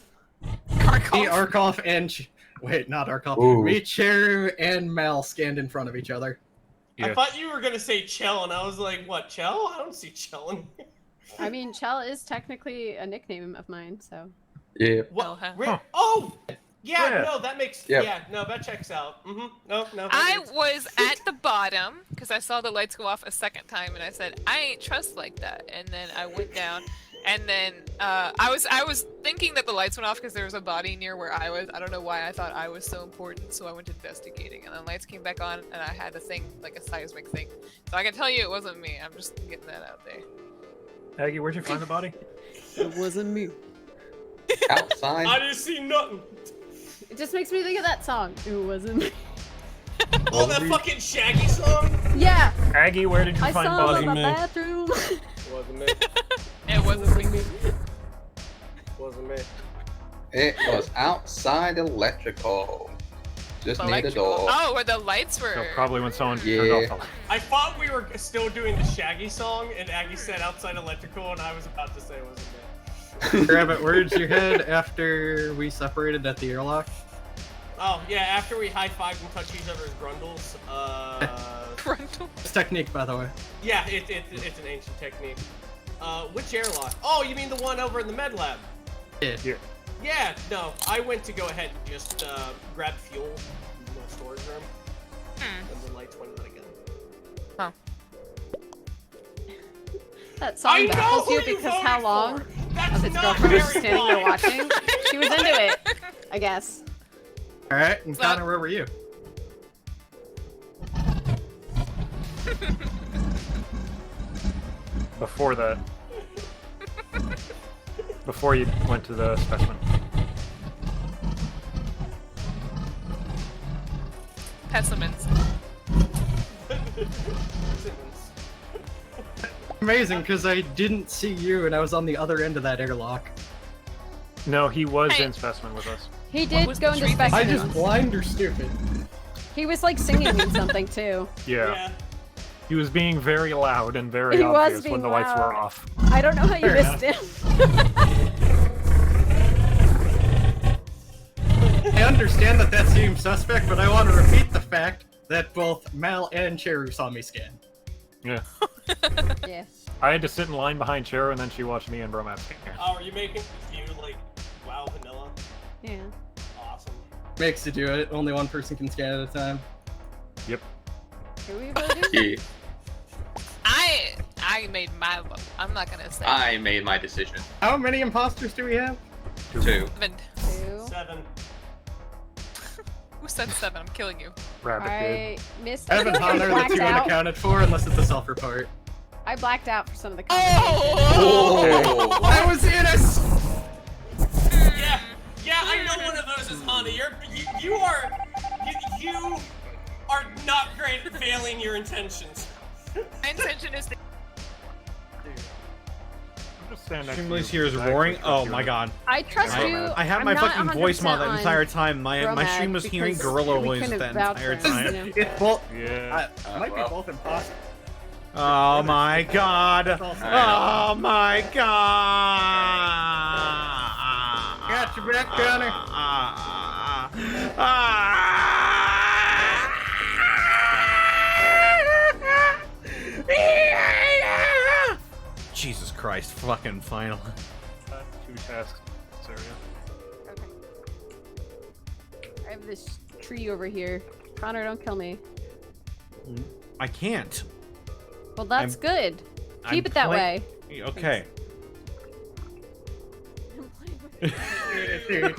Me, Arkoff, and... Wait, not Arkoff. Ooh. Me, Cheru, and Mal scanned in front of each other. I thought you were gonna say Chell, and I was like, what, Chell? I don't see Chell in here. I mean, Chell is technically a nickname of mine, so. Yeah. What? Oh! Yeah, Yeah. no, that makes... Yep. Yeah, no, that checks out. No, that I makes- was at the bottom because I saw the lights go off a second time, and I said, I ain't trust like that. And then I went down, and then I was thinking that the lights went off because there was a body near where I was. I don't know why I thought I was so important, so I went investigating, and then lights came back on, and I had a thing, like a seismic thing. So I can tell you it wasn't me. I'm just getting that out there. Aggie, where'd you find the body? It wasn't me. Outside. I didn't see nothing. It just makes me think of that song. It wasn't me. Oh, that fucking Shaggy song? Yeah. Aggie, where did you I find saw body? him in the bathroom. Wasn't me. It wasn't me. Wasn't me. It was outside electrical. Just near the Electrical. door. Oh, where the lights were. So probably when someone turned Yeah. off the light. I thought we were still doing the Shaggy song, and Aggie said outside electrical, and I was about to say it wasn't me. Rabbit, where did you head after we separated at the airlock? Oh, yeah, after we high-fived and touched each other's grundles, Grundle? It's technique, by the way. yeah, it's an ancient technique. Which airlock? Oh, you mean the one over in the med lab? Yeah. Yeah, no, I went to go ahead and just grab fuel in the storage room, and the lights went out again. Huh. That song I know baffles who you you because voted how long for. That's of his not girlfriend was very standing there wise. watching. She was into it, I guess. Alright, and Connor, where were you? Before that. Before you went to the specimen. Pessiments. Amazing, because I didn't see you and I was on the other end of that airlock. No, he was Hey. in specimen with us. He did was go the into tree thing? I specimen. just blind or stupid. He was like singing me something too. Yeah. He was being very loud and very He was obvious being when the lights were loud. off. I don't know how you Fair missed him. I understand that that seems suspect, but I want to repeat the fact that both Mal and Cheru saw me scan. Yeah. Yeah. I had to sit in line behind Cheryl, and then she watched me and Bromap scan. Oh, are you making you like WoW vanilla? Yeah. Awesome. Makes to do it. Only one person can scan at a time. Yep. Who are you voting? Yeah. I made my vote. I'm not gonna say. I made my decision. How many imposters do we have? 2. 2. 7. Who said 7? I'm killing you. Rabbit I missed. Evan I Hunter, the blacked two out. unaccounted for, unless it's the self-report. I blacked out for some of the Oh! I was in a... Yeah, I know one of those is Hana. You are not great at failing your intentions. My intention is to Streamless here is roaring. Oh my god. I trust you. I had I'm my not fucking voice mod 100% that on entire time. My stream was hearing because gorilla we voice couldn't that vouch entire for him, time. you know? It's both. Yeah. It might be both impossible. Oh my god. Oh my god. Got your back, Connor. Jesus Christ, fucking final. 2 tasks. This area. I have this tree over here. Connor, don't kill me. I can't. Well, that's good. Keep I'm it that play- way. Okay.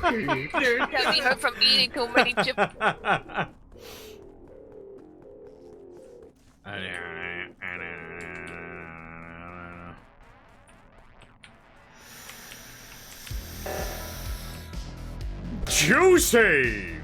Got me hurt from eating too many chips. Juicy!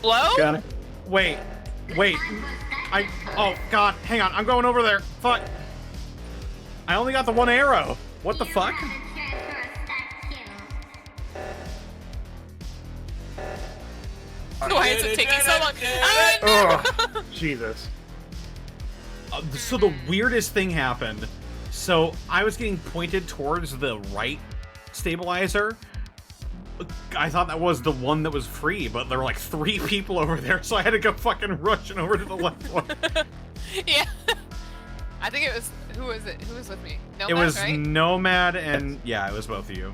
Hello? Wait. Oh god, hang on, I'm going over there. Fuck. I only got the one arrow. What the fuck? Why is it taking so long? Oh, Jesus. So the weirdest thing happened. So I was getting pointed towards the right stabilizer. I thought that was the one that was free, but there were like 3 people over there, so I had to go fucking rushing over to the left one. Yeah. I think it was. Who was it? Who was with me? Nomad, It was right? Nomad and yeah, it was both of you.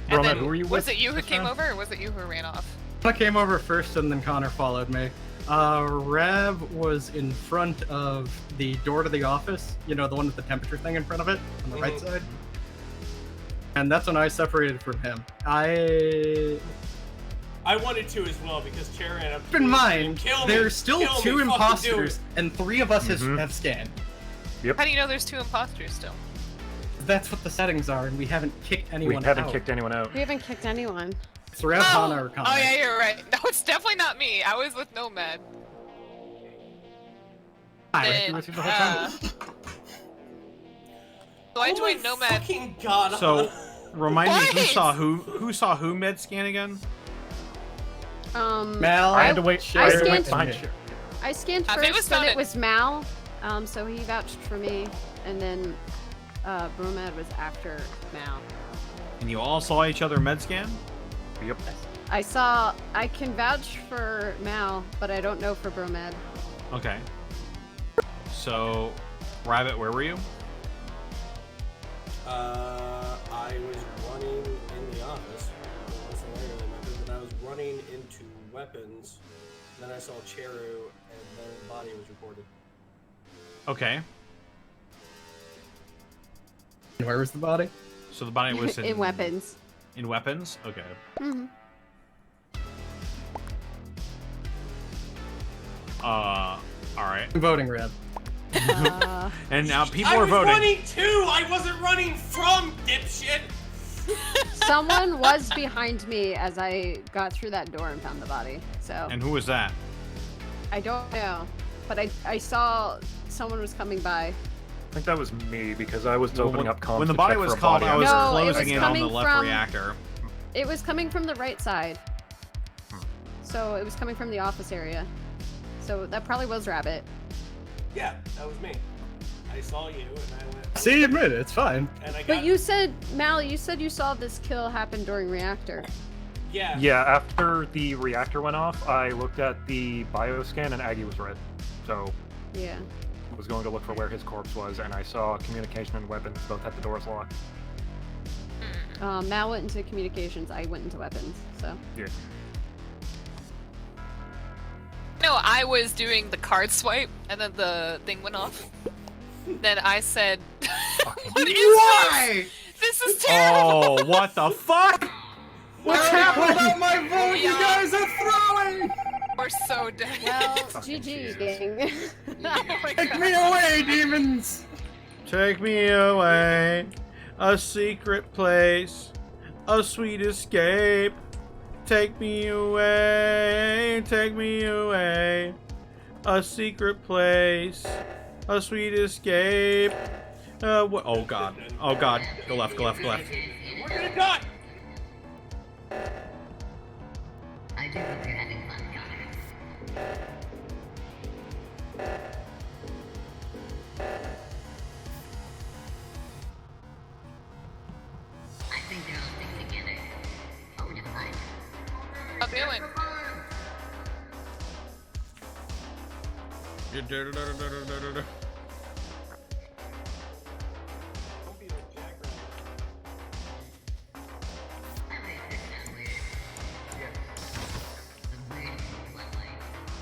And then, was it you who came over, or was it you who ran off? I came over first, and then Connor followed me. Rev was in front of the door to the office. You know, the one with the temperature thing in front of it, on the right side. And that's when I separated from him. I wanted to as well because Chair ran up. Keep in mind, Kill me, there's still kill me, 2 fucking do imposters, it. and 3 of us have scanned. Yep. How do you know there's 2 imposters still? That's what the settings are, and we haven't kicked anyone out. We haven't kicked anyone out. We haven't kicked anyone. It's Rev, Hana, or Connor. Oh yeah, you're right. No, it's definitely not me. I was with Nomad. I was with you the whole time. So I joined Nomad. Fucking God. So remind me, who What? saw who med scan again? Mal, I had to wait. I Sherry went scanned- behind Sherry. I scanned I think it was first, and it found was Mal. So he vouched for me, and then Bromad was after Mal. And you all saw each other med scan? Yep. I can vouch for Mal, but I don't know for Bromad. Okay. So, Rabbit, where were you? I was running in the office. That's the way I remember. Then I was running into weapons. Then I saw Cheru, and then the body was reported. Okay. And where was the body? So the body was in weapons. In weapons? Okay. Mm-hmm. Alright. I'm voting Rev. And now people I are was voting. running too! I wasn't running from, dipshit! Someone was behind me as I got through that door and found the body. So And who was that? I don't know, but I saw someone was coming by. I think that was me because I was opening up comms When the to body check was for a called, body. I was No, it closing was in on the coming left from- reactor. It was coming from the right side. So it was coming from the office area. So that probably was Rabbit. Yeah, that was me. I saw you, and I went. See, admit it, it's fine. And I got. But you said, Mal, you said you saw this kill happen during reactor. Yeah. Yeah, after the reactor went off, I looked at the bioscan and Aggie was red. So Yeah. I was going to look for where his corpse was, and I saw communication and weapons both had the doors locked. Mal went into communications. I went into weapons. So. Yeah. No, I was doing the card swipe, and then the thing went off. Then I said, "What is Why? this? This is terrible." Oh, what the fuck? What's happening? Put up my vote, you guys are throwing! We're so dead. Well, GG, gang. Oh my Take God. me away, demons! Take me away. A secret place, a sweet escape. Take me away, take me away. A secret place, a sweet escape. Oh god, oh god. Go left, go left, go left. We're gonna die! I do hope you're having fun, Connor. I think they're all sticking together. Oh, never mind. How doing?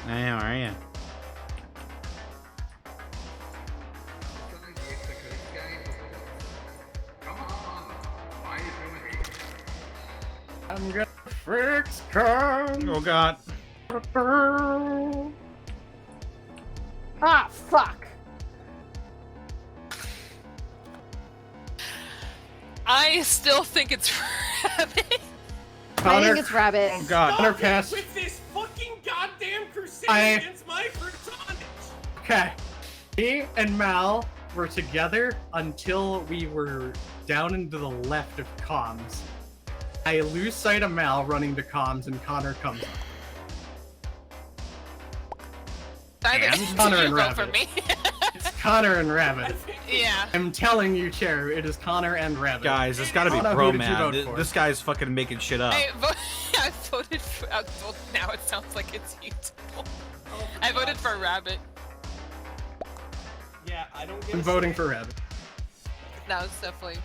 Hey, how are you? I'm gonna fix Kong. Oh god. Ah, fuck. I still think it's Rabbit. I think it's Rabbit. Oh god. Stop it pass. with this fucking goddamn crusade I- against my personage! Okay. Me and Mal were together until we were down into the left of comms. I lose sight of Mal running to comms and Connor comes up. And Connor and vote for Rabbit. me. It's Connor and Rabbit. Yeah. I'm telling you, Chair, it is Connor and Rabbit. Guys, it's gotta be Anna, Bro who did you Man. vote for? This guy's fucking making shit up. I voted for. Well, now it sounds like it's you. I voted for Rabbit. Yeah, I don't get I'm voting for Rabbit. That was definitely.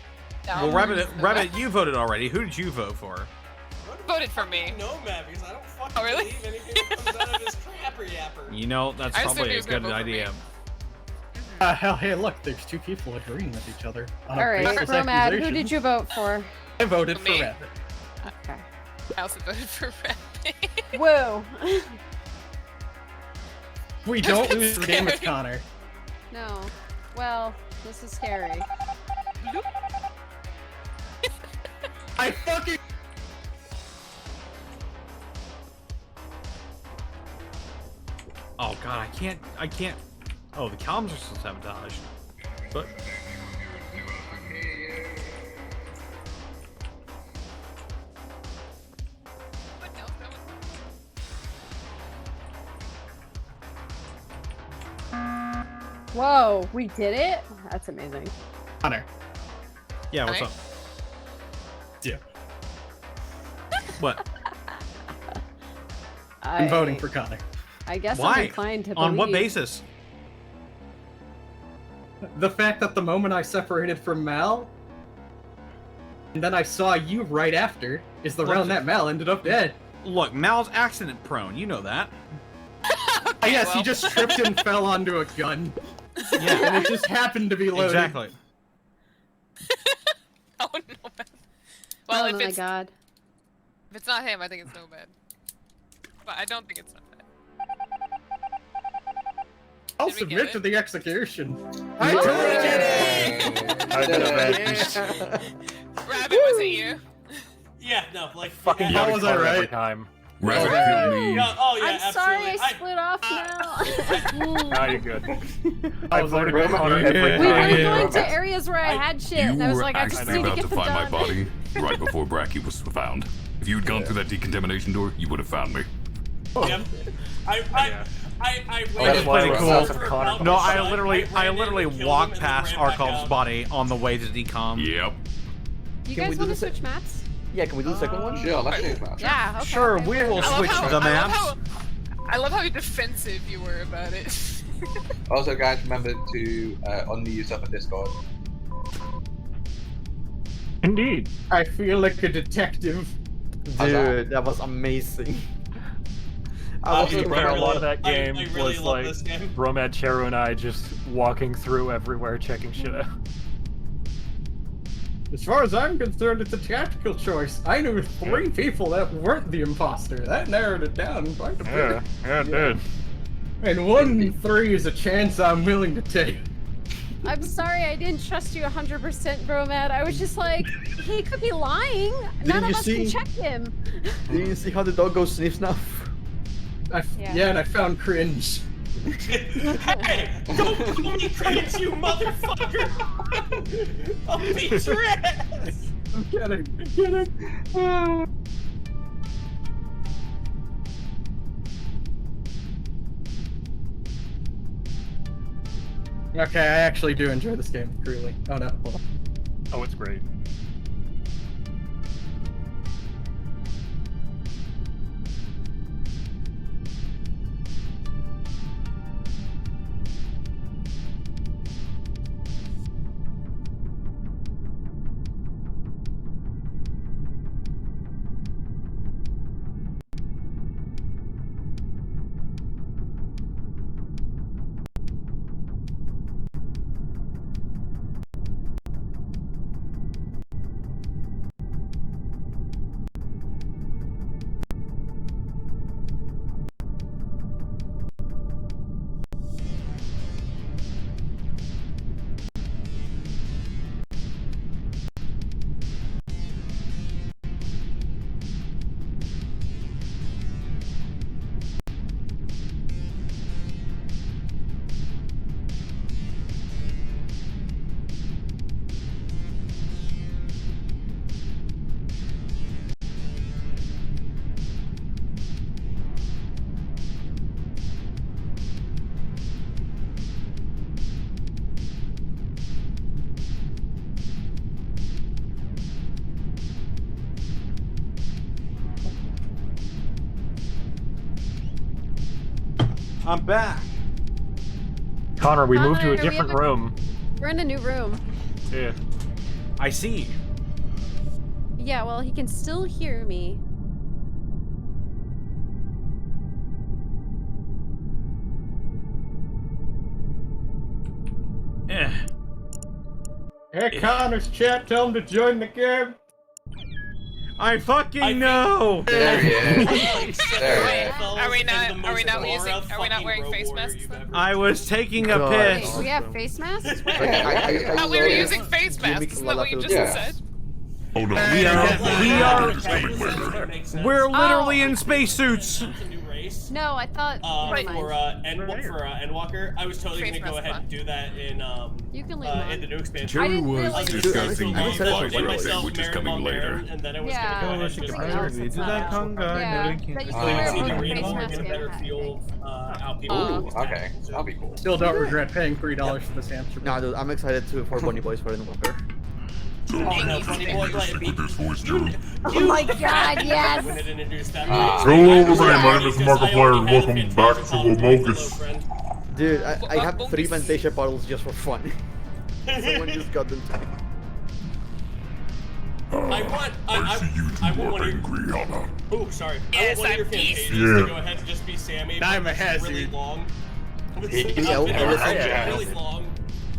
Well, Rabbit, you voted already. Who did you vote for? Voted for me. No, Matt, because I don't fucking Oh, really? believe anything that comes out of this crapper yapper. You know, that's I assumed probably he a was gonna good vote for me. idea. Hell, hey, look, there's two people agreeing with each other. On a Alright, baseless Bromad, who accusation. did you vote for? I voted for Me. Rabbit. Okay. I also voted for Rabbit. Whoa. We don't lose the game with Connor. No. Well, this is scary. I fucking. Oh god, I can't. Oh, the comms are still sabotaged. But Whoa, we did it? That's amazing. Connor. yeah, what's Hi. up? Yeah. What? I'm voting for Connor. I guess Why? I'm inclined to believe. On what basis? The fact that the moment I separated from Mal, and then I saw you right after, is the Look- round that Mal ended up dead. Look, Mal's accident prone. You know that. Yes, well. he just tripped and fell onto a gun. Yeah. And it just happened to be loaded. Exactly. Oh no, man. Well, Oh if my it's god. if it's not him, I think it's no bad. But I don't think it's not bad. I'll Did we get submit it? to the execution. I totally did it! I did it. Rabbit, was it you? Yeah, no, like Fucking How voted was I Connor every right? time. Rabbit Okay. killed me. Yeah, oh yeah, I'm sorry absolutely. I split off now. Now you're good. I I was voted like, for Connor Yeah. every We were time. going to areas where I had shit, You and I was were like, I just actually need to about get to them find my done. body right before Bracky was found. If you'd gone through that decontamination door, you would have found me. Yep. I That's waited pretty for cool. about No, a I shot, literally ran in, walked killed him, and then past ran back Arkov's out. body on the way to decom. Yep. You Can we guys do want to this switch maps? Yeah, can we do the second one? Sure, let's do that. Yeah, okay. Sure, okay. we will I love switch how- the I love maps. how- I love how defensive you were about it. Also, guys, remember to unmute yourself on Discord. Indeed. I feel like a detective. Dude, that was amazing. I was The really- a lot of that game I really was love like this game. Bromad, Chero, and I just walking through everywhere, checking shit out. As far as I'm concerned, it's a tactical choice. I knew 3 people that weren't the imposter. That narrowed it down quite a bit. Yeah, it did. And 1 in 3 is a chance I'm willing to take. I'm sorry, I didn't trust you 100%, Bromad. I was just like, he could be lying. None of us can check him. Did you see how the dog goes sniff snuff? Yeah, and I found cringe. Hey! Don't call me cringe, you motherfucker! I'll beat your ass! I'm kidding. Okay, I actually do enjoy this game, really. Oh no, hold on. Oh, it's great. I'm back. Connor, we moved to a Connor, different room. We're in a new room. Yeah. I see. Yeah, well, he can still hear me. Yeah. Hey, Connor's chat, tell him to join the game. I fucking know. There he is. There he is. Are we not wearing face masks then? I was taking a Wait, piss. we have face masks? Where? I thought we were using face masks. Isn't that what you just said? Hold on. We're literally in spacesuits. No, I thought. For Endwalker, I was totally gonna go ahead and do that in You can leave in the new expansion. Jerry was discussing the Foster update, which is coming later. And then I was Yeah. gonna go ahead and just get a better feel how people. Ooh, okay, that'll be cool. Still don't regret paying $3 for this hamster. No, dude, I'm excited for Bunny Boys for Endwalker. Oh no, funny boy, let it be. Oh my god, yes! Hello everybody, my name is Markiplier and welcome back to Amogus. Dude, I have 3 Fantasia bottles just for fun. Someone just got them to me. I want one of your... Oh, sorry. Yes, I want one of your I'm fan peace. pages to go ahead and just be Sammy. I'm a hazard. Really long. Really long.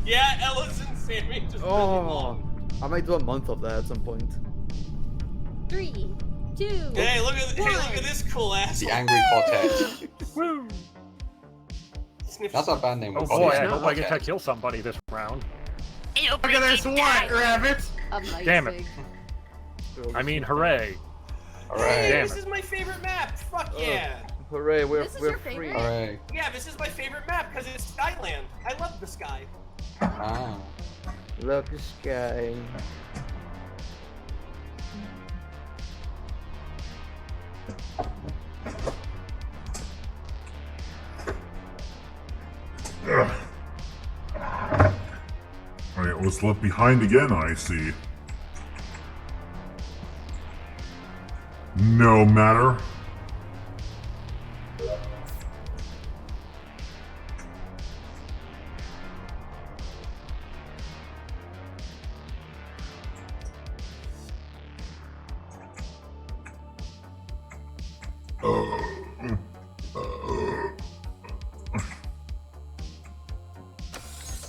Yeah, Ella's and Sammy just really long. I might do a month of that at some point. 3, 2. Hey, look at this cool ass. The Angry Quartet. Woo! That's our band name. Oh boy, I hope I get to kill somebody this round. Look at this what, rabbit? Damn it. I mean, hooray. Hooray. Damn This it. is my favorite map. Fuck yeah. Hooray, we're This is your free. favorite? Hooray. Yeah, this is my favorite map because it's Skyland. I love the sky. Ah. Love the sky. Alright, what's left behind again, I see. No matter.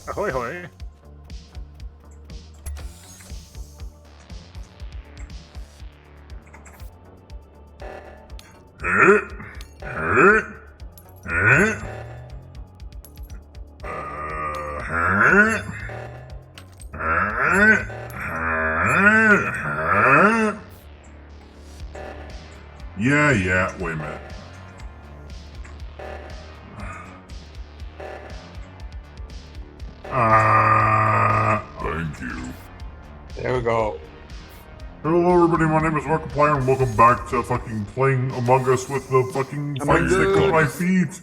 Ahoy hoy. Yeah, wait a minute. Thank you. There we go. Hello everybody, my name is Markiplier and welcome back to fucking playing Among Us with the fucking fight stick on my feet.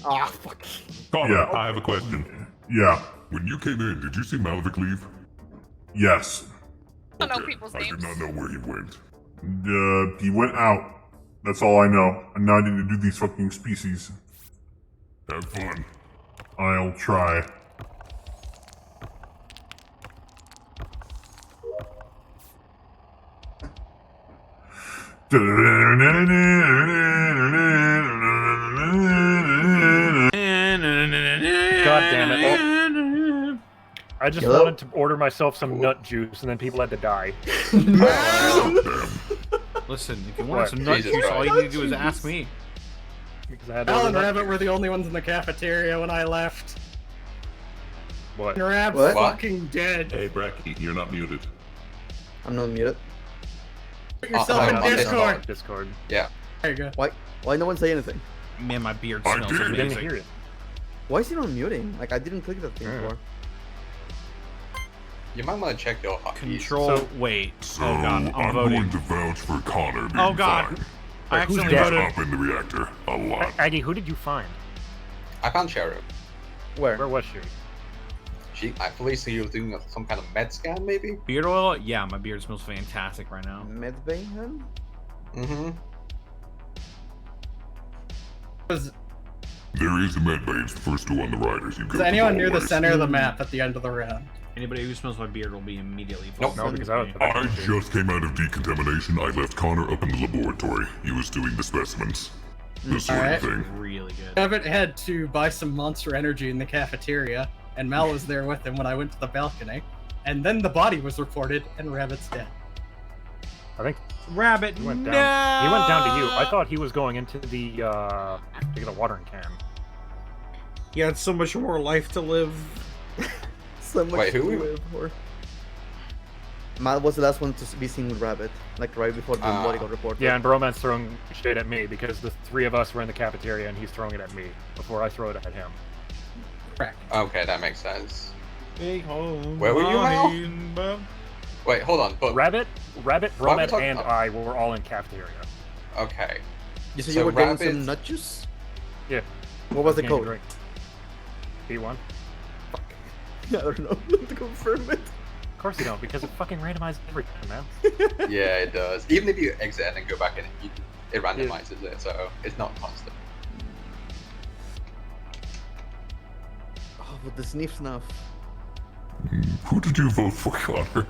Ah, fuck. Connor, Yeah. I have a question. Yeah. When you came in, did you see Malvik leave? Yes. I don't know people's I names. did not know where he went. He went out. That's all I know. And now I need to do these fucking species. Have fun. I'll try. God damn it. I just wanted to order myself some nut juice and then people had to die. Listen, if you want some nut Jesus juice, all you Christ. need to do is ask me. Because I had to Al order and nut Rabbit juice. were the only ones in the cafeteria when I left. What? And Rab's What? fucking dead. Hey, Bracky, you're not muted. I'm not muted. Put yourself I'm in on Discord. Discord. Yeah. There you go. Why no one say anything? Man, my beard I smells did. You didn't amazing. hear it. Why is he not muting? Like, I didn't click that thing before. You might want to check your hotkeys. Control. So- Wait. So, Oh god, I'm going voting. to vouch for Connor being Oh god. fine. I Wait, who's accidentally He was voted. up in the reactor a lot. Aggie, who did you find? I found Cheryl. Where? Where was she? I believe she was doing some kind of med scan, maybe? Beard oil? Yeah, my beard smells fantastic right now. Medbay, huh? Mm-hmm. There is the med bay. It's the first two on the riders. You go Is through anyone near the hallways. center of the map at the end of the round? Anybody who smells my beard will be immediately Nope. No, because I was. I just came out of decontamination. I left Connor up in the laboratory. He was doing the specimens. This sort Alright. of thing. really good. Rabbit had to buy some Monster Energy in the cafeteria, and Mal was there with him when I went to the balcony. And then the body was reported, and Rabbit's dead. I think Rabbit, he went no! down. He went down to you. I thought he was going into the to get a watering can. He had so much more life to live. So much Wait, who? to live for. Mal was the last one to be seen with Rabbit, like right before the body got reported. Yeah, and Broman's throwing shade at me because the three of us were in the cafeteria and he's throwing it at me before I throw it at him. Correct. Okay, that makes sense. Big home. Where were you, Mal? Wait, hold on. But Rabbit, Why are we Broman, talking and about- I were all in cafeteria. okay. You said So you were getting Rabbit- some nut juice? Yeah. What was the Getting a code? drink. B1. I don't know. To confirm it. Of course you don't, because it fucking randomized every time, man. Yeah, it does. Even if you exit and go back in, it randomizes it, so it's not constant. Oh, but the sniff snuff. Who did you vote for, Connor?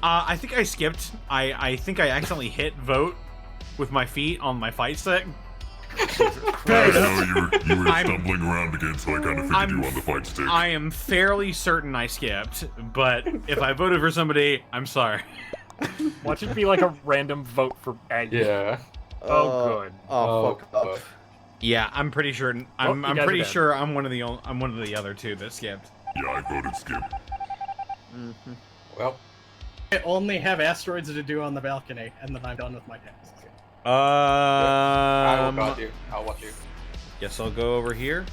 I think I skipped. I think I accidentally hit vote with my feet on my fight stick. I know you were stumbling around again, so I kind of figured you on the fight stick. I am fairly certain I skipped, but if I voted for somebody, I'm sorry. Watch it be like a random vote for Aggie. Yeah. Oh, good. Oh, fuck up. Yeah, I'm pretty sure. you I'm guys are pretty dead. sure I'm one of the other two that skipped. Yeah, I voted skip. Mm-hmm. Well, I only have asteroids to do on the balcony, and then I'm done with my task. I will guard you. I'll watch you. Guess I'll go over here.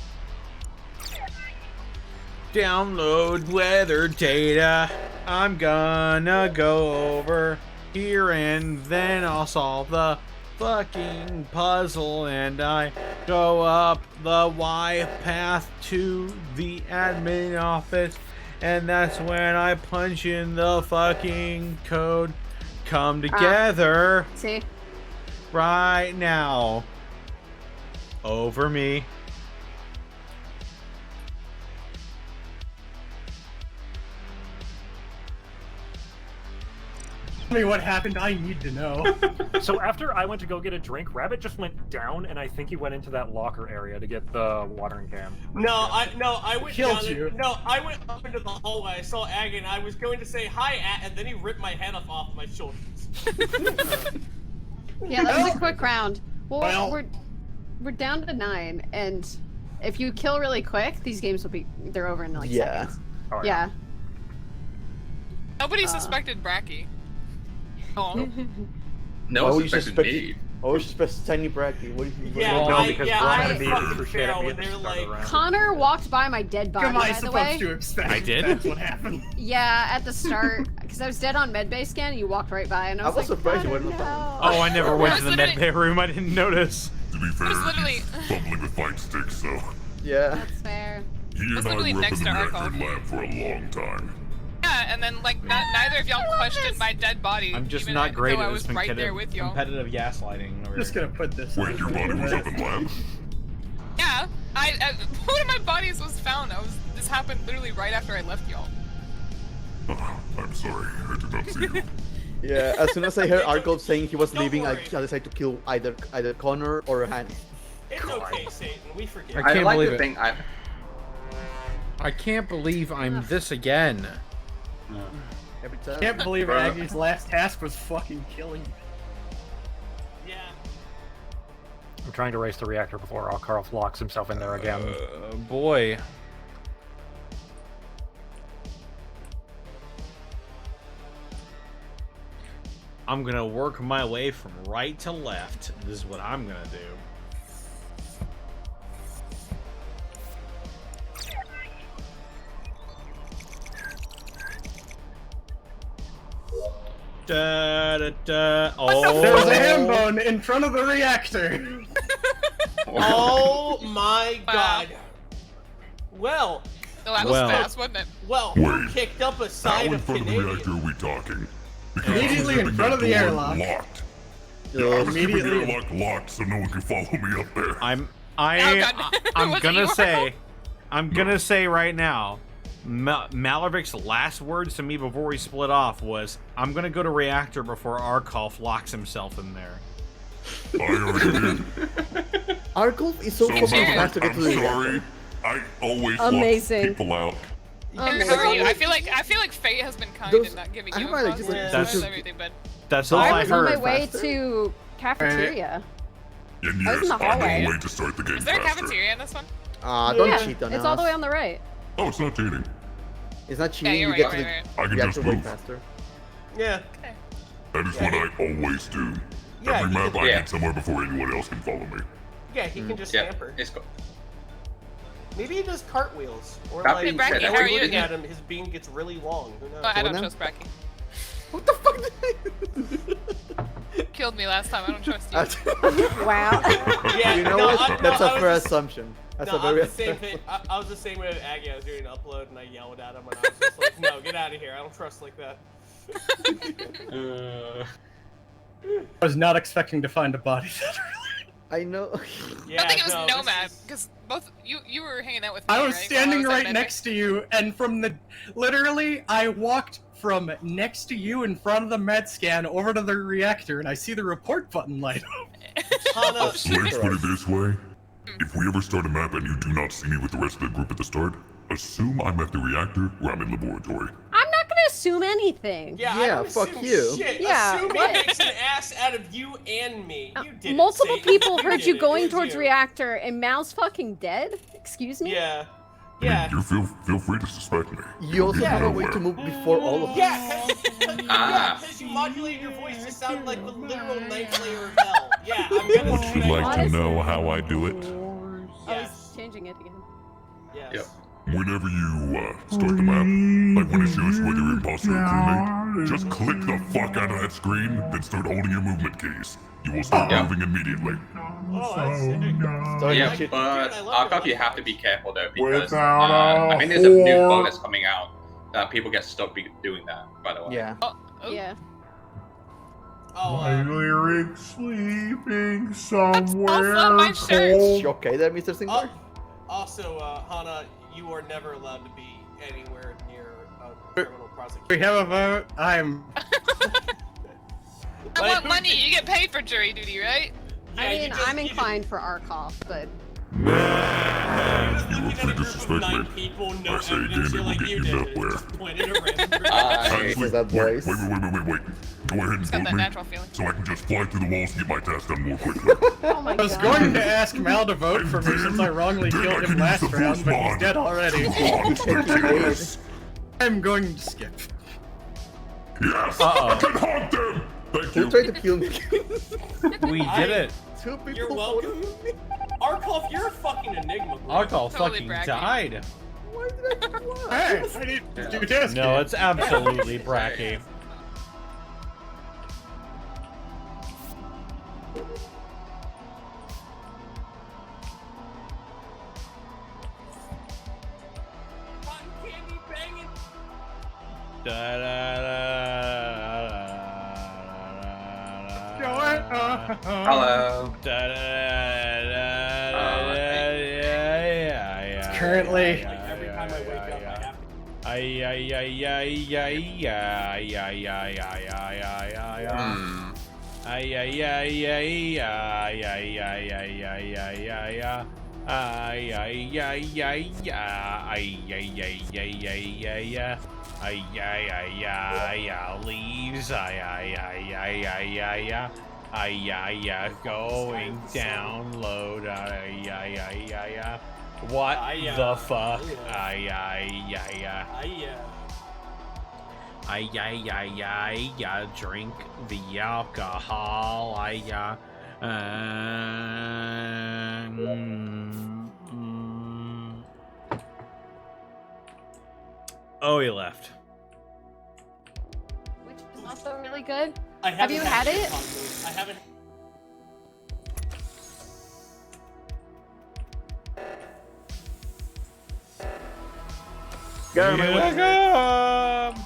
Download weather data. I'm gonna go over here and then I'll solve the fucking puzzle and I go up the Y path to the admin office and that's when I punch in the fucking code. Come together See? right now. Over me. Tell me what happened, I need to know. So after I went to go get a drink, Rabbit just went down, and I think he went into that locker area to get the watering can. I went Killed down. you. I went up into the hallway. I saw Ag, and I was going to say hi, and then he ripped my head off my shoulders. Yeah, that was a quick round. Well- We're down to 9, and if you kill really quick, these games they're over in like Yeah. seconds. Oh, Yeah. Nobody suspected Bracky. Oh. No Why one would you suspected suspect me. Why would you suspect Tiny Bracky? What do you Yeah, Well, no, I, because yeah, Brian I beat fucking for shit at Cheryl, me and at they're the start of the like, round. Connor walked by my dead body, What am I by the supposed way. to expect? I did? That's what happened. Yeah, at the start, because I was dead on medbay scan, and you walked right by, and I was, was like, surprised you Connor, wouldn't have no. Oh, I never went I to was the literally- medbay room. I didn't notice. To be fair, I was literally- he's fumbling with fight sticks, so Yeah. That's fair. he and I literally were up next in the to reactor Arcol. lab for a long time. Yeah, and then like neither of y'all questioned my dead body. I'm just even not great though at I this was right there with y'all. competitive gaslighting. I'm just gonna put this. Wait, your body was up in lab? Yeah, one of my bodies was found. This happened literally right after I left y'all. Oh, I'm sorry, I did not see you. Yeah, as soon as I heard Arcol saying he was Don't leaving, I worry. decided to kill either Connor or Han. it's okay, Satan. We forgive. I can't like believe the it. thing. I can't believe I'm this again. Every time. Can't believe Bruh. Aggie's last task was fucking killing me. Yeah. I'm trying to race the reactor before Karl locks himself in there again. Boy. I'm gonna work my way from right to left. This is what I'm gonna do. Da, da, da. Oh. There was a ham bone in front of the reactor. Oh my god. Well, No, that was Well. fast, wasn't it? well, who Wait. kicked up a How side in of front of the Canadian? reactor are we talking? Because Immediately I'm in keeping front that of the door airlock. Locked. Yeah, I was keeping the Immediately- airlock locked so no one can follow me up there. Oh, I'm Was it gonna you, say, I'm gonna say right now, Malarvik's last words to me before we split off was, "I'm gonna go to reactor before Arkolf locks himself in there." I already did. Arcol is so fucking fast to get to the I'm sorry. I always Amazing. lock people out. Eric, how are you? I feel like fate has been kind Those- in not giving I you have an a idea, cause. but that's- That's everything, but That's all I I was on my heard. way faster. to cafeteria. And I was in yes, the I'm hallway. the way to start the game is there a faster. cafeteria in this one? Don't yeah, cheat on it's us. all the way on the right. Oh, it's not cheating. It's not cheating. you're You right, get to you're the right, I can reactor just way move. faster. Yeah. That is what I always do. Yeah, Every you map can- I Yeah. get somewhere before anyone else can follow me. Yeah, he can just Yeah, scamper. it's go- Maybe he does cartwheels. Or That like, being said, Bracky, that how are would you be- looking again? at him, his beam gets really long. Who knows? Oh, I don't now? trust Bracky. What the fuck? Killed me last time. I don't trust you. Wow. Yeah, You know no, what? That's I a was fair just- assumption. That's no, a I very was the same thing. I was the same way with Aggie. I was doing an upload and I yelled at him and I was just like, "No, get out of here! I don't trust like that." I was not expecting to find a body that I know. Yeah, I think it was no, Nomad this is- because both you were hanging out with me. I was right, standing while I was right at next to you, and from the literally, I walked from next to you in front of the med scan over to the reactor, and I see the report button light up. Hana, Let's put it this way. If we ever start a map and you do not see me with the rest of the group at the start, assume I'm at the reactor or I'm in laboratory. I'm not gonna assume anything. Yeah, Yeah, I don't fuck assume you. Shit. Yeah, Assume what? he makes an ass out of you and me. You did Multiple it, Satan. people heard did you it. going It was towards you. reactor, and Mal's fucking dead. Excuse me. Yeah. I Yeah. mean, you feel free to suspect me. You also It'll have get a way to nowhere. move before all of us. Yeah, Ah. because you modulated your voice to sound like the literal ninth layer of hell. Yeah, I'm gonna Would you like to know how I do it? I was changing it again. Yes. Yep. Whenever you start the map, like when it shows you whether you're imposter or crewmate, just click the fuck out of that screen, then start holding your movement keys. You will start Yeah. moving immediately. Oh, that's sick. Yeah, shit. but I love Arcop, it. you have to be careful though because Without I a think there's a new whore. bonus coming out that people get stuck doing that. By the way. Yeah. Oh, Yeah. Oh, My lyrics sleeping somewhere on my shirt. You cold. okay there, Mr. Sinclair? Also, Hana, you are never allowed to be anywhere near a criminal prosecution. We have a vote. I'm. I want money. You get paid for jury duty, right? Yeah, I you mean, just- I'm you inclined for Arkoff, but You are free to group of suspect 9 me. people, no I say again, evidence, it you're will like, get you you did it. nowhere. Just point at a random group. This is that voice. Wait. Go ahead and It's got vote that me, natural feeling. so I can just fly through the walls and get my task done more quickly. oh my I was god. going to ask Mal to vote for me since I wrongly Then I killed can him use last the round, force but he's mod dead already. to haunt the kids. I'm going to skip. Yes, Uh-oh. I can haunt them! Thank Who you. tried to kill me? We did it. Two people. You're welcome. Arkoff, you're a fucking enigma, bro. Arkol Totally fucking bragging. died. Why did I do Hey, I need to do this. No, it's absolutely Bracky. Cotton candy banging. Da, da, da, da, Hello. da, da, da, yeah. Currently. Like every time I wake up, I have to. Ay, ay, ay, ay, ay, ay, ay, ay, ay, ay, ay, ay. Ay, ay, ay, ay, ay, ay, ay, ay, ay, ay, ay, ay. Ay, ay, ay, ay, ay, ay, ay, ay, ay, ay, ay, ay. Ay, ay, ay, ay, ay, leaves. Ay, ay, ay, ay, ay, ay, ay. Ay, ay, ay, going down low. Ay, ay, ay, ay, ay. What the fuck? Ay, ay, ay, ay. Ay, ay, ay, ay, ay, drink the alcohol. Ay, ay. Oh, he left. Which is also really good. I Have you had it? I haven't. Go, You're man. welcome.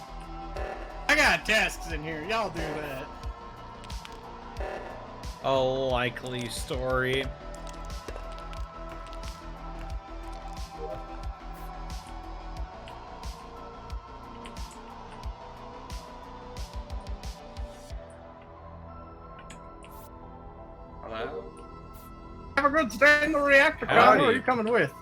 I got tasks in here. Y'all do that. A likely story. Hello. Have a good stay in the reactor. Howdy. Connor. Who are you coming with?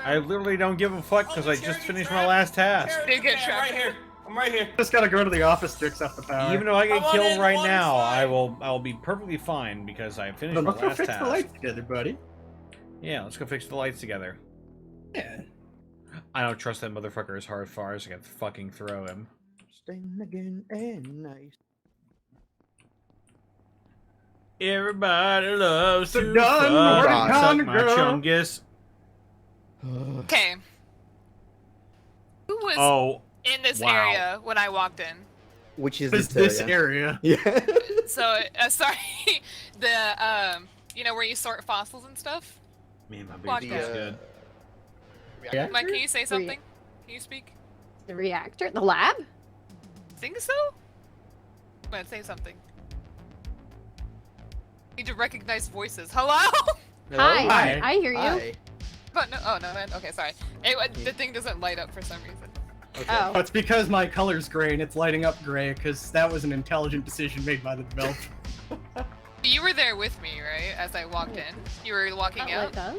I literally don't give a fuck because I just finished my last task. Did get Yeah, trapped. right here. I'm right here. Just gotta go to the office, tricks off the power. Even though I get I'm on killed in right one now, side. I'll be perfectly fine because I finished Then my let's go last fix the task. lights together, buddy. Yeah, let's go fix the lights together. Yeah. I don't trust that motherfucker as hard far as I can fucking throw him. Sting again and nice. Everybody loves So to done, fuck Morty suck Connor my girl. chungus. Okay. Who was Oh, in this wow. area when I walked in? Which is This area. Yeah. So, sorry, the you know where you sort fossils and stuff. Man, my Walk baby is down. good. Mike, can you say something? Can you speak? The reactor? The lab? Think so? Come on, say something. Need to recognize voices. Hello? Hi. Hi. I hear you. Hi. But no, oh no, man. Okay, sorry. The thing doesn't light up for some reason. Okay. Oh. It's because my color's gray and it's lighting up gray because that was an intelligent decision made by the developer. You were there with me, right? As I walked in. You were walking Not out. lit up.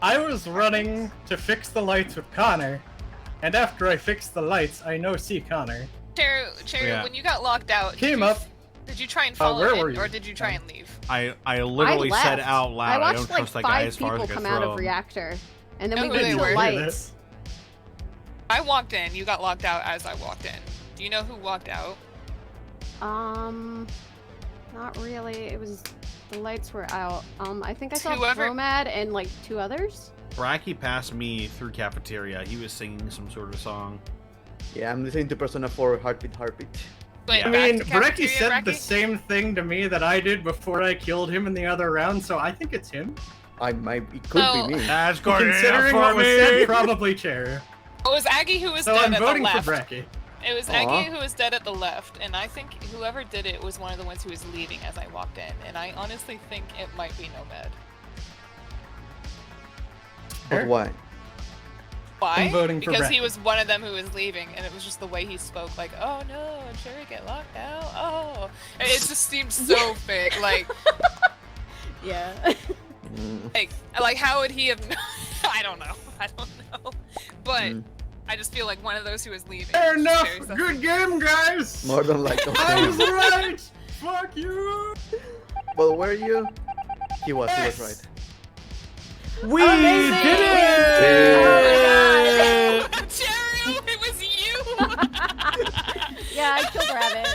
I was running to fix the lights with Connor, and after I fixed the lights, I no see Connor. Cherry, Yeah. when you got locked out, Came did you, up. Did you try and follow where were in, you? or did you try and leave? I literally I said left. out I loud, I watched don't like trust that guy 5 as far as people I can come out throw of him. reactor, and then Know we who went they to were. the I didn't hear lights. I walked in. You got locked out as I walked in. Do you know who walked out? Not really. It was the lights were out. I think I saw Whoever- Promad and like 2 others. Bracky passed me through cafeteria. He was singing some sort of song. Yeah, I'm listening to Persona 4 Heartbeat Heartbeat. Wait, I back mean, to Brecky cafeteria, said the Brecky? same thing to me that I did before I killed him in the other round, so I think it's him. It could Oh. be me. That's good enough Considering for what was said, me. probably Cherry. It was Aggie who was So dead I'm at voting the for left. Brecky. It was Aw. Aggie who was dead at the left, and I think whoever did it was one of the ones who was leaving as I walked in, and I honestly think it might be Nomad. But why? Why? I'm voting for Because he Brecky. was one of them who was leaving, and it was just the way he spoke, like, "Oh no, Cherry get locked out." Oh, and it just seemed so fake. Like, Yeah. like how would he have? I don't know. But I just feel like one of those who was leaving. Fair enough. Cherry said- Good game, guys. More than like I was right. Fuck you. But were you? He was right. We Amazing! did it! Oh my god! Cherry, it was you! Yeah, I killed Rabbit.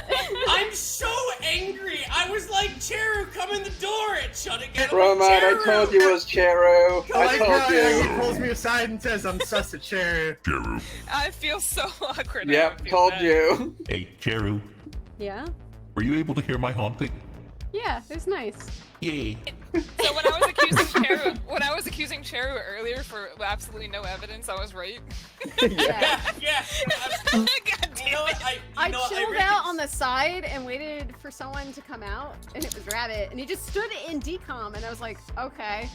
I'm so angry. I was like, Cheru, come in the door. And shut it again. Bro, man, I told you it was Cheru. I told He you. pulls me aside and says, I'm sus at Cheru. Cheru. I feel so awkward. Yep, told you. Hey, Cheru. Yeah? Were you able to hear my haunting? Yeah, it was nice. Yay. So when I was accusing Cheru earlier for absolutely no evidence, I was right. Yeah. God damn it. I chilled out on the side and waited for someone to come out, and it was Rabbit, and he just stood in decom, and I was like, okay.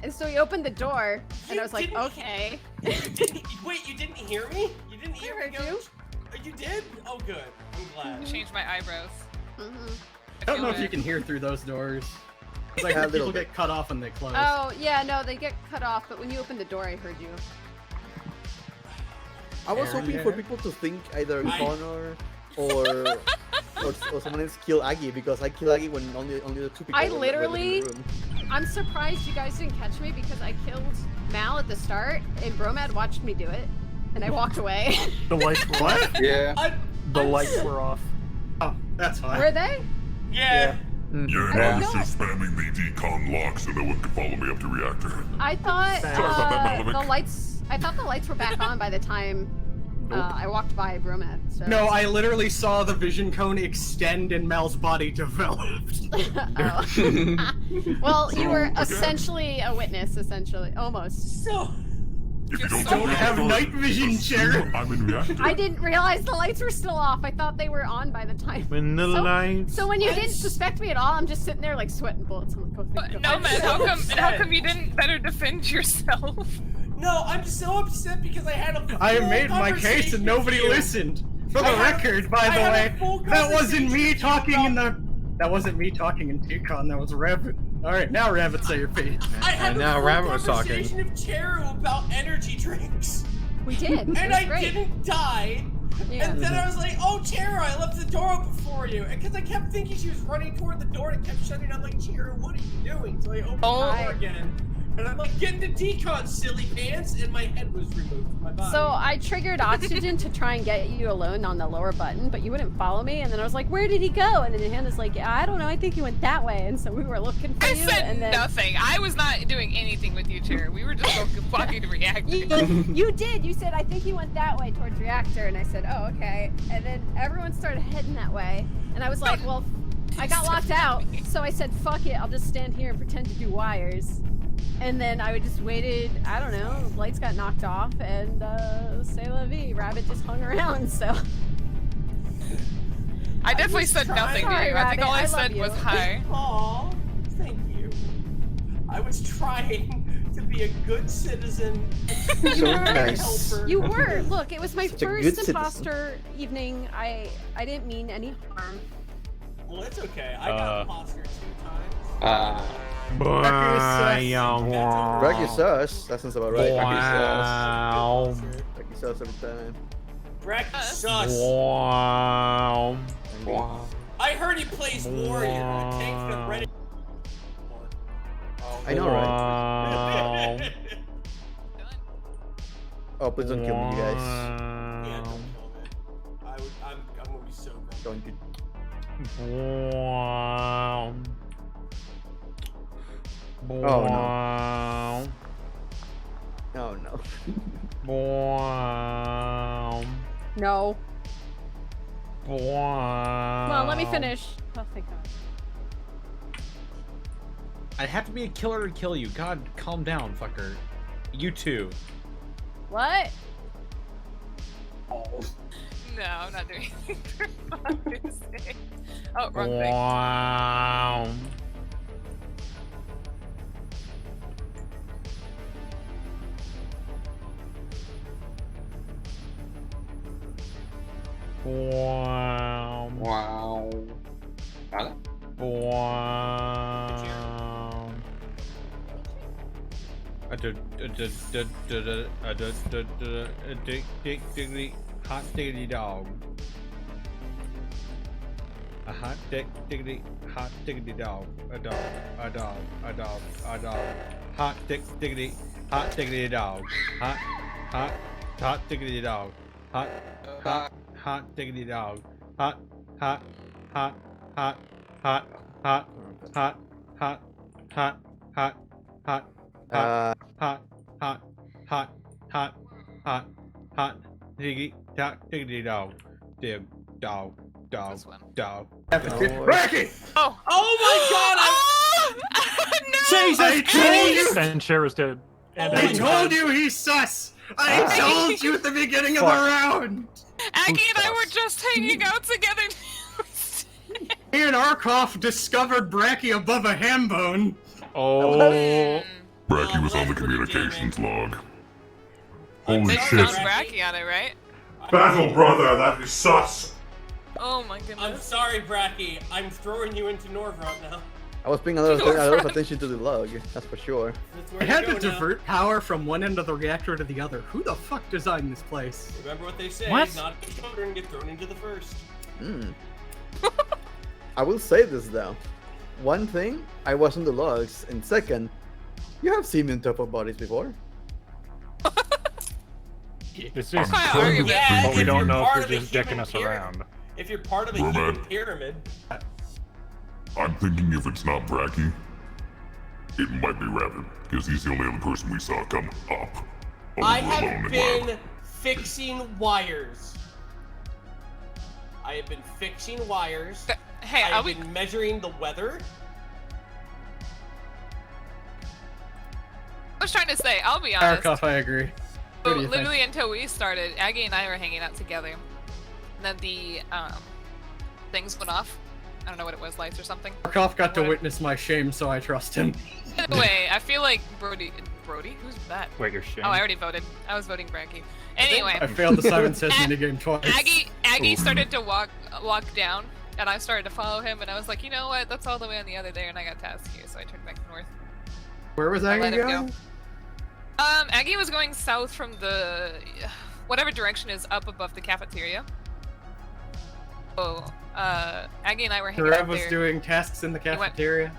And so he opened the door, and I was like, okay. Wait, you didn't hear me? You didn't hear me? you. You did? Oh, good. I'm glad. Changed my eyebrows. I don't know if you can hear through those doors. It's like when people get cut off and they close. Oh, yeah, no, they get cut off, but when you opened the door, I heard you. I was hoping for people to think either Connor or someone else kill Aggie, because I kill Aggie when only the two people I were literally, in the room. I'm surprised you guys didn't catch me because I killed Mal at the start, and Bromad watched me do it, and I walked away. The lights were off. Yeah. The lights were off. Oh, that's fine. Were they? Yeah. Yeah, I was just spamming the decon lock so no one could follow me up to reactor. I thought Sorry about that, Malovic. I thought the lights were back on by the time I walked by Bromad. So. No, I literally saw the vision cone extend and Mel's body developed. Well, you were essentially a witness, almost. So. If you don't have night vision, Chair. I'm in reactor. I didn't realize the lights were still off. I thought they were on by the time. When the lights. So when you didn't suspect me at all, I'm just sitting there like sweating bullets. I'm like, oh, No, man, how come you didn't better defend yourself? No, I'm so upset because I had a I full made my case and nobody listened. For the record, by the way, that wasn't me talking in the. That wasn't me talking in Decon. That was Rabbit. All right, now Rabbit, say your piece. I had now a full Rabbit was talking. conversation of Cheru about energy drinks. We did. And I didn't die. Yeah. And then I was like, oh, Cheru, I left the door open for you. And because I kept thinking she was running toward the door and it kept shutting. I'm like, Cheru, what are you doing? So I opened the door again. And I'm like, get into decon, silly pants. And my head was removed from my body. So I triggered oxygen to try and get you alone on the lower button, but you wouldn't follow me. And then I was like, where did he go? And then Hannah's like, yeah, I don't know. I think he went that way. And so we were looking for you. I said and then... nothing. I was not doing anything with you, Cheru. We were just walking to reactor. You did. You said, I think he went that way towards reactor. And I said, oh, okay. And then everyone started heading that way. And I was like, well, I got locked out. So I said, fuck it. I'll just stand here and pretend to do wires. And then I just waited, I don't know, lights got knocked off, and c'est la vie. Rabbit just hung around, so. I definitely said nothing to you. I think all I said was hi. Aw, thank you. I was trying to be a good citizen. So nice. You were. Look, it was my Such a good first citizen. imposter evening. I didn't mean any harm. Well, it's okay. I got imposter 2 times. Bracky sus. That sounds about right. Wow. Bracky sus every time. Bracky sus. Wow. I heard he plays warrior. Tank's been ready. I know, right? Oh, please don't kill me, you guys. Yeah, don't kill me. I'm gonna be so good. Don't you? Wow. Oh no. Oh no. Wow. No. Wow. Come on, let me finish. Oh, thank God. I'd have to be a killer to kill you. God, calm down, fucker. You too. What? No, I'm not doing anything for Father's Day. Oh, wrong thing. Wow. Wow. Wow. Nada? Wow. Hot diggity dog. A hot diggity hot diggity dog. A dog. A dog. A dog. A dog. Hot diggity hot diggity dog. Hot diggity dog. Hot hot diggity dog. Hot, hot, hot, hot, hot, hot, hot, hot, hot, hot, hot, hot, hot, hot, hot, hot, hot, hot, diggy, diggity dog. Dig, dog, dog, dog. Bracky! Oh! Oh my god! Jesus Christ! And Cher's dead. And I told you he's sus! I told you at the beginning of the round! Aggie and I were just hanging out together. Me and Arkoff discovered Bracky above a ham bone. Oh. Bracky was on the communications log. Holy They shit. found Bracky on it, right? Battle brother, that is sus. Oh my goodness. I'm sorry, Bracky. I'm throwing you into Norvrot now. I was paying a lot of attention to the log, that's for sure. That's where I you had go to now. divert power from one end of the reactor to the other. Who the fuck designed this place? Remember what they say, What? not the children get thrown into the first. I will say this though. One thing, I was on the logs, and second, you have seen me on top of bodies before. This is quite proof, arguable. Yeah, but we if don't you're know part if of you're a just dicking human us pyramid. around. If you're part of a Robot. human pyramid, I'm thinking if it's not Bracky, it might be Rabbit, because he's the only other person we saw come up. I alone have and been loud. fixing wires. I have been fixing wires. Hey, I are have we? been measuring the weather. I was trying to say, I'll be honest. Arkoff, I agree. What do you think? Literally until we started, Aggie and I were hanging out together. And then the things went off. I don't know what it was, lights or something. Arkoff got to Whatever. witness my shame, so I trust him. Anyway, I feel like Brody? Who's that? Wait, you're shame. Oh, I already voted. I was voting Bracky. Anyway. I failed the Simon Says minigame twice. Aggie started to walk down, and I started to follow him, and I was like, you know what? That's all the way on the other there, and I got tasked here, so I turned back north. Where was I Aggie let him going? go. Aggie was going south from the whatever direction is up above the cafeteria. So, Aggie and I were hanging Rev out was there. doing tasks in the cafeteria.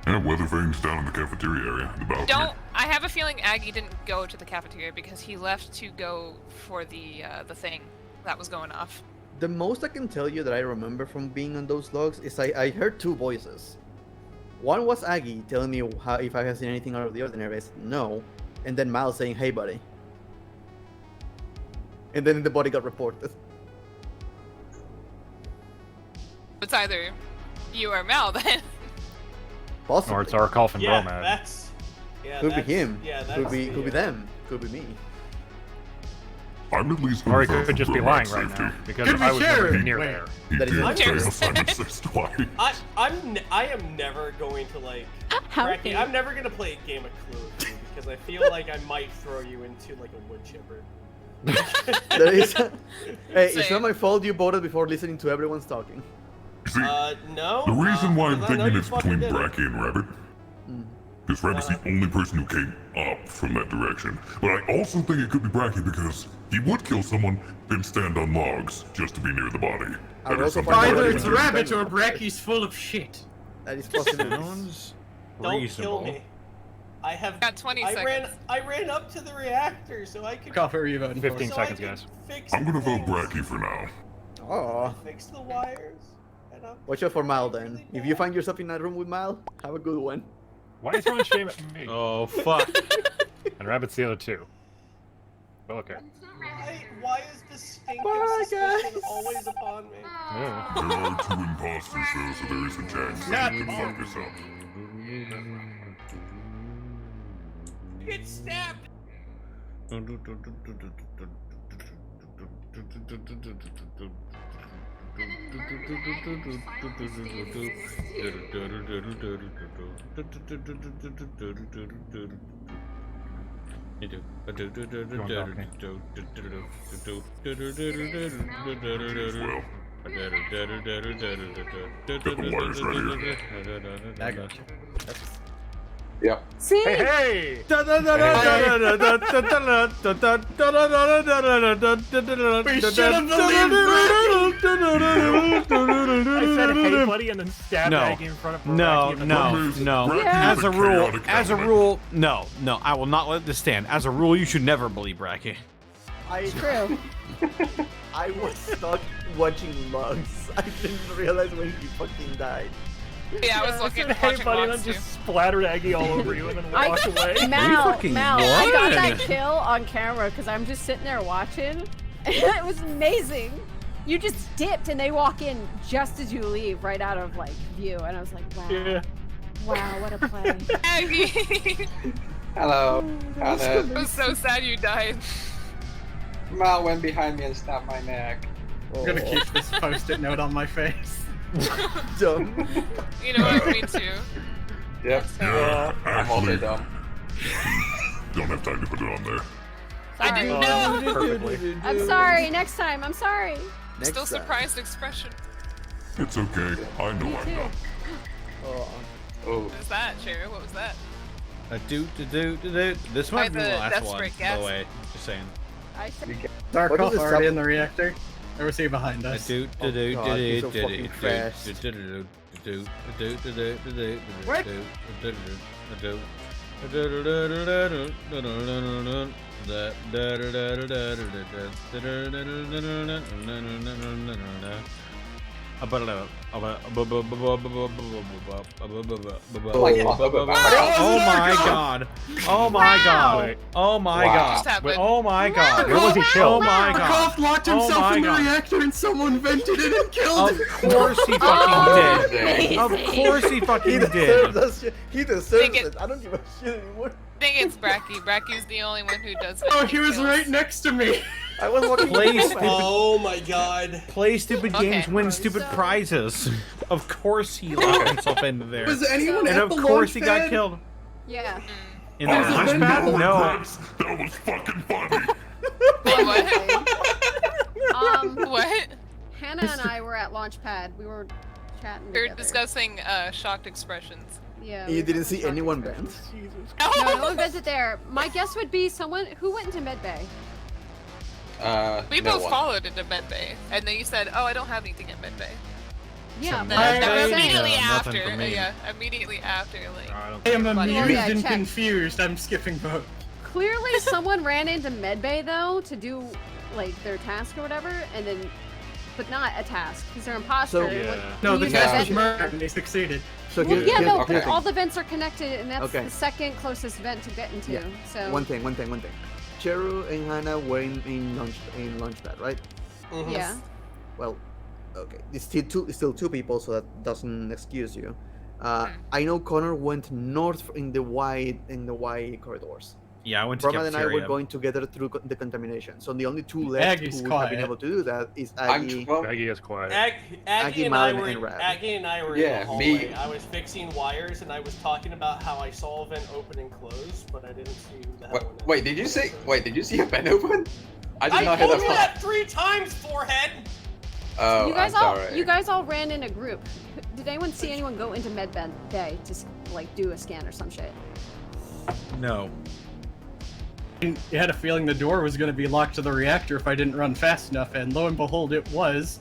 Yeah, Weatherfang's down in the cafeteria area, in the balcony. I have a feeling Aggie didn't go to the cafeteria because he left to go for the thing that was going off. The most I can tell you that I remember from being on those logs is I heard two voices. One was Aggie telling me if I had seen anything out of the ordinary. I said no, and then Miles saying, "Hey, buddy." And then the body got reported. It's either you or Mal then. Possibly. Or it's Arkoff and Yeah, Bromad. that's. Yeah, Could be that's, him. Yeah, that's Could be the, them. Could be me. I'm at least Or he gonna vote could just for be lying Bromad's right safety. now, because Could be I was never Sharon. near Wait. there. He That is did not fail true. Simon Says twice. I am never going to like. Healthy. Bracky, I'm never gonna play a game of Clue with you because I feel like I might throw you into like a wood chipper. There is. Hey, it's Same. not my fault you voted before listening to everyone's talking. See, No. the reason why I'm because I know thinking you it's fucking between did it. Bracky and Rabbit is Rabbit's the only person who came up from that direction. But I also think it could be Bracky because he would kill someone, then stand on logs just to be near the body. I would That is also something find Either Bracky it's would do. Rabbit or Bracky's full of shit. That is possible. Sounds Don't kill reasonable. me. I have. Got 20 seconds. I ran up to the reactor so I could. Arkoff, who are you voting for? 15 so seconds, I could guys. Fix I'm gonna vote things. Bracky for now. Oh, Fix the wires. And I'm watch out for Mal then. If you find yourself in that room with Mal, have a good one. Why are you throwing shame at me? Oh, fuck. And Rabbit's the other two. Well, okay. Why is the stink Bye, of suspicion guys. always upon me? Yeah. There are two imposters though, so there is a chance that you could fuck this up. Get stabbed. Well, I got you. Yep. See? Hey! We should have I said hey buddy and then stabbed No. Aggie in front of No, Bracky and no, then- no. Yeah. As a rule, no, I will not let this stand. As a rule, you should never believe Bracky. It's true. I was stuck watching logs. I didn't realize when he fucking died. Yeah, I was looking Hey, watching buddy, and logs then too. just splattered Aggie all over you and then walked away. Mal, fucking Mal, I got won. that kill on camera because I'm just sitting there watching. It was amazing. You just dipped and they walk in just as you leave, right out of like view, and I was like, wow, Yeah. wow, what a play. Aggie! Hello. Hannah. I was so sad you died. Mal went behind me and snapped my neck. I'm gonna keep this post-it note on my face. Dumb. You know what? Me too. Yep. Yeah, I'm also actually, dumb. don't have time to put it on there. I didn't know. Perfectly. I'm sorry. Next time. I'm sorry. Next Still time. surprised expression. It's okay. I know I'm dumb. Oh. What was that, Cherry? What was that? This might be the the last Death one, Spray by gas. the way. Just saying. I said, Is our What call is this already sub- in the reactor? Or was he behind us? God, he's so fucking fast. Oh my god! Oh my god! Oh my What god! just happened? Oh my god! Where was he Oh killed? my god! Koff locked Oh himself my in the God. reactor and someone vented it and killed Of him! course he fucking did! Of amazing. course he He fucking deserves did! that shit. He deserves Think it- it. I don't give a shit anymore. I think it's Bracky. Bracky's the only one who does it. Oh, he was right next to me! I was watching Play the stupid- Oh my god. Play stupid Okay. games, win stupid So- prizes. Of course he locked himself into there. Was anyone And at of the course launch he got pad? killed. yeah. In the Was it launch Ben pad? Bell? No. That was fucking funny. What? What? Hannah and I were at Launchpad. We were chatting We're together. discussing shocked expressions. Yeah. You we didn't were see talking anyone about- banned? No, no one visited there. My guess would be someone who went into medbay. We No both one. followed into medbay, and then you said, "Oh, I don't have anything at medbay." Yeah, And but then that was immediately nothing after, for me. yeah, immediately after, like. I don't I am Funny. amused Yeah, and check. confused. I'm skipping vote. clearly someone ran into medbay though to do like their task or whatever, and then, but not a task because they're imposter. So- and Yeah. when No, you the use test the was vent- murder and they succeeded. So Well, here- yeah, here's no, the but thing. all the vents are connected, and that's Okay. the second closest vent to get into. Yeah. So One thing. Cheru and Hannah were in Launchpad, right? yeah, Well, okay. It's still two people, so that doesn't excuse you. I know Connor went north in the Y corridors. Yeah, I went to Brahma and I were cafeteria. going together through the contamination. So the only two left Aggie's who have been quiet. able to do that is I'm Aggie. Aggie is quiet. Aggie, Aggie and I Malin, were and Rab. Aggie and I were Yeah, in the hallway. me. I was fixing wires and I was talking about how I saw a vent open and close, but I didn't see who the hell went in. Wait, did you say? Wait, did you see a vent open? I did not hear told that you part. that 3 times, forehead! Oh, you guys I'm all sorry. you guys all ran in a group. Did anyone see anyone go into medbay to like do a scan or some shit? No. You had a feeling the door was going to be locked to the reactor if I didn't run fast enough, and lo and behold, it was.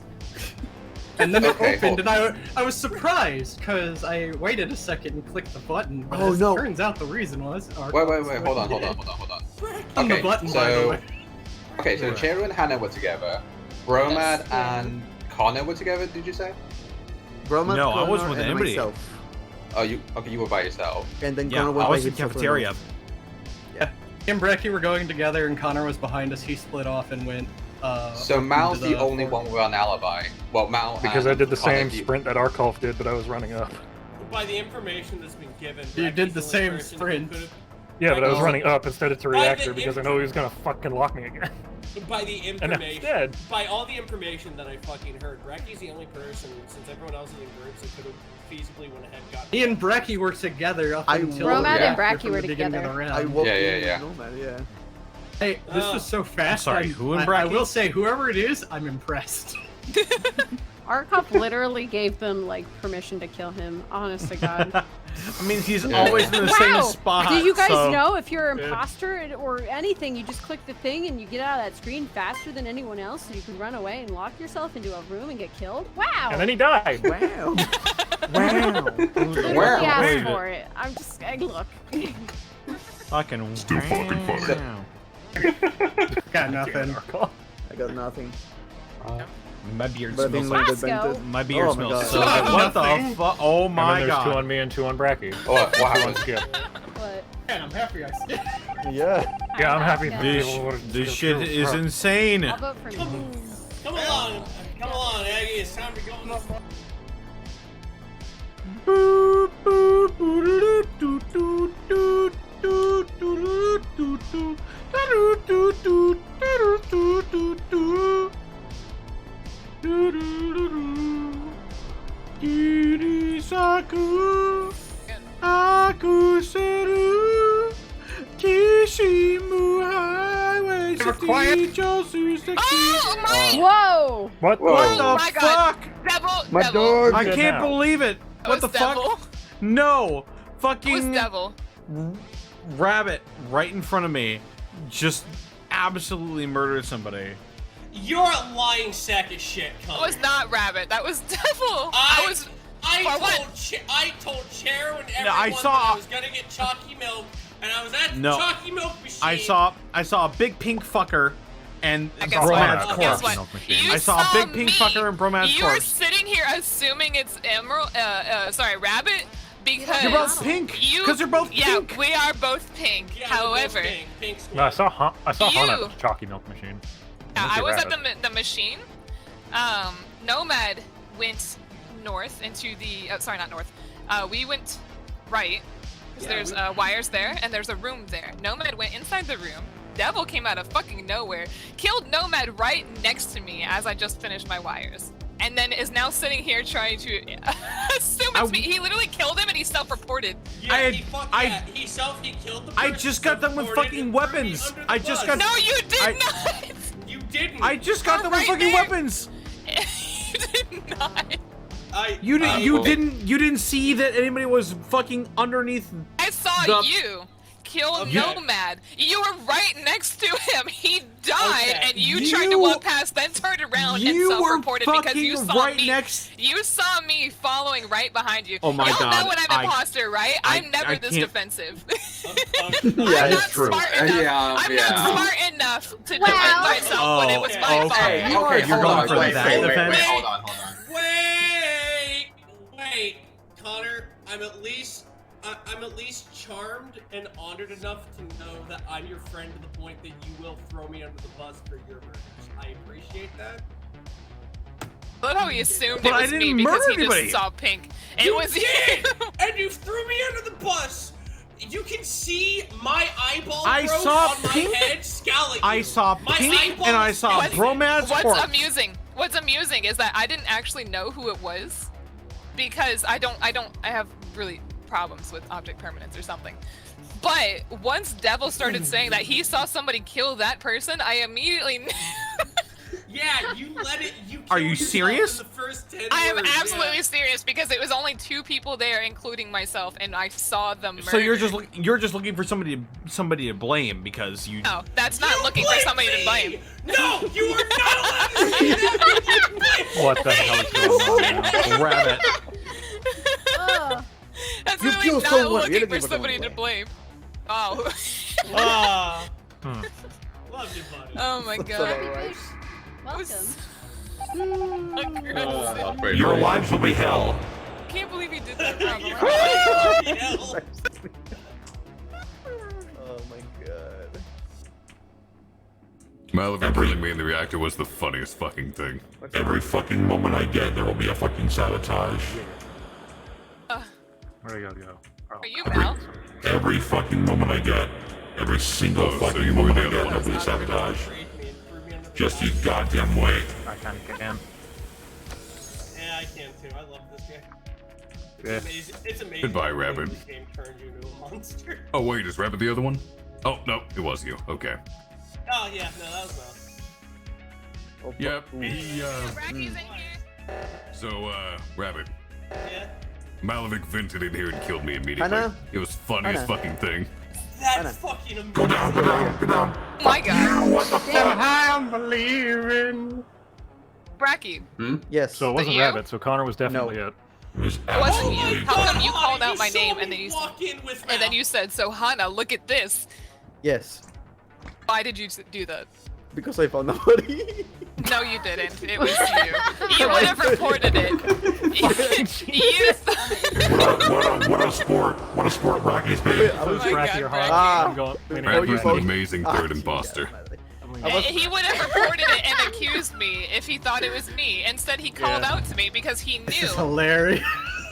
And then Okay, it opened, and I was surprised because I waited a second and clicked the button. But Oh, as no. it turns out the reason was. Wait, hold on. On the Okay, button, by the so way. okay, so Cheru and Hannah were together. Bromad Yes. and Connor were together. Did you say? Brahma, No, I Connor, wasn't with and anybody. myself. Oh, you were by yourself. And then Yeah, Connor went I by was in himself to the cafeteria. north. Me and Brecky were going together, and Connor was behind us. He split off and went. So up Mal's into the only floor. one with an alibi. Well, Mal Because and I did the Connor, same do you- sprint that Arkolf did, but I was running up. By the information that's been given, You did the Bracky's only same person who sprint. could've- Yeah, but I was Oh. running up instead of to By the reactor because I know he was gonna fucking lock me again. By the And information, instead- by all the information that I fucking heard, Bracky's the only person, since everyone else is in groups, that could have feasibly went ahead and got. Me and Brecky were together up I until Bromad the and reactor Bracky from were the beginning of the together. round. I walked Yeah, in yeah. with Nomad, yeah. Hey, this was so fast. sorry, who in I Bracky? will say, whoever it is, I'm impressed. Arkoff literally gave them like permission to kill him. Honest to God. I mean, he's Yeah. always in the Wow. same spot. Do you guys so- know if you're an Yeah. imposter or anything, you just click the thing and you get out of that screen faster than anyone else, so you can run away and lock yourself into a room and get killed? Wow! And then he died. Wow. Literally Wow. asked for it. I'm just, look. Fucking. Still fucking funny. Wow. Got nothing. I got nothing. My beard But I think smells like the Roscoe. dentist. My beard Oh my smells God. so good. What the fuck? Oh my and then there's 2 god. on me and 2 on Bracky. What happened? Skip. What? Man, I'm happy I skipped. Yeah. Yeah, I'm happy for This, people who this shit is insane. I'll vote for me. Come along, Aggie. It's time to go on the front. Boop, boop, boop, doo, doo, doo, doo, doo, doo, doo, doo, doo, doo, doo, doo, doo, doo, doo, doo, doo. Kirisaku, akuseru, kishimu highway, city, josu, Oh my! Whoa! What Oh the my God. fuck? Devil! My devil. dog. I can't believe it. What the was devil. fuck? No. It was Fucking devil. rabbit right in front of me just absolutely murdered somebody. You're a lying sack of shit, It Connor. was not rabbit. That was devil. I told what? Chero and everyone I saw- that I was gonna get chalky milk, and I was at the No. chalky milk machine. I saw a big pink fucker and Guess what? Bromad's Guess corpse. what? You I saw a big pink me. fucker and Bromad's You were corpse. sitting here assuming it's emerald. Rabbit. Because You're both pink. Because you're both yeah, pink. we are both pink. Yeah, we're both However, pink No, I saw Hana at You- the chalky milk machine. yeah, I Look was at at the machine. Nomad went north into the. Sorry, not north. We went right. Because there's wires there, and there's a room there. Nomad went inside the room. Devil came out of fucking nowhere, killed Nomad right next to me as I just finished my wires. And then is now sitting here trying to assume it's me. He literally killed him and he self-reported. Yeah, he killed the person. I just got them with reported fucking and threw me weapons. under the I just bus. got. No, you did I- not. You didn't. I just got them with right fucking there. weapons. You did not. You didn't see that anybody was fucking underneath. I saw the- you kill Okay. Nomad. You were right next to him. He died, Okay. and you tried to You- walk past, then turned around and You were self-reported because you fucking saw right me. next- You saw me following right behind you. Oh my Y'all God, know when I'm I- imposter, right? I- I'm never I this can't- defensive. Yeah, I'm it's not true. smart enough. Yeah, I'm yeah. not smart enough to defend myself when it was my fault. Okay, You are you're hold going on, for wait, that wait, wait, defense? wait, hold on. Wait, Connor. I'm at least charmed and honored enough to know that I'm your friend to the point that you will throw me under the bus for your murders. I appreciate that. I love how he assumed But it I was me didn't because murder he just anybody. saw pink. It You was did, and you threw me under the bus. You can see my eyeball I growth saw on pink. my head scowling. I saw My pink eyeball and I is saw scowling. Bromad's What's corpse. amusing is that I didn't actually know who it was because I have really problems with object permanence or something. But once Devil started saying that he saw somebody kill that person, I immediately knew. Yeah, you let it. You. Are you killed yourself serious? In the first 10 I am words, absolutely yeah. serious because it was only 2 people there, including myself, and I saw them murder. So you're just looking for somebody to blame because you. No, that's not looking for somebody to blame. No, you are not allowed to say that. What the hell is going on now? Rabbit. That's You really killed not someone. looking You're for looking for somebody someone to to blame. Oh. Love you, buddy. Oh my god. Welcome. Your lives will be hell. I can't believe he did that. Oh my god. Malavin killing me in the reactor was the funniest fucking thing. Every fucking moment I get, there will be a fucking sabotage. Where do you go? Oh. Are you Mal? Every fucking moment I get, every single fucking moment I get, there will be a sabotage. Just you goddamn wait. I kind of can. Yeah, I can too. I love this game. Yeah. It's amazing. Goodbye, how Rabbit. This game turns you into a monster. Oh wait, is Rabbit the other one? Oh no, it was you. Okay. Oh yeah, no, that was Mel. Yep. He So Rabbit. Yeah. Malovic vented in here and killed me immediately. Hannah? It was funniest Hannah. fucking thing. That's fucking amazing. Go down, go down, go down. Oh my god. What the fuck? I'm believing. Bracky, Yes. So it wasn't you? Rabbit, so Connor was definitely it. it wasn't you. How come you called out my name and then you walk in with said, so Hana, look at this. Yes. Why did you do that? Because I found nobody. No, you didn't. It was you. You would have reported it. What a sport! What a sport Bracky's been. Bracky or Hot. Bracky's an amazing third imposter. He would have reported it and accused me if he thought it was me. Instead, he called out to me because he knew. This is hilarious.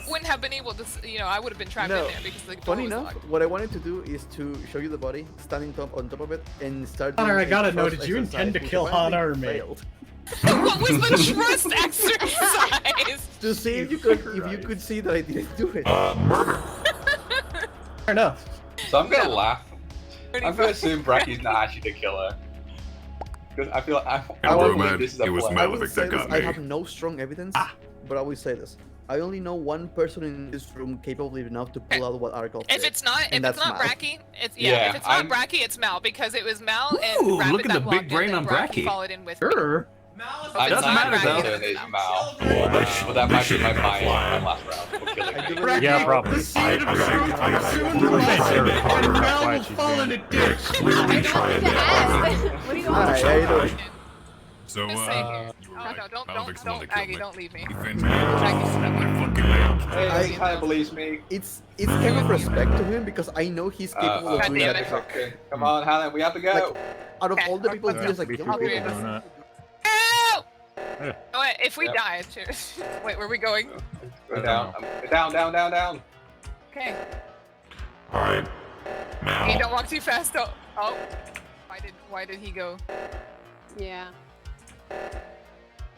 Wouldn't have been able to, I would have been trapped in there because the door funny was enough, locked. what I wanted to do is to show you the body, standing on top of it, and start. Connor, I doing gotta a know, trust did you intend to exercise, kill which apparently Hana or me? failed. What was the trust exercise? To see if you could see that I didn't do it. Murder. Fair enough. So I'm gonna laugh. I'm gonna assume Bracky's not actually the killer. Because I feel I Roman, this is a it was play. Malavik that got I me. have no strong evidence, but I will say this. I only know one person in this room capable enough to pull out what Arkov did. If it's not and that's Mal. Bracky, it's Yeah, if it's not Bracky, it's Mal because it was Mal and Ooh, Rabbit look at that the big walked in, brain and on Bracky Bracky. followed in with me. Sure. I'm doesn't not matter, though. confident it's Mal. But that might be my last round for killing me. Yeah, probably. And Mel will fall in a ditch. Clearly trying to What are you on? Alright, how you doing? So, Just say here. you were No, right. no, don't, Malavik's the one that killed Aggie, me. don't leave me. He fends me out. Fucking leg. Hey, he kind of believes me. It's kind of respect to him because I know he's capable of God doing damn that. it. Okay, come on, Hannah, we have to go. Out of all the people Okay. he was like, Be "Yeah, too okay, big doing that. Ow! Yeah. Oh, wait, if we Yep. die, wait, where are we going? Go down. Down. Okay. Alright. Hey, Now. don't walk too fast. Oh. Why did he go? Yeah.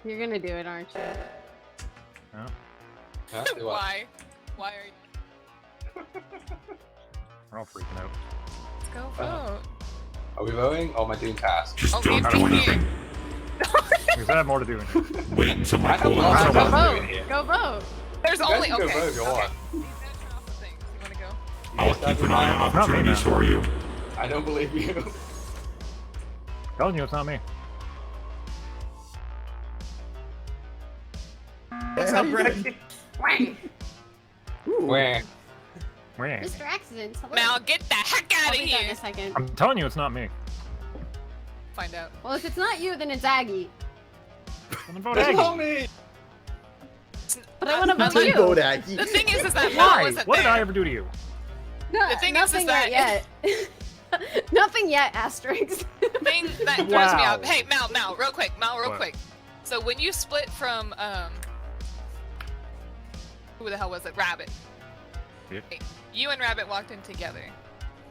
You're gonna do it, aren't you? Huh? Do what? Why? Why are you? We're all freaking out. Let's go vote. Are we voting? Or am I doing tasks? Just Oh, don't leave do me anything. Because I have more to do. Wait until I my have cool lots of down. stuff to do in Vote. here. Go vote. There's You guys only can go vote okay. if you want. These natural things. You wanna go? I'll keep an eye on opportunities for you. I don't believe you. Telling you, it's not me. What's up, Brad? Where? Where? Mr. Accident. Hello. Mal, get the heck out I'll of be done in here! a second. I'm telling you, it's not me. Find out. Well, if it's not you, then it's Aggie. Then vote It's Aggie. not me! But I want to vote You you. vote Aggie. The thing is that Mal Why? wasn't What did there. I ever do to you? No, The thing is nothing that- yet. Nothing yet, asterisk. Thing that throws me Wow. off. Hey, Mal, real quick. What? Quick. So when you split from who the hell was it? Rabbit. Yeah. You and Rabbit walked in together.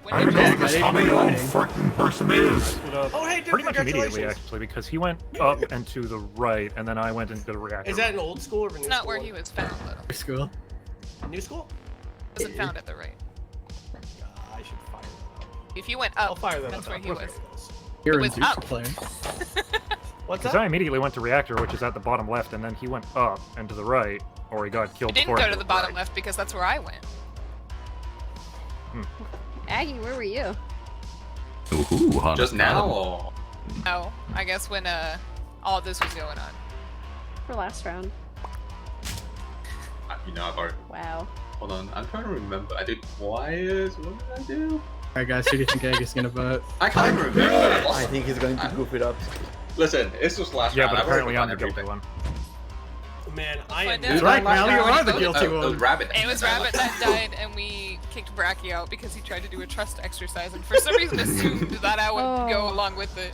When I did know you this how the old freaking person is. Split up Oh, hey, dude, pretty much immediately, congratulations. actually, because he went up and to the right, and then I went into the reactor. Is that an old school or a new It's not school? where he was found though. School. New school? He wasn't found at the right. I should fire them. If you went I'll up, fire them. that's up. where he Okay. was. You're was in up. playing. What's Because that? I immediately went to reactor, which is at the bottom left, and then he went up and to the right, or he got killed You didn't before go I to did the bottom right. left because that's where I went. Aggie, where were you? Ooh, Hana. Just now, or? No, I guess when all this was going on. For last round. You know, I've already. Wow. Hold on, I'm trying to remember. I did wires. What did I do? Alright, guys, who do you think Aggie's gonna vote? I can't remember. I think he's going to goof it up. Listen, it's just last Yeah, round. but I've already apparently I'm the done guilty everything. one. Man, I am. Find out. That's right, Mal, you are the It guilty was one. Rabbit. It was Rabbit that died, and we kicked Bracky out because he tried to do a trust exercise, and for some reason assumed that I would go Oh. along with it.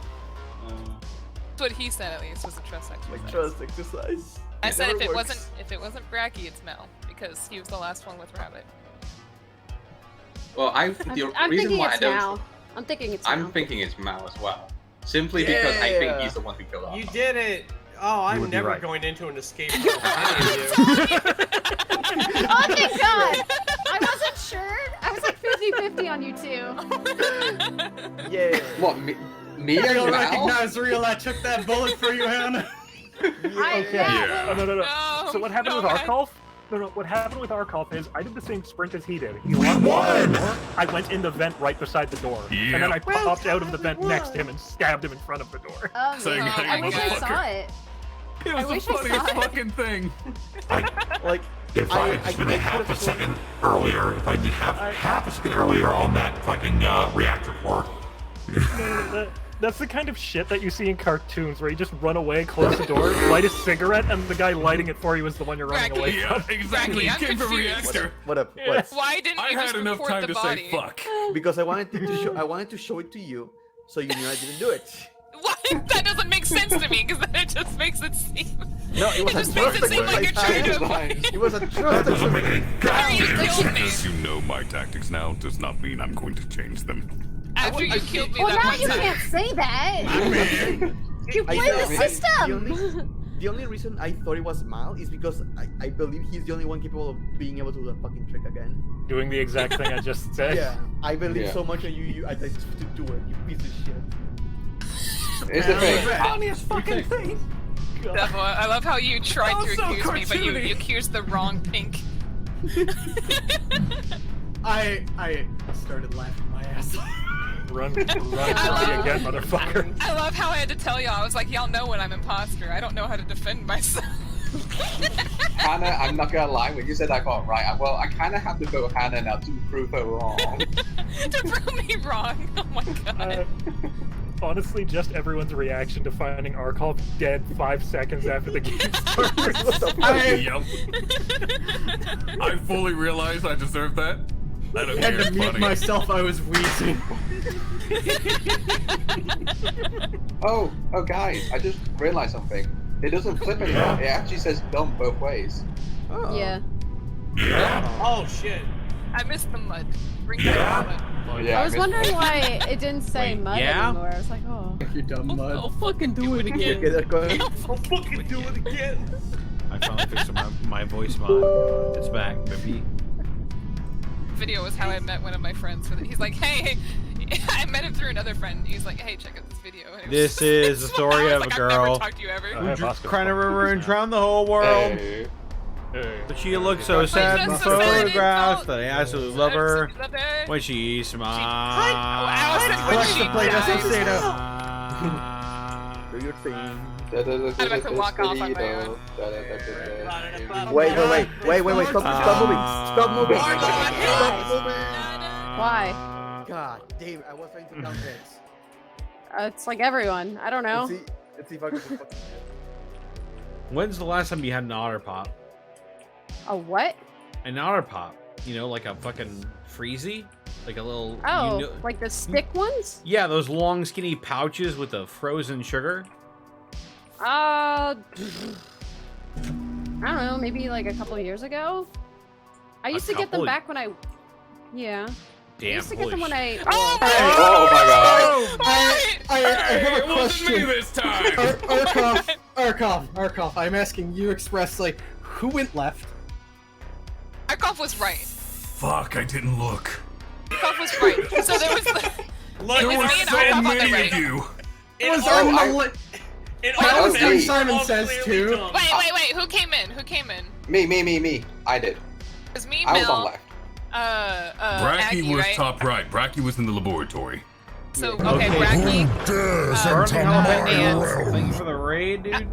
That's what he said at least was a trust exercise. Like trust exercise. I It said never if it works. wasn't Bracky, it's Mel because he was the last one with Rabbit. Well, I'm the reason thinking why I it's don't. Mal. I'm thinking it's Mal. I'm thinking it's Mal as well. Simply because I think Yeah. he's the one who killed You Arthur. did it. Oh, I'm would be never right. going into an escape room with any of you. Oh, thank God! I wasn't sure. I was like 50-50 on you two. Yeah. What, me and Real Mal? recognize real, I took that bullet for you, Hannah. Yeah. Oh, no. No, So what happened no, with man. Arkolf? No. What happened with Arkolf is I did the same sprint as he did. He locked the door. I went in the vent right beside the door, and then I popped out of the vent next to him and stabbed him in front of the door. Oh, So you man. got I your wish I motherfucker. saw it. It was I the wish I funniest saw it. fucking thing. Like, If I had been a half a second earlier, if I did half a second earlier on that fucking reactor port. That's the kind of shit that you see in cartoons where you just run away, close the door, light a cigarette, and the guy lighting it for you is the one you're running away from. Exactly. I'm Came from confused. reactor. What up? Yeah. What? Why didn't you I just had enough report time the to body? say fuck. Because I wanted to show. I wanted to show it to you, so you knew I didn't do it. What? That doesn't make sense to me, because then it just makes it seem... No, it was It just makes it seem like you're trying to avoid... It was a trust exercise. Harry, you killed me. Because you know my tactics now does not mean I'm going to change them. After you killed me Well, that now one you time. can't say that. You play the system. The only reason I thought it was Mal is because I believe he's the only one capable of being able to do the fucking trick again. Doing the exact thing I just said. Yeah, I believe Yeah. so much in you. I just to do it. You piece of shit. Here's the thing. Funniest fucking thing. Devil, I love how you tried to so accuse me, but you cartoony. accused the wrong pink. I started laughing my ass off. Run for me again, motherfucker. I love how I had to tell y'all. I was like, y'all know when I'm imposter. I don't know how to defend myself. Hannah, I'm not gonna lie, when you said I got it right, I kind of have to vote Hannah now to prove her wrong. To prove me wrong. Oh my god. Honestly, just everyone's reaction to finding Arkov dead 5 seconds after the game started. I fully realized I deserved that. I don't I had care. to mute myself, I was wheezing. Oh, guys, I just realized something. It doesn't flip anymore. It actually says dump both ways. Oh. Yeah. Oh shit. I missed the mud. Bring back the mud. Yeah, I was wondering why it didn't say mud yeah? anymore. I was like, oh. You dumb mud. I'll fucking do it again. Okay, they're going. I'll fucking do it again. I finally fixed my voice mod. It's back, baby. Video was how I met one of my friends. He's like, hey, I met him through another friend. He's like, hey, check out this video. And it was This just- is the I story was of like, a I've never girl talked to you ever. who cried a river and drowned the whole world. Hey. But she looked so sad in the photographs that I absolutely love her when she smiles. Flush the plate as I say to. Do your thing. I'm about to walk off on my own. Wait. Stop moving. Stop moving. Why? God damn it, I was trying to count heads. It's like everyone. I don't know. Let's see if I can fucking... When's the last time you had an otter pop? A what? An otter pop. You know, like a fucking freezy? Like a little... Oh, you know, like the stick ones? yeah, those long skinny pouches with the frozen sugar. I don't know, maybe like a couple of years ago? I used to get them couple? back when I... Yeah. I Damn, used to get them holy when I... Oh my god. I have a It wasn't me question. this time. Arkov, I'm asking you expressly, who went left? Arkov was right. Fuck, I didn't look. Arkov was right. So there was the... There it was were me and so Arkov on the many right. of you. It was Oh, on I- the list. It That all was me. what all Simon says clearly too. comes. Wait. Who came in? Who came in? Me. I did. It was me, I was on Mel, left. Bracky Aggie, was right? top right. Bracky was in the laboratory. So, okay, Bracky. Thank you for the raid, dude.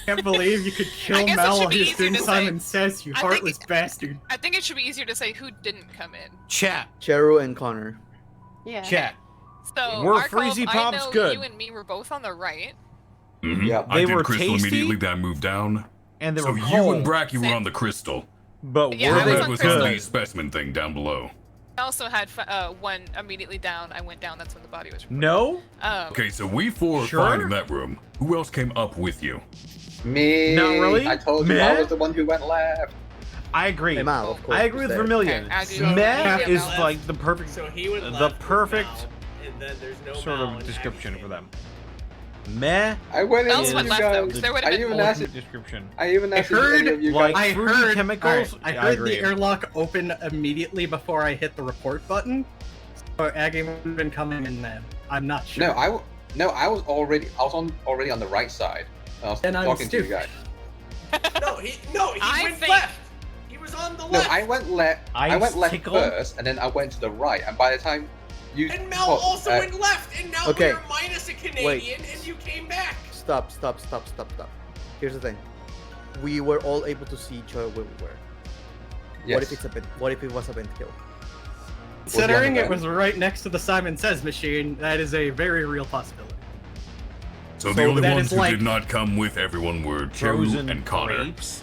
Can't believe you could kill I guess it Mel should while be he's easier doing to say. Simon Says, you I think heartless bastard. I think it should be easier to say who didn't come in. Chat. Cheru and Connor. Yeah. Chat. So, Were Arkov, Freezy I Pops know good? you and me were both on the right. Mm-hmm. Yeah. I They did were crystal tasty? immediately, then moved down. And they So were you cold. and Bracky were on the crystal. But Yeah, I were was they on was crystal. the specimen thing down below. I also had one immediately down. I went down. That's when the body was. No? Okay, so we four Sure? are fine in that room. Who else came up with you? Me. Not really? I told you Meh? I was the one who went left. I agree. Hey, Mal, of course. I agree with was there. Vermilion. Okay, I do. Meh Yeah, is Mal. like the perfect, So he went the left with perfect Mal, and then there's no sort Mal of and description Aggie for them. came Meh I went in Else with went you left though, guys. because there would I have been even more. asked. ultimate description. I even asked heard, any of you like guys. I fruity heard chemicals. I Yeah, heard agree. the airlock open immediately before I hit the report button. So Aggie would have been coming in then. I'm not sure. No, I was already on the right side. I was Then I'm talking to you stupid. guys. No, he I went think- left. He was on the No, left. I went left. I went left tickle? first, and then I went to the right. And by the time you And Mel also went left, and now okay. we're minus a Canadian, and you came back. Stop. Here's the thing. We were all able to see each other where we were. Yes. What if it was a vent kill? Considering it was right next to the Simon Says machine, that is a very real possibility. So the only that ones is who like- did not come with everyone were Cheru Frozen and Connor. grapes.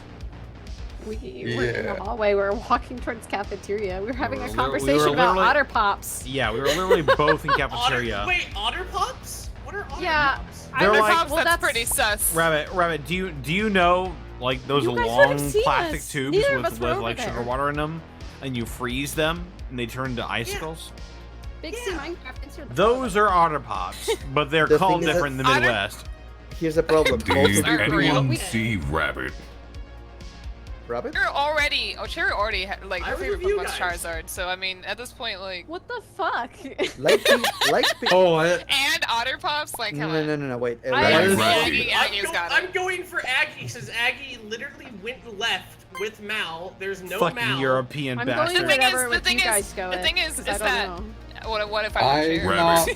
We were in the hallway. We were walking towards cafeteria. We were having a we were conversation about literally- Otter Pops. Yeah, we were literally both in cafeteria. Wait, Otter Pops? What are Otter Yeah, Pops? They're Otter like- Pops, well, that's pretty sus. Rabbit, do you know like those You guys would long have seen plastic us. tubes Neither of us with were over like there. sugar water in them, and you freeze them and they turn into icicles? Big C Minecraft insert the Those are Otter Pops, but they're The called thing is different in the that- Midwest. Here's the problem. Did anyone see Rabbit? Rabbit? Cherry already had, like, I her was favorite with you Pokemon's guys. Charizard, so I mean, at this point, like... What the fuck? Oh, what? And Otter Pops, like, come No, wait. Aggie's got it. I'm going for Aggie, since Aggie literally went left with Mal. There's no Fucking Mal. European I'm bastard. going wherever the with thing you is- guys go. the thing is 'cause I don't that- know. What if I I'm were not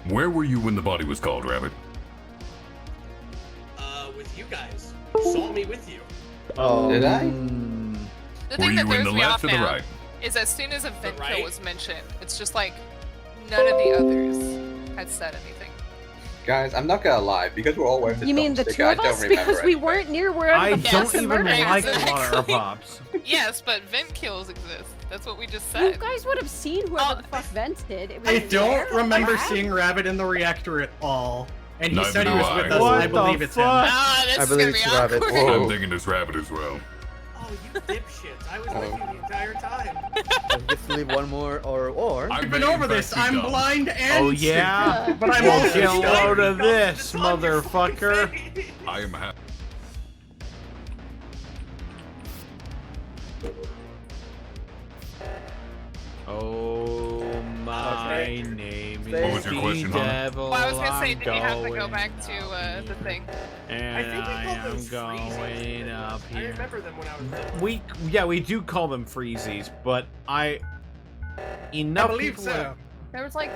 Where were you when the body was called, Rabbit? With you guys. Saw me with you. Oh, Did I? The Were thing you that in throws the me left off or the now right? is as soon as a vent right? kill was mentioned, it's just like none of the others had said anything. Guys, I'm not gonna lie, because we're all wearing the You mean the thumbstick, two I of don't us? remember Because we anything. weren't near where I the don't fuck even murder like is. Otter Pops. Yes, but vent kills exist. That's what we just You said. guys would have seen whoever the fuck vented. It was I don't rare. remember Wow. seeing Rabbit in the reactor at all. And he Neither said he do was I. with us. What I believe the it's him. fuck? Ah, this I is believe gonna be it's Rabbit. awkward. Whoa. I'm thinking it's Rabbit as well. Oh, you dipshits. I was with you the entire time. Just leave one more or. I We've may been in over fact this. be I'm dumb. blind and Oh yeah? stupid, but I'm Well, also get a stupid. load of this, It's on your fucking motherfucker. face. I am happy. Oh, my Okay. name What is was your the question, Hannah? devil. Well, I was gonna say, I'm did you have to go going back to up the thing? And I think we I called am those going freezes. up I here. remember them when I was We little. we do call them freezies, but I enough believe people so. have, There was like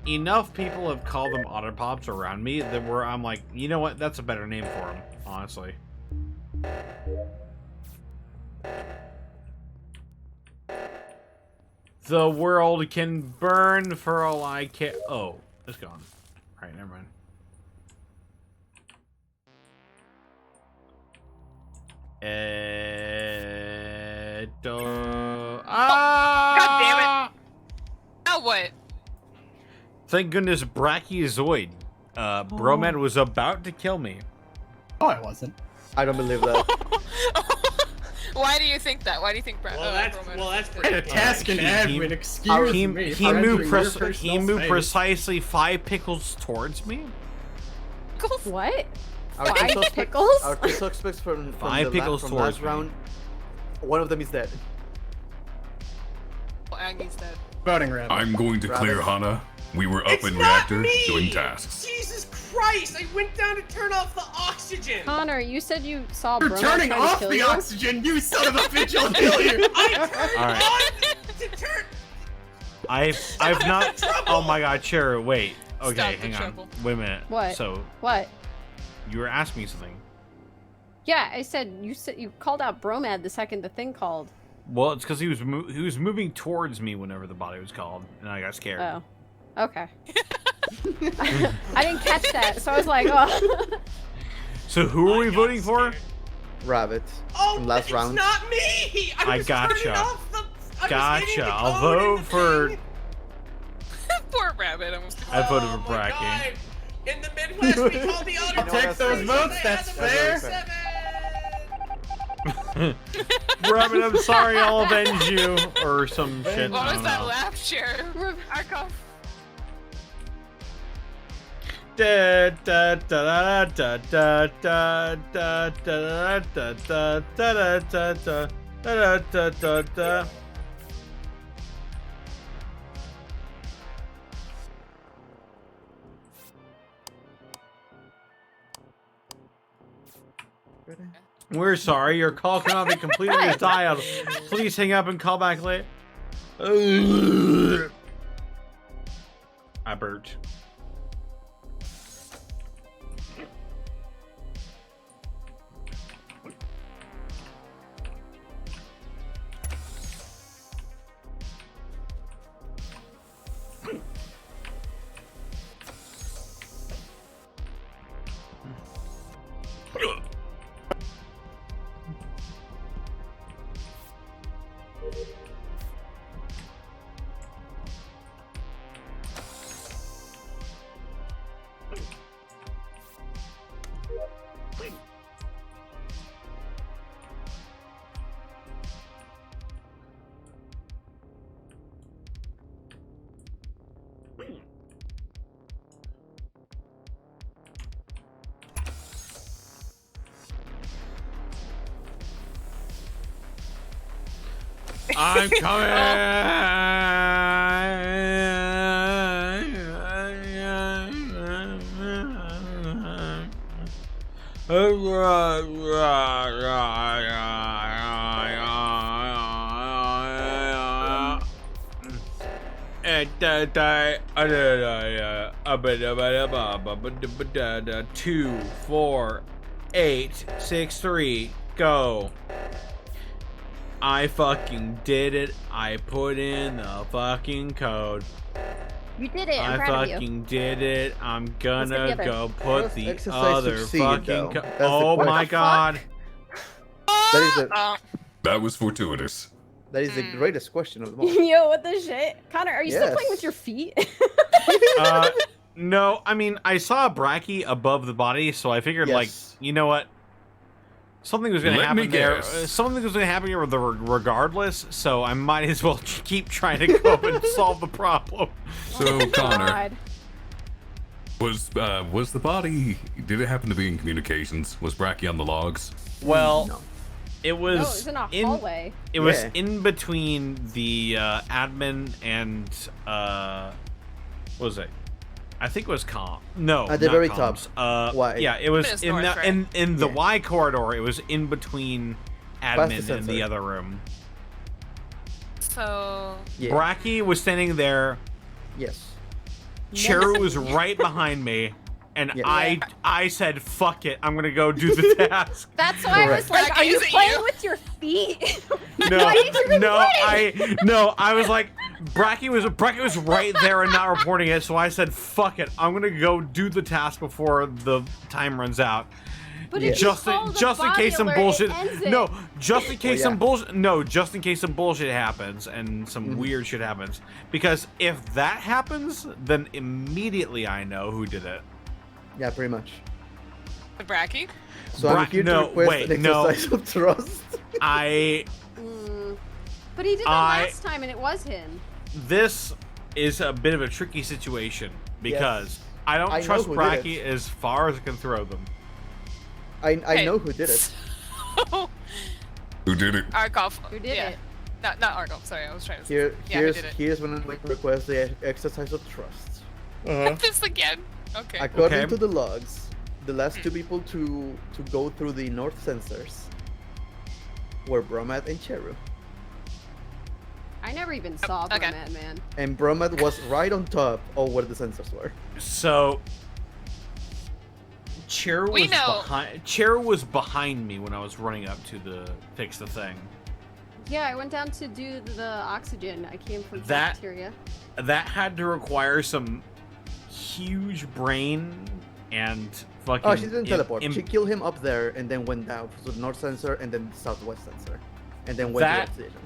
enough people have called them Otter Pops around me that where I'm like, you know what? That's a better name for them, honestly. The world can burn for all I care. Oh, it's gone. Alright, never mind. God damn it! Now what? Thank goodness Brachiozoid. Bromed was about to kill me. Oh, I wasn't. I don't believe that. Why do you think that? Why do you think Well, that's I had a task in admin. Excuse me. He for moved, entering your personal space. precisely 5 pickles towards me. What? Our Five two suspects- pickles? Our two suspects from 5 pickles from towards last me. round. One of them is dead. Aggie's dead. Voting Rabbit. I'm going to clear Rabbit. Hana. We were up It's in not reactor me! doing tasks. Jesus Christ! I went down to turn off the oxygen. Connor, you said you saw You're Bromad turning trying to off kill the you? oxygen, you son of a bitch! I'll kill you. I turned All right. on to turn. I've not. Oh my God, Cherry, wait. Okay, Stop the hang on. trouble. Wait a minute. What? So What? you were asking me something. Yeah, I said you called out Bromad the second the thing called. Well, it's because he was moving towards me whenever the body was called, and I got scared. Oh. Okay. I didn't catch that, so I was like, oh. So who are we voting for? Rabbit. Oh, from last it's round. not me. I was gotcha. turning off the- I was Gotcha. hitting the I'll code in vote the for. thing. Poor rabbit. Almost. I voted Oh for my Bracky. God. In the Midwest, we call the Otter I'll take Pops those freezes. votes, They that's had fair. the Rabbit, I'm sorry, I'll avenge you. Or some shit. What I was don't that know. laugh, Cher? Arkov. Da da da da da da da da da da da da da da da da da da. We're sorry, your call cannot be completed as dialed. Please hang up and call back later. I burped. I'm coming. 2, 4, 8, 6, 3, go. I fucking did it. I put in the fucking code. You did it. I'm I proud of you. fucking did it. I'm gonna the go other? put the Exercise other succeeded, fucking though. code. That's the Oh question. my god. That is the That was fortuitous. that is the greatest question of them all. Yo, what the shit? Connor, are you still Yes. playing with your feet? No, I mean, I saw a Bracky above the body, so I figured, like, you know what? Something was going to Let me happen there. guess. Something was going to happen here regardless, so I might as well keep trying to go up and solve the problem. So, Connor, was the body? Did it happen to be in communications? Was Bracky on the logs? Well, it was, No, it was in a hallway. It was in between the admin and what was it? I think it was comp. No, At the not very comms. top. Y. Yeah, it was It's in north, the right? in the Y corridor. It was in between Past the admin and the sensor. other room. So Bracky was standing there. Yes. Cheru was right behind me, and Yeah. I said, "Fuck it, I'm gonna go do the task." That's why I was like, Bracky, are you is it playing you? with your feet? No, Why did you even play? I was like, Bracky was right there and not reporting it, so I said, "Fuck it, I'm gonna go do the task before the time runs out." But if you Just call in, the just in body case some alert, it bullshit. ends it. No, just in case yeah. some bullshit. No, just in case some bullshit happens and some Mm-hmm. weird shit happens. Because if that happens, then immediately I know who did it. Yeah, pretty much. the Bracky? So I'm here to request an exercise of trust. I. But he did that last time, and it was him. This is a bit of a tricky situation because I don't I know trust who did Bracky as far as I can throw them. I know who did it. Who did it? Argov. Who did it? Not Argov. Sorry, I was trying to. Here, yeah, who did it? here's when I'm going to request the exercise of trust. This again. Okay. According to the logs, the last two people to go through the north sensors were Bromat and Cheru. I never even saw okay. Bromad, man. And Bromat was right on top of where the sensors were. So Cheru We was know. behind. Cheru was behind me when I was running up to fix the thing. Yeah, I went down to do the oxygen. I came from That- cafeteria. That had to require some huge brain and fucking. Oh, she didn't teleport. im- She killed him up there and then went down to the north sensor and then the southwest sensor. And then went That- to the station.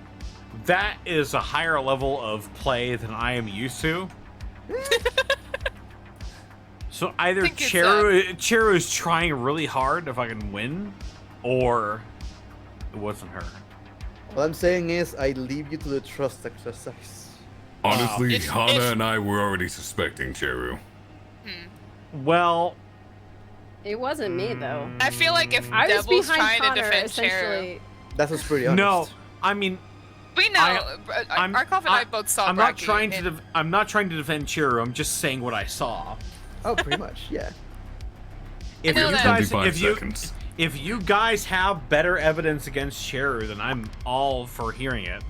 That is a higher level of play than I am used to. So either think it's, Cheru is trying really hard if I can win, or it wasn't her. What I'm saying is, I leave you to the trust exercise. Honestly, If- Hana if- and I were already suspecting Cheru. Well, It wasn't me though. I feel like if I was Devil's behind trying Connor, to defend essentially. Cheru, That was pretty honest. no, I mean, we know. Argov and I both saw I'm not Bracky trying in- to. I'm not trying to defend Cheru. I'm just saying what I saw. Oh, pretty much, yeah. If know you that. guys, 25 if you, seconds. if you guys have better evidence against Cheru, then I'm all for hearing it.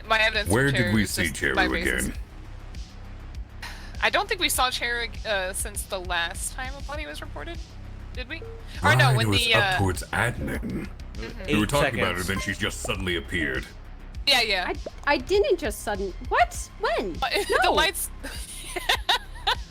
My evidence. Where for did we is see just my Cheru reasons. again? I don't think we saw Cheru since the last time a body was reported. Did we? Or no, Right, when it was the up towards admin. We were 8 talking about her, seconds. then she just suddenly appeared. yeah. I didn't just sudden. What? When? The No. lights.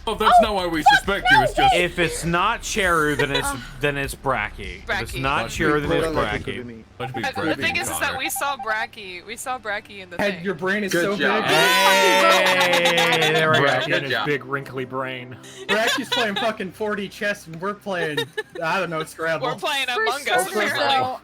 Oh, that's not why we suspect you. It's just If it's not Cheru, then it's Bracky. If it's Bracky. not Let's Cheru, then More it's than likely could be Bracky. me. let's be The Bracky thing and is that Connor. we saw Bracky. We saw Bracky in the Head, thing. your brain is Good so job. big. Hey, there we go. Bracky and his job. big wrinkly brain. Bracky's playing fucking 4D chess and we're playing, I don't know, Scrabble. We're playing For Among Us starters, apparently. though,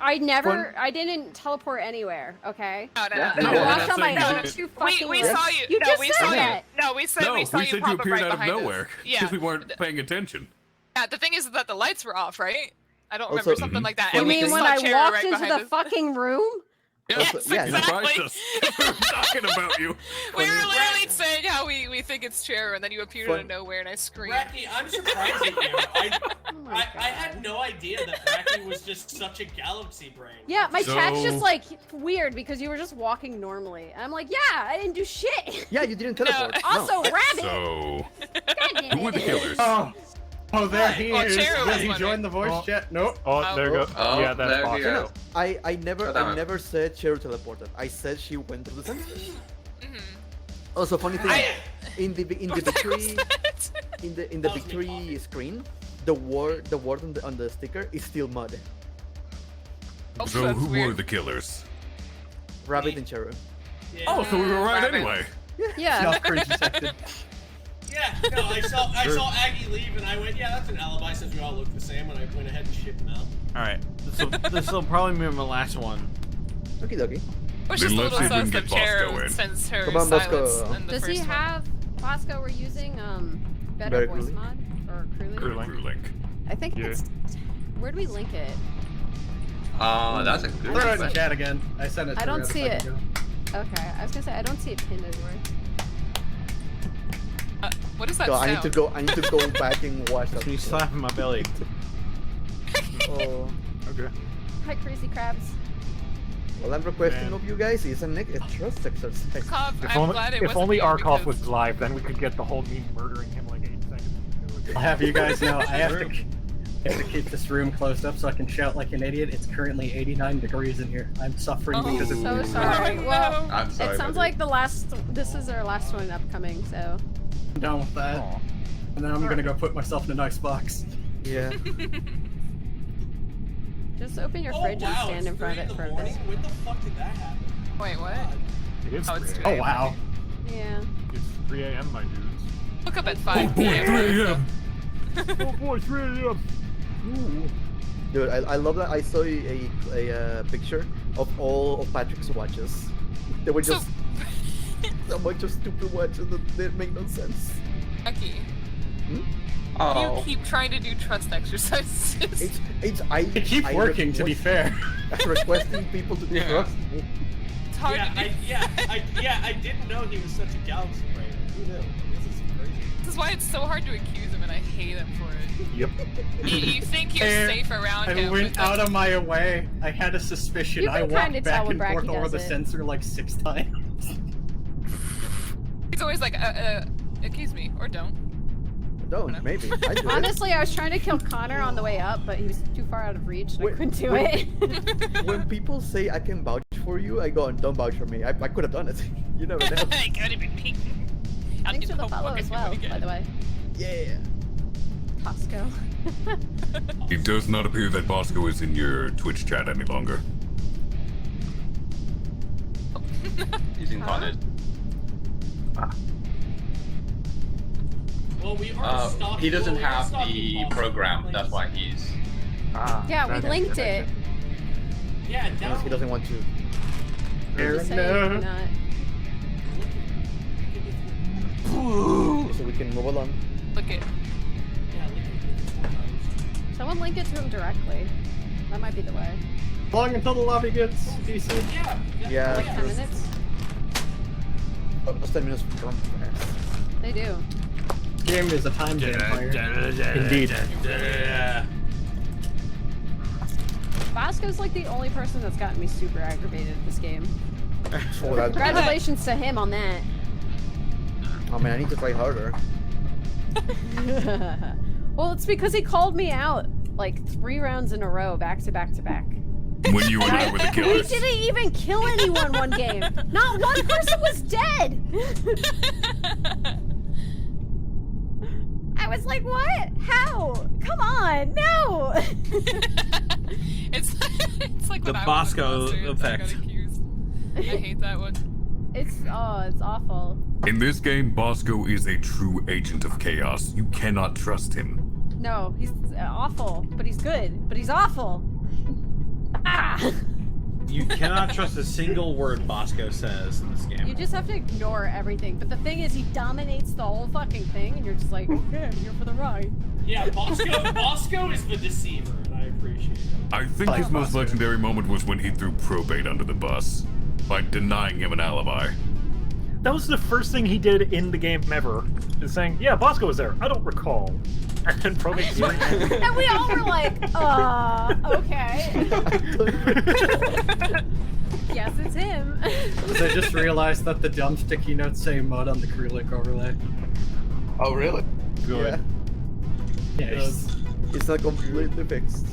I didn't teleport anywhere. Okay. No, Yeah. I No, watched on my that's own like- two We fucking saw lists. you. You no, just we said saw that. you. No, we said No, we saw you said you pop up appeared right out of behind nowhere. us. Yeah. Because we weren't paying attention. Yeah. The thing is that the lights were off, right? I don't Also- remember something like that. You And we mean just when saw I Cheru walked right into behind the us. fucking room? Yes, yeah, exactly. We were talking about you. We were literally saying how we think it's Cheru, and then you appeared out of nowhere, and I screamed. Bracky, I'm surprised at you. I had no idea that Bracky was just such a galaxy brain. Yeah, my chat's just like weird because you were just walking normally. And I'm like, yeah, I didn't do shit. Yeah, you didn't teleport. Also, Rabbit. So, who were the killers? Oh, there he is. Cheru Did was he one, join right? the voice chat? Nope. Oh, there you go. Yeah, that's there you Bosco. go. I Oh, damn it. never said Cheryl teleported. I said she went to the sensors. Also, funny thing, in the victory in the victory screen, the word on the sticker is still mud. So who were the killers? Rabbit and Cheryl. Yeah. Oh, so we were right Rabbit. anyway. Yeah. Yeah, no, I saw Aggie leave and I went, yeah, that's an alibi since we all look the same, and I went ahead and shipped him out. Alright, this will probably be my last one. Okie dokie. Which is a little Let's see if we sus can of get Bosco Cheru in. since her Come on, silence Bosco. in the Does first he one. have Bosco? We're using better Very voice cool. mod or crew link? Crew link. I think it's. Where do we link it? That's a good Throw it in question. the chat again. I sent it to I don't Rev a see second it. ago. Okay, I was gonna say I don't see it pinned anywhere. What is that So sound? I need to go back and watch that. You slapping my belly. Oh. Okay. Hi, crazy crabs. What I'm requesting of you guys is a trust exercise. Cobb, If I'm only, glad it if wasn't only you Arkoff because- was live, then we could get the whole me murdering him like 8 seconds. I'll have you guys know, I have to keep this room closed up so I can shout like an idiot. It's currently 89 degrees in here. I'm suffering because of So sorry. Well, I'm sorry, it sounds buddy. like this is our last one upcoming, so. I'm done with that. And then I'm gonna go put myself in a nice box. Yeah. Just open your fridge and stand in front of it for a bit. When the fuck did that happen? Wait, what? It is Oh, it's 3 2 a.m. Oh wow. Yeah. It's 3 a.m., my dudes. Look up at 5 Boy, 3 a.m. Oh boy, 3 a.m. Dude, I love that. I saw a picture of all of Patrick's watches. They were just a bunch of stupid watches that didn't make no sense. Lucky. Oh. You keep trying to do trust exercises. I keep working, to be fair. I'm requesting people to trust me. It's hard to do. I didn't know he was such a galaxy brain. Who knew? This is crazy. This is why it's so hard to accuse him, and I hate him for it. Yep. You think you're And safe around I him. went but out of my way. I had a suspicion. You I can walked kinda back tell when and forth Bracky over does the it. sensor like 6 times. He's always like, accuse me, or don't. Don't, maybe. I do it. Honestly, I was trying to kill Connor on the way up, but he was too far out of reach and I couldn't do it. When people say I can vouch for you, I go, don't vouch for me. I could have done it. You never know. I could have been pink. Thanks for the follow as well, by the way. Yeah. Bosco. It does not appear that Bosco is in your Twitch chat any longer. He's incarnate. Well, we are stalking. He doesn't well, we are have stalking the Bosco. program. That's why he's. Yeah, we linked it. Yeah, Unless he doesn't want to. I'm just saying, why not? So we can move along. Look it. Someone link it to him directly. That might be the way. Long until the lobby gets decent. Yeah. Like 10 minutes? Almost 10 minutes from fast. They do. Game is a time vampire. Indeed. Bosco's like the only person that's gotten me super aggravated at this game. Oh, that- Congratulations to him on that. Oh man, I need to try harder. Well, it's because he called me out like 3 rounds in a row, back to back to back. When you and I were the He killers. didn't even kill anyone one game. Not one person was dead. I was like, what? How? Come on, no. It's like The when Bosco I was in Monsters, I got effect. accused. I hate that one. It's awful. In this game, Bosco is a true agent of chaos. You cannot trust him. No, he's awful, but he's good, but he's awful. Ah! You cannot trust a single word Bosco says in this game. You just have to ignore everything. But the thing is, he dominates the whole fucking thing, and you're just like, okay, I'm here for the ride. Yeah, Bosco is the deceiver, and I appreciate appreciate it. I think his most legendary moment was when he threw Probate under the bus by denying him an alibi. That was the first thing he did in the game ever. Is saying, "Yeah, Bosco was there. I don't recall." And then Probate screamed. And we all were like, okay. Yes, it's him. I just realized that the dumb sticky notes say mud on the acrylic overlay. Oh, really? Good. Yeah. It's not completely fixed.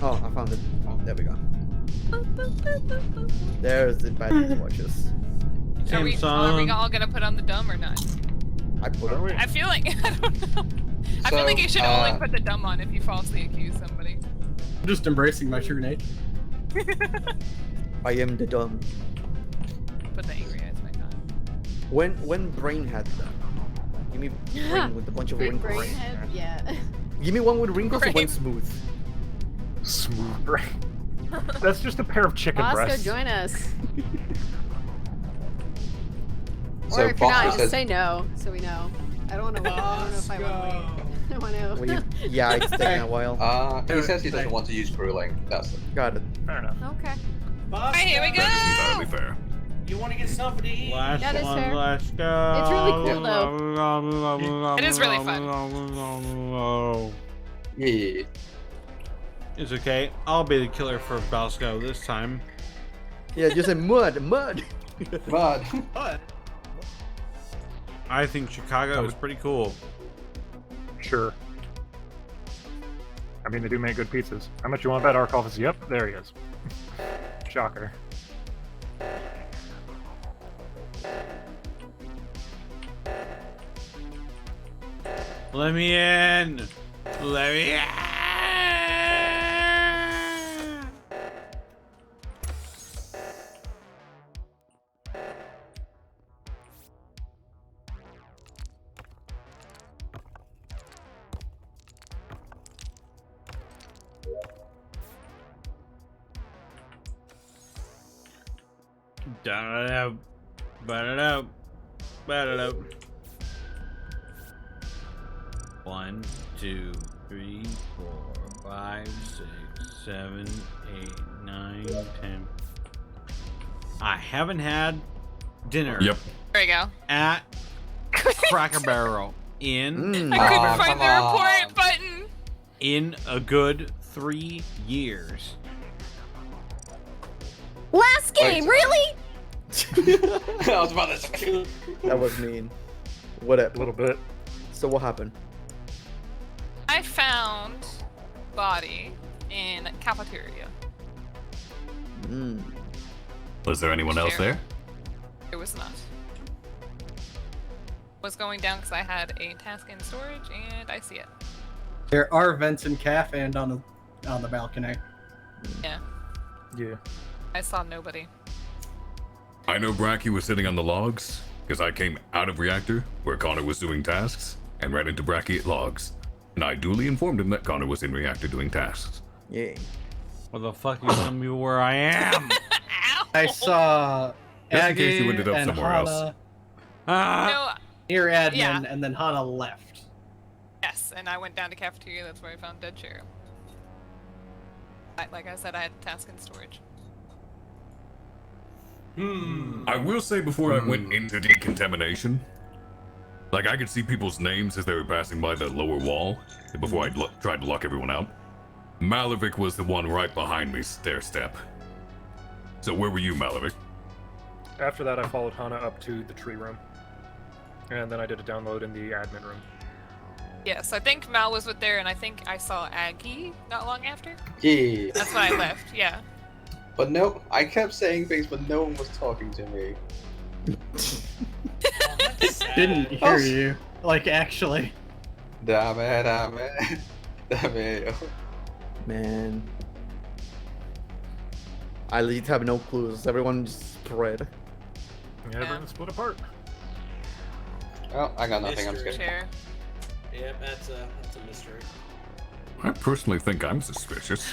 Oh, I found it. Oh, there we go. There's the bad watches. Are we all gonna put on the dumb or not? I put on. I feel like I don't know. I feel like you should only put the dumb on if you falsely accuse somebody. I'm just embracing my true nature. I am the dumb. Put the angry eyes back on. When Brain had that, give me Brain with a bunch of wrinkles. Brain head, yeah. Give me one with wrinkles or one smooth. Smooth Brain. That's just a pair of chicken Bosco, breasts. join us. So Or if you're not, Bosco just says- say no, so we know. I don't want to wait. I don't know if I want to wait. I want to. Yeah, it's taking a while. He says he doesn't want to use grueling. That's it. Got it. Fair enough. Okay. Alright, here we go! Entirely fair. You want to get something to eat? Last That is one, fair. let's go. It's really cool, though. It is really fun. Yeah. It's okay. I'll be the killer for Bosco this time. Yeah, just say mud. Mud. I think Chicago is pretty cool. Sure. I mean, they do make good pizzas. How much you want that, Arc Office? Yep, there he is. Shocker. Let me in. Let me in. Da-da-da, ba-da-da, ba-da-da. 1, 2, 3, 4, 5, 6, 7, 8, 9, 10. I haven't had dinner. Yep. There you go. At Cracker Barrel in I couldn't find the report button. in a good 3 years. Last game, really? I was about to say. That was mean. Whatever. A little bit. So what happened? I found body in cafeteria. Was there anyone else there? It was not. Was going down because I had a task in storage and I see it. There are vents in cafe and on the balcony. Yeah. Yeah. I saw nobody. I know Bracky was sitting on the logs, because I came out of reactor, where Connor was doing tasks, and ran into Bracky at logs. And I duly informed him that Connor was in reactor doing tasks. Yeah. What the fuck? You tell me where I am? I saw Just in case you Aggie ended up and somewhere else. Hana near admin, yeah. and then Hana left. Yes, and I went down to cafeteria. That's where I found dead Cheryl. Like I said, I had a task in storage. I will say before I went into decontamination, like I could see people's names as they were passing by the lower wall before I tried to lock everyone out. Malavik was the one right behind me, stair step. So where were you, Malavik? After that, I followed Hana up to the tree room. And then I did a download in the admin room. Yes, I think Mal was with there, and I think I saw Aggie not long after. Yeah. That's when I left, yeah. But no, I kept saying things, but no one was talking to me. Didn't hear you. Like, actually. Damn it. Man. I legit have no clues. Everyone just spread. Yeah, everyone split apart. Well, I got nothing. I'm Mystery. scared. Yep, that's a mystery. I personally think I'm suspicious.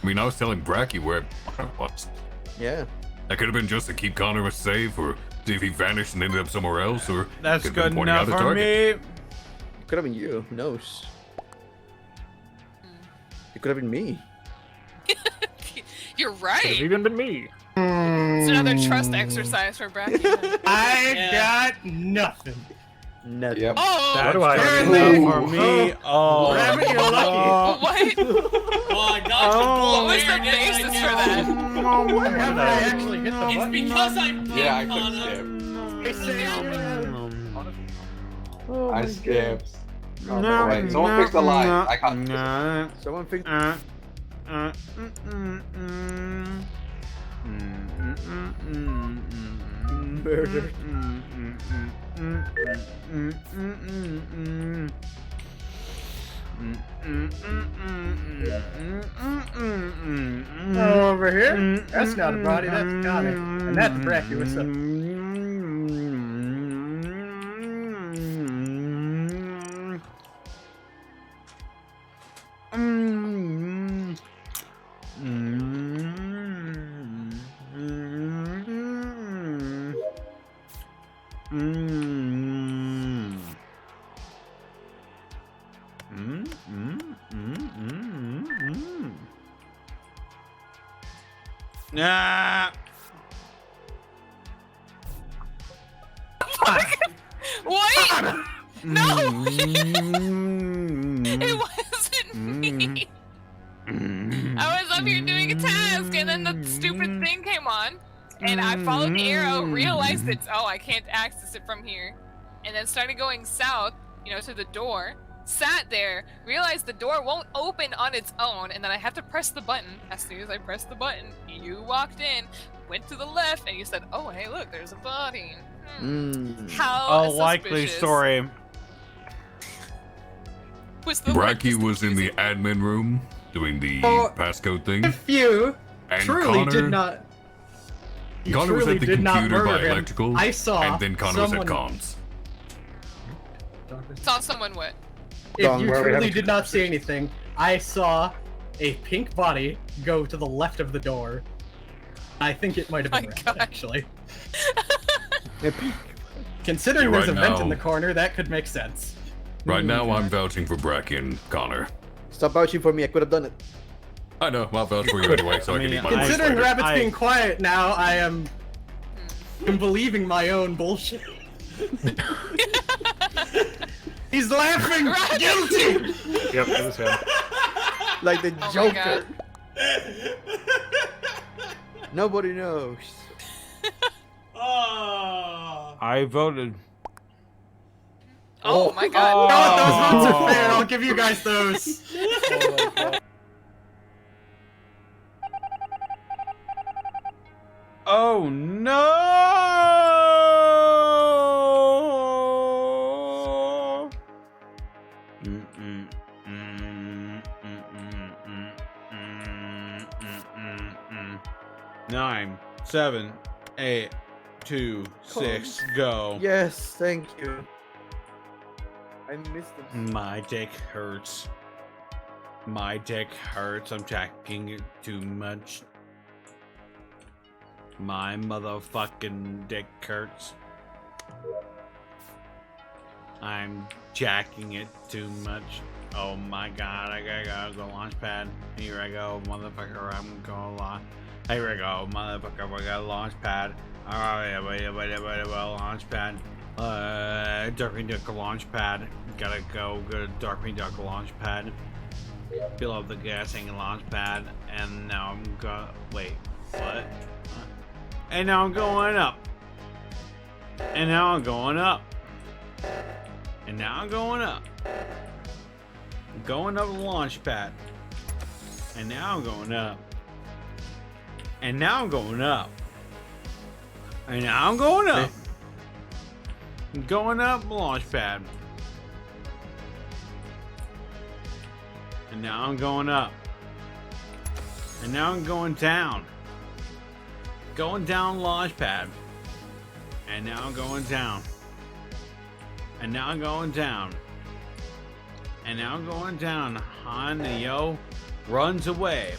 I mean, I was telling Bracky where I was. Yeah. That could have been just to keep Connor safe, or see if he vanished and ended up somewhere else, or That's could have been good pointing out enough the for target. me. Could have been you. Who knows? It could have been me. You're right. Could have even been me. It's another trust exercise for Bracky. I got nothing. Nothing. Yep. Oh! What do I Apparently- know? For me, oh. Rabbit, you're lucky. What? Oh, I got What was the the basis for that? What happened? I actually hit the It's button. because I'm Yeah, I pink, could skip. Oh I my skipped. God. No, wait, someone fix the line. I can't. Someone fix. Murder. Over here? That's not a body, that's Connor. And that's Bracky, what's up? Nah. What? No! It wasn't me! I was up here doing a task, and then the stupid thing came on, and I followed the arrow, realized it's, oh, I can't access it from here, and then started going south, to the door, sat there, realized the door won't open on its own, and then I have to press the button. As soon as I pressed the button, you walked in, went to the left, and you said, oh, hey, look, there's a body. How A likely suspicious. story. Was the Bracky was in the admin room doing the passcode thing. If you And truly Connor- did not. You Connor was truly at the did not computer by murder him. electrical, I saw and then Connor was someone... at comms. Saw someone what? If you truly did not see anything, I saw a pink body go to the left of the door. I think it might have been red, actually. Considering Yeah, there's a right vent now- in the corner, that could make sense. Right now, I'm vouching for Bracky and Connor. Stop vouching for me. I could have done it. I know, I'll vouch for you anyway, so I can eat my voice Considering later. Rabbit's being quiet now, I am believing my own bullshit. He's laughing! Guilty! Yep, it was him. Like the Oh my Joker. Nobody knows. I voted. Oh my god. No, those votes are fair. I'll give you guys those. Oh no! Nine, 7, 8, 2, 6, go. Yes, thank you. I missed them. My dick hurts. My dick hurts. I'm jacking it too much. My motherfucking dick hurts. I'm jacking it too much. Oh my god, I gotta go launch pad. Here I go, motherfucker, I'm gonna launch. Here I go, motherfucker, we got a launch pad. Alright, wait, launch pad. Darkwing Duck launch pad. Gotta go to Darkwing Duck launch pad. Fill up the gassing launch pad. And now I'm gonna. Wait, what? And now I'm going up. And now I'm going up. And now I'm going up. I'm going up the launch pad. And now I'm going up. And now I'm going up. And now I'm going up. I'm going up the launch pad. And now I'm going up. And now I'm going down. Going down launch pad. And now I'm going down. And now I'm going down. And now I'm going down. Han Yo runs away.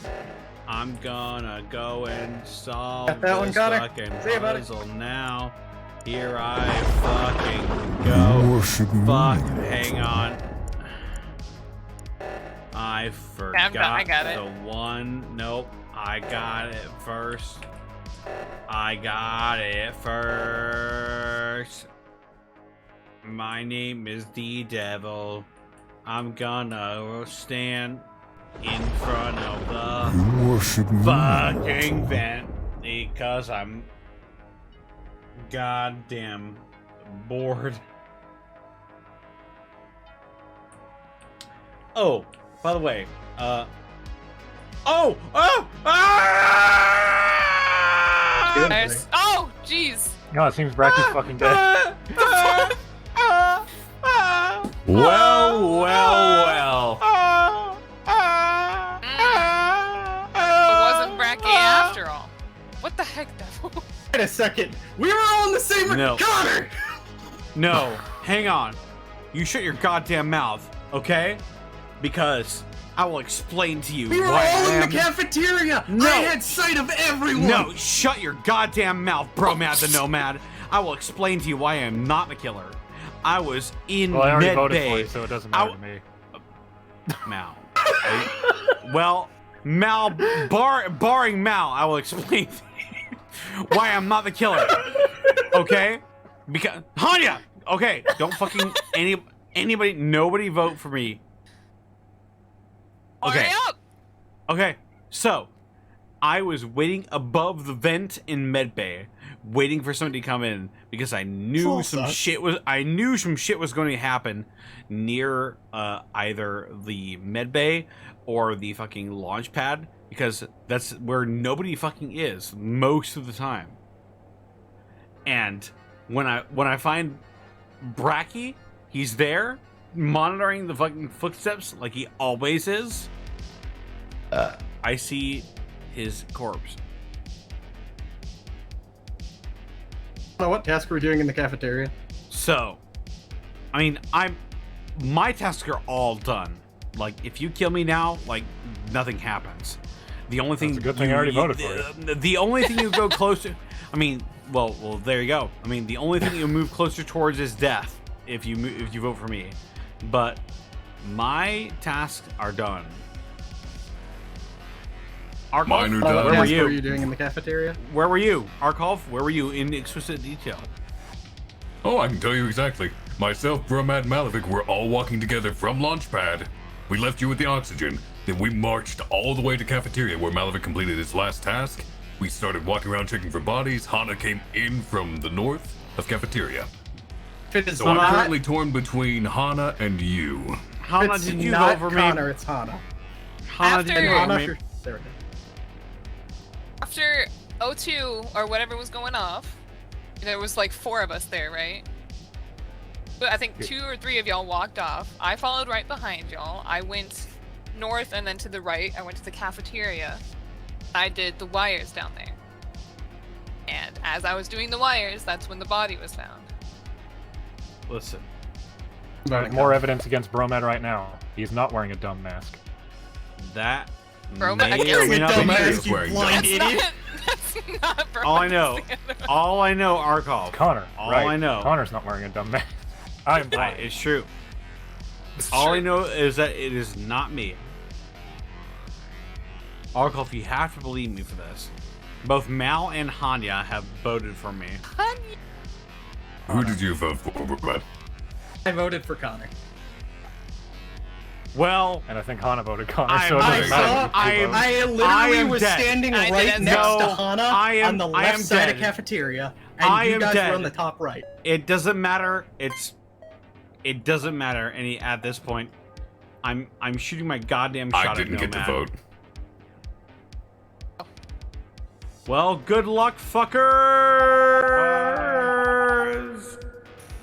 I'm gonna go and solve Got that one, this Connor? fucking See you, buddy. puzzle now. Here I fucking go. Fuck, hang on. I forgot I got it. the one. Nope, I got it first. I got it first. My name is the Devil. I'm gonna stand in front of the fucking vent because I'm goddamn bored. Oh, by the way, There's, oh, jeez. No, it seems Bracky's fucking dead. Well. It wasn't Bracky after all. What the heck, Devil? Wait a second. We were all in the same No. Connor! No, hang on. You shut your goddamn mouth, okay? Because I will explain to you We were why all I in am... the cafeteria! No. I had sight of everyone! No, shut your goddamn mouth, Bromad the Nomad. I will explain to you why I am not the killer. I was in Well, I already Med voted Bay. for you, so it doesn't matter to me. Mal. Well, Mal, barring Mal, I will explain to you why I'm not the killer. Okay? Because Hanya. Okay, don't fucking anybody. Nobody vote for me. Okay. Hurry up! Okay. So, I was waiting above the vent in Medbay, waiting for somebody to come in because I knew some shit was going to happen near either the Medbay or the fucking launch pad because that's where nobody fucking is most of the time. And when I find Bracky, he's there monitoring the fucking footsteps like he always is. I see his corpse. What task were we doing in the cafeteria? So, I mean, my tasks are all done. Like, if you kill me now, like, nothing happens. The only thing... That's a good thing I already voted for you. The only thing you go closer... I mean, well, there you go. I mean, the only thing you move closer towards is death if you vote for me. But my tasks are done. Arkov, Mine are where done. were What you? were you doing in the cafeteria? Where were you? Arkov, where were you in explicit detail? Oh, I can tell you exactly. Myself, Bromad, Malavik were all walking together from Launchpad. We left you with the oxygen. Then we marched all the way to cafeteria where Malavik completed his last task. We started walking around checking for bodies. Hana came in from the north of cafeteria. So I'm currently torn between Hana and you. Hana, It's did you not vote for Connor, me? it's Hana. Hana, did you vote for me? There we go. After O2 or whatever was going off, there was like 4 of us there, right? But I think 2 or 3 of y'all walked off. I followed right behind y'all. I went north and then to the right. I went to the cafeteria. I did the wires down there. And as I was doing the wires, that's when the body was found. Listen. There's more evidence against Bromad right now. He's not wearing a dumb mask. That Bromad, may or may not be true. That's not Bromad. All I know, Arkov. Connor. All right. I know. Connor's not wearing a dumb mask. I'm blind. It's true. All I know is that it is not me. Arkov, you have to believe me for this. Both Mal and Hanya have voted for me. Who did you vote for, Bromad? I voted for Connor. Well, and I think Hana voted Connor, so it I doesn't matter. I literally was standing right next to Hana on the left side of cafeteria, and you guys were on the top right. It doesn't matter. It doesn't matter any at this point. I'm shooting my goddamn shot. I didn't get to vote. Well, good luck, fuckers.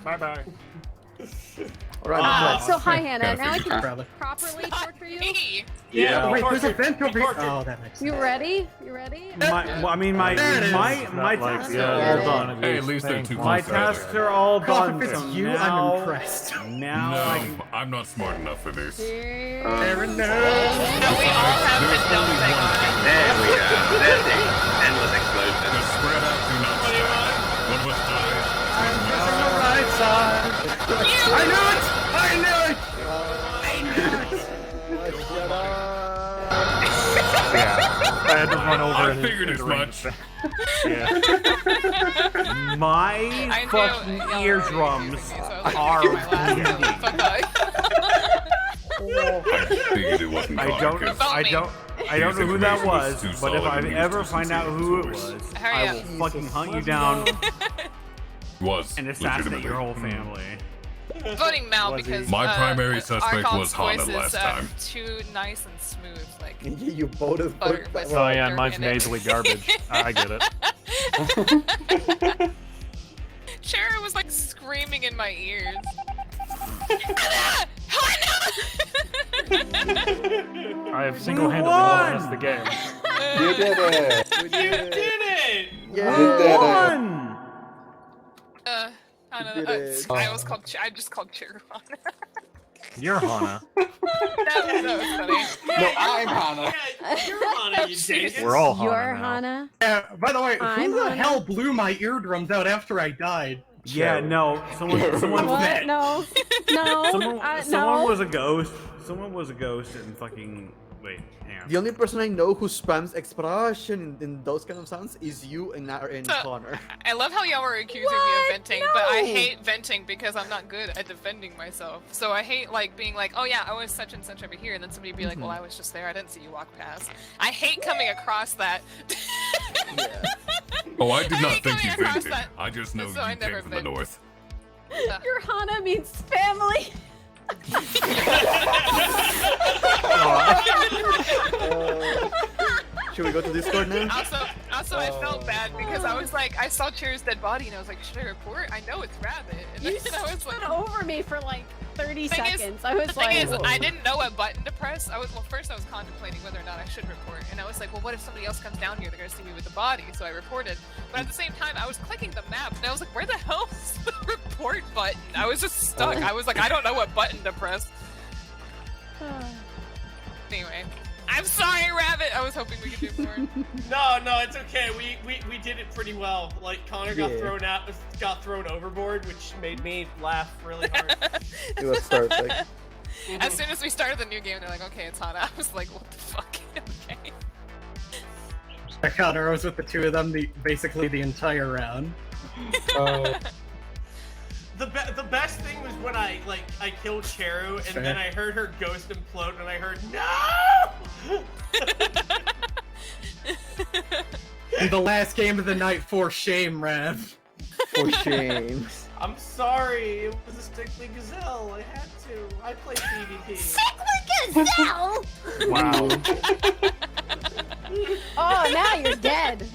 Bye bye. So hi Hannah, now I can properly torture you? Yeah, wait, there's a vent over here. Oh, that makes sense. You ready? You ready? My tasks are all done. Hey, at least they're too My close together. tasks are all done. If it's so you, now, I'm impressed. Now No, I can... I'm not smart enough for this. No, we all have the dumb thing on. There we are. There's the endless explosion. Just spread out, do not stop. One of us dies. I'm on the right side. I knew it! I knew it! I knew it! Shut up. I had to run over. I and figured as much. Yeah. My I knew fucking y'all were eardrums confusing me, so I was like, are "You're my last bleeding. one, fuck off." I figured it wasn't I don't know who that was, but if I ever find out who it was, Hurry I up. will fucking hunt you down Was and assassinate legitimately. your whole family. Voting Mal because My primary suspect Archon's was Hana voice is, last time. too nice and smooth, like You voted for butter with Oh yeah, dirt mine's in it. nasally garbage. I get it. Cheryl was like screaming in my ears. I have single-handedly lost the game. You did it! You did it! Yeah. You did it! I was called. I just called Cheryl. You're Hana. that was funny. No, I'm Hana. Yeah, you're Hana, you dingus. We're all Hana You're now. Hana. Yeah, by the way, I'm who the Hana. hell blew my eardrums out after I died? Yeah, no, someone What? No. No. someone No. was a ghost. Someone was a ghost and fucking wait, hang on. The only person I know who spams explosion in those kind of sounds is you and Connor. I love how y'all were accusing me of venting, but I hate venting because I'm not good at defending myself. So I hate like being like, oh yeah, I was such and such over here, and then somebody be like, well, I was just there, I didn't see you walk past. I hate coming across that. Oh, I did not hate think you coming across vented. that. I just know So I you never came from the vent. north. Your Hana means family. Should we go to Discord now? Also, I felt bad because I was like, I saw Cher's dead body, and I was like, should I report? I know it's Rabbit. And You then I was like, stood over me for like 30 Thing is- seconds. I was the thing like, is, I didn't know what button to press. First I was contemplating whether or not I should report, and I was like, well, what if somebody else comes down here? They're gonna see me with the body, so I reported. But at the same time, I was clicking the map, and I was like, where the hell is the report button? I was just stuck. I was like, I don't know what button to press. Anyway, I'm sorry, Rabbit. I was hoping we could do more. No, it's okay. We did it pretty well. Like Connor got Yeah. thrown overboard, which made me laugh really hard. It was perfect. As soon as we started the new game, they're like, okay, it's Hana. I was like, what the fuck? Okay. Connor, I was with the two of them basically the entire round. The best thing was when I killed Cheru and then I heard her ghost implode and I heard no. The last game of the night, for shame, Rav. For shame. I'm sorry. It was a sickly gazelle. I had to. I played PvP. Sickly gazelle! Wow. Oh, now you're dead.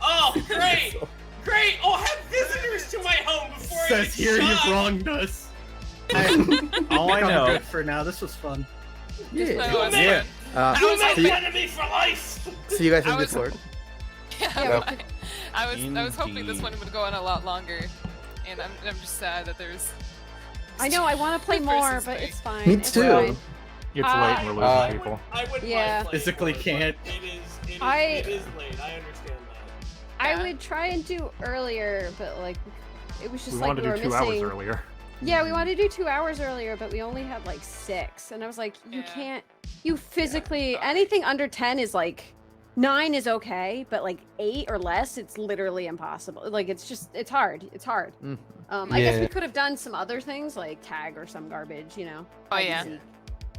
Oh, great! Great! Oh, have visitors to my home before I Says get here shot. you've wronged us. All I I'm know. good for now. This was fun. Yeah. Yeah. You'll make See, enemy for life. see you guys in I was- Discord. Yeah, I was hoping this one would go on a lot longer, and I'm just sad that there's. I know, I want to play Two-person more, but space. it's fine. Me it's too. fine. It's late and we're losing people. I wouldn't Yeah. mind playing Physically more, can't. but It is I- late. I understand that. I would try and do earlier, but like, it was just We like wanted we to were do 2 missing. hours earlier. Yeah, we wanted to do 2 hours earlier, but we only had like 6, and I was like, you can't. You physically anything under 10 is like 9 is okay, but like 8 or less, it's literally impossible. Like it's hard. It's hard. I guess we could have done some other things like tag or some garbage, you know. Oh yeah.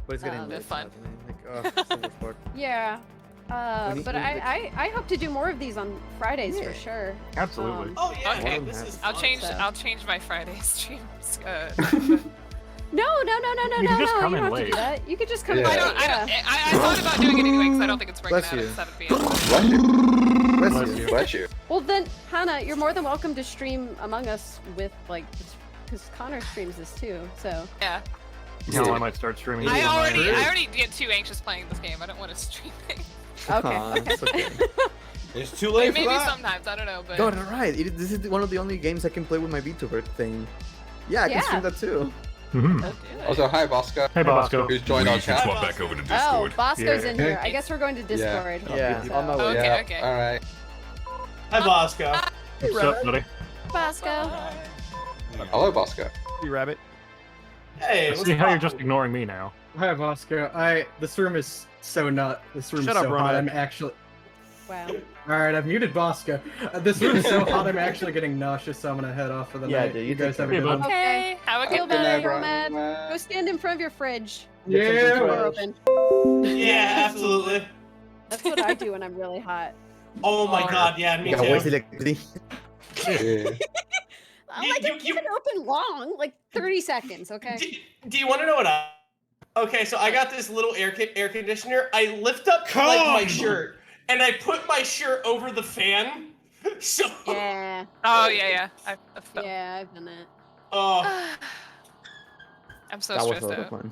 But it's getting Um, late. fun. Like, so much work. Yeah. We need- But we- I hope to do more of these on Fridays for sure. Absolutely. Oh yeah. Okay. This is I'll fun. change my Friday streams. No, You can just you come don't in have to late. do that. You could just come Yeah. by. I thought about doing it anyway because I don't think it's breaking Bless out you. at 7 p.m. Bless you. Bless you. Well then, Hannah, you're more than welcome to stream Among Us with like, because Connor streams this too. So Yeah. No, I might start streaming. I it on my- already get too anxious playing this game. I don't want to stream it. okay. It's okay. It's too late Maybe for that. sometimes I don't know, but God, alright. This is one of the only games I can play with my VTuber thing. Yeah, I can Yeah. stream that too. Also, hi Bosco. Hey, Bosco. Who's joined We our should chat. swap back over to Oh, Discord. Bosco's Yeah. in here. I guess we're going to Discord. Yeah, So- on my way. Okay, Yeah. okay. All right. Hi, Bosco. What's up, buddy? Bosco. Hello, Bosco. Hey, Rabbit. Hey, I what's see how you're up? just ignoring me now. Hi, Bosco. This room is so not. This room's Shut up, so hot. Ronald. I'm actually. Wow. Alright, I've muted Bosco. This room's so hot I'm actually getting nauseous, so I'm gonna head off for the night. dude, you guys have a good one. Okay, have a Feel good better, night. Nomad. Go stand in front of your fridge. Yeah. Door open. Yeah, absolutely. That's what I do when I'm really hot. Oh my god, yeah, me Yeah, where's too. electricity? I like to keep it open long, like 30 seconds, okay? Do you want to know what I... Okay, so I got this little air conditioner. I lift up like my shirt, and I put my shirt over the fan. So Yeah. Oh yeah. I've done. Yeah, I've done that. Oh. I'm so That was stressed a lot of out. fun.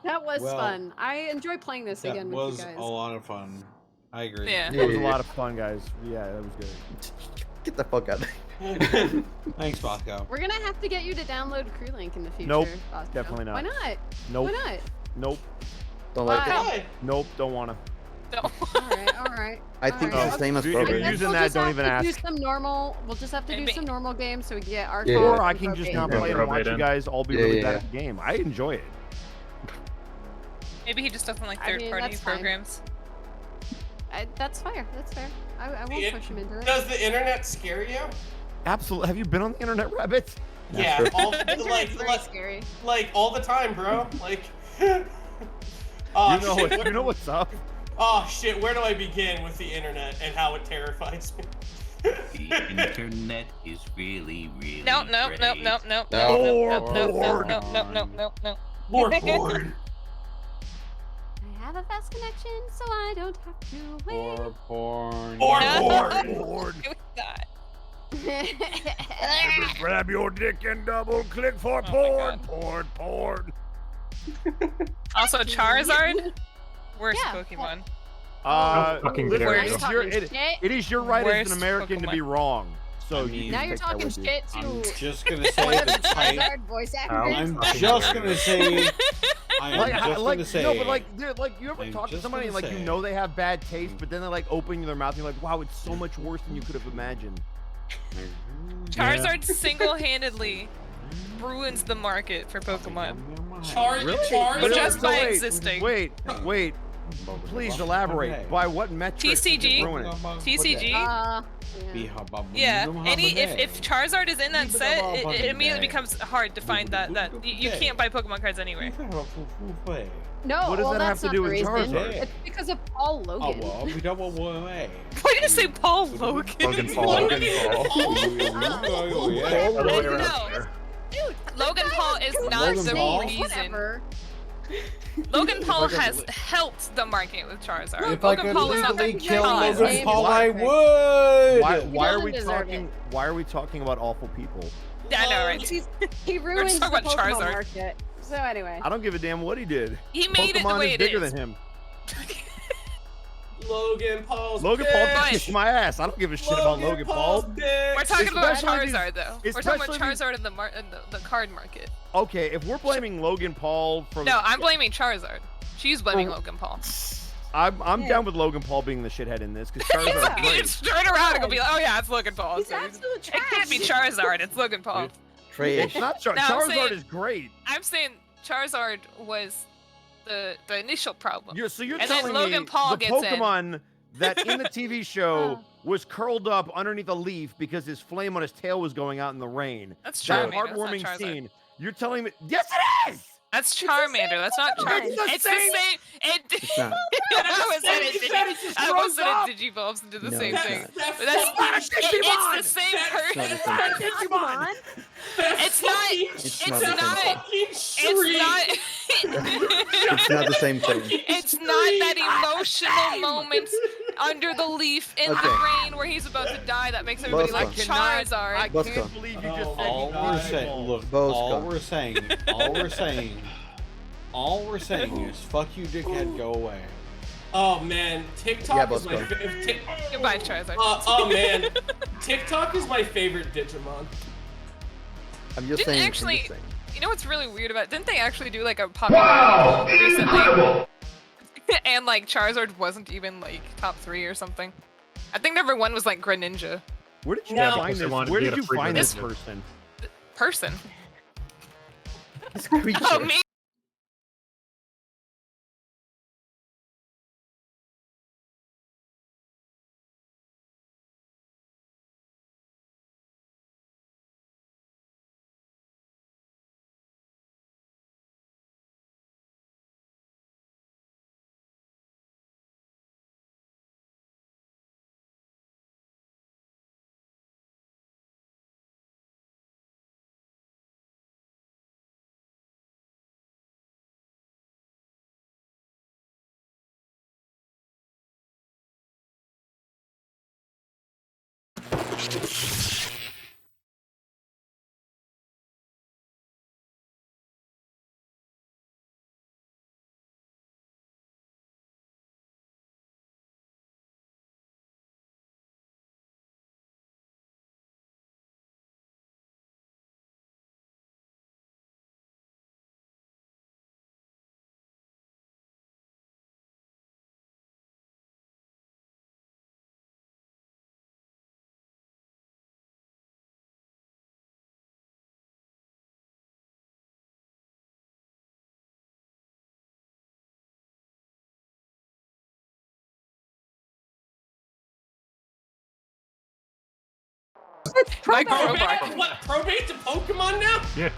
That was Well, fun. I enjoy playing this That again with was you guys. a lot of fun. I agree. Yeah. It was a lot of fun, guys. Yeah, that was good. Get the fuck out. Thanks, Bosco. We're gonna have to get you to download Crew Link in the future. Nope, Bosco. definitely not. Why not? Nope. Why not? Nope. Don't like it. Why? Nope. Don't wanna. Alright. I think it's the same as If you're progress. using We'll that, just don't have even to ask. do some normal. We'll just have to do some normal games so we can get our. Or I can just not play and watch you guys all be Yeah, really yeah, bad yeah. at the game. I enjoy it. Maybe he just doesn't like I mean, third-party that's fine. programs. That's fair. That's fair. I won't push him into it. Does the internet scare you? Absolutely. Have you been on the internet, Rabbit? Yeah, all scary. Like all the time, bro. Like, oh, You know shit, what- you know what's up? Oh shit, where do I begin with the internet and how it terrifies me? The internet is really, really No. great. Lord. I have a fast connection, so I don't have to wait. Or porn. Porn. Do that. Grab your dick and double click for porn. Porn. Also, Charizard, worst Pokemon. fucking listen, dare it you. is your- it is your right as Worst an American to be Pokemon. wrong. So you Now can you're take that talking with you. shit to I'm just gonna say one of the the type. Charizard voice actors. I'm just gonna say. I am Like, just gonna say. no, but like you ever I'm talk to just somebody and gonna like you say- know they have bad taste, but then they like open their mouth and you're like, wow, it's so much worse than you could have imagined. Charizard single-handedly ruins the market for Pokemon. But Just by wait, existing. Wait. Please elaborate. By what metrics? does it TCG? ruin it? TCG? Yeah. If Charizard is in that set, it immediately becomes hard to find that you can't buy Pokemon cards anywhere. No, What does well, that have that's to not do the with reason. Charizard? It's because of Paul Logan. Oh, well, we don't want one away. Why did you say Paul Logan? Logan Paul. No. Logan Paul is not Logan the Paul? reason. Whatever. Logan Paul has helped the market with Charizard. If I Logan could Paul is not the legally kill cause. Logan Paul, I would. Why are doesn't we deserve talking? Why are we talking about awful people? Yeah, I know, right? He ruins the talking about Pokemon Charizard. market. So anyway. I don't give a damn what he did. He made it the Pokemon way is it bigger is. than him. Logan Paul's Logan dick. Paul can kiss my ass. I don't give a shit about Logan Paul. dick. We're talking about Especially if Charizard, though. We're talking about especially if Charizard in the card market. Okay, if we're blaming Logan Paul for No, I'm blaming Charizard. She's blaming Logan Paul. I'm down with Logan Paul being the shithead in this because Charizard's great. It's turn around and go be like, oh yeah, it's Logan Paul. He's So absolute it can't be Charizard. It's Logan Paul. It's not No, I'm Charizard saying- is great. I'm saying Charizard was the initial problem. So you're and telling then Logan me Paul the gets Pokemon that in the TV show was curled up underneath a leaf because his flame on his tail was going out in the rain. That's That Charmander, that's not heartwarming Charizard. scene. You're telling me? Yes, it is. That's Charmander. That's not Charizard. It's the same. It's not. I almost said it digivolves into the No, same it's thing. not. But that's Digimon! it's the same person. Digimon. It's not. It's It's not the not. It's not the same thing. It's not that emotional moment under the leaf in Okay. the rain where he's about to die that makes everybody like Bosco. Charizard. I Bosco. can't believe you just said All he we're died. saying, look, Bosco. all we're saying is, fuck you, dickhead, go away. Oh man, TikTok Yeah, is my Bosco. favorite. Goodbye, Charizard. Oh man, TikTok is my favorite Digimon. I'm just Didn't saying. actually. I'm just saying. You know what's really weird about? Didn't they actually do like a popularity poll recently? And like Charizard wasn't even like top 3 or something. I think number 1 was like Greninja. Where did you No. find this? wanted to Where be did a you free find this Greninja. person? Person. Oh, me. Like Probate? What, probate to Pokemon now? Yeah.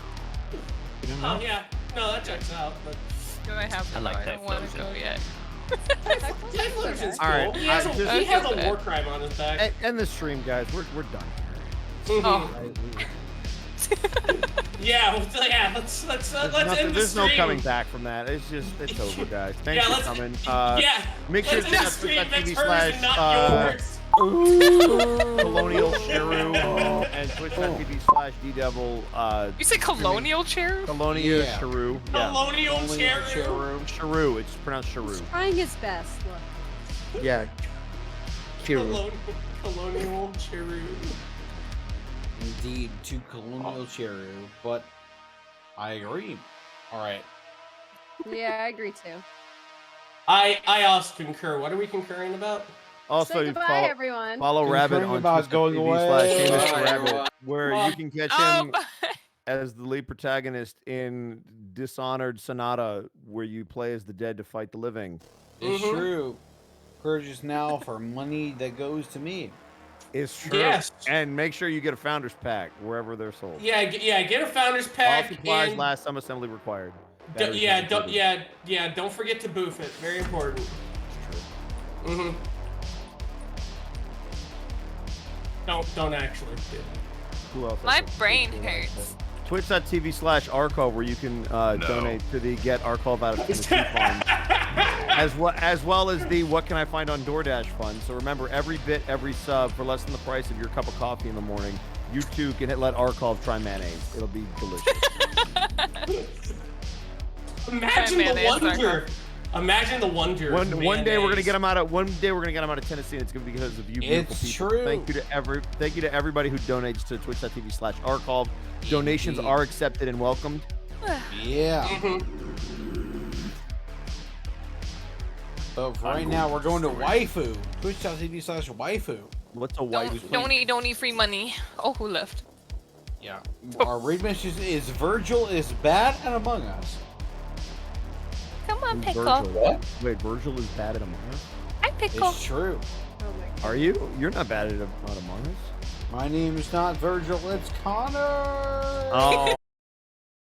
Oh, yeah. No, that checks out, but... Do I have to I like go? I that don't want to photo. go yet. Typhlosion's cool. All right, He has, he has a Okay. war crime on his back. End the stream, guys. We're done. Oh. Yeah, let's end the There's stream. no coming back from that. It's over, guys. Thanks Yeah, for coming. yeah, Make sure to let's check out end the stream. twitch.tv That's hers and not yours. Colonial Shiru and twitch.tv/ddevil. You say colonial chair? Colonial Shiru. Yeah. Colonial Cheru. Shiru. It's pronounced Shiru. He's trying his best. Look. Yeah. Shiru. Colonial Cheru. Indeed, to Colonial Cheru, but I agree. All right. Yeah, I agree too. I also concur. What are we concurring about? Also, Say goodbye, everyone. follow Rabbit Concurring on about going twitch.tv/Famous4Rabbit, where Oh. you can catch him as the lead protagonist in Dishonored Sonata, where you play as the dead to fight the living. It's true. Purchase now for money that goes to me. It's true. Yes. And make sure you get a Founders Pack wherever they're sold. Yeah, get a Founders All Pack. supplies, and last sum assembly required. don't forget to boof it. Very important. Don't actually. Who else? My brain hurts. Twitch.tv/Arcov, where you can donate to the Get Arcov Out of Tennessee Fund, as well as the What Can I Find on DoorDash Fund. So remember, every bit, every sub, for less than the price of your cup of coffee in the morning, you too can let Arcov try mayonnaise. It'll be delicious. Imagine the wonder. Imagine the wonder. One day we're gonna get them out of Tennessee, and it's gonna be because of you beautiful It's people. true. Thank you to everybody who donates to twitch.tv/Arcov. Donations are accepted and welcomed. Yeah. But for right now, we're going to waifu. Twitch.tv/waifu. What's a waifu? Don't need free money. Oh, who left? Yeah. Our raid message is Virgil is bad at Among Us. Come on, Who's Pickle. Virgil? What? Wait, Virgil is bad at Among Us? Hi, Pickle. It's true. Are you? You're not bad at Among Us. My name is not Virgil, it's Connor. Oh.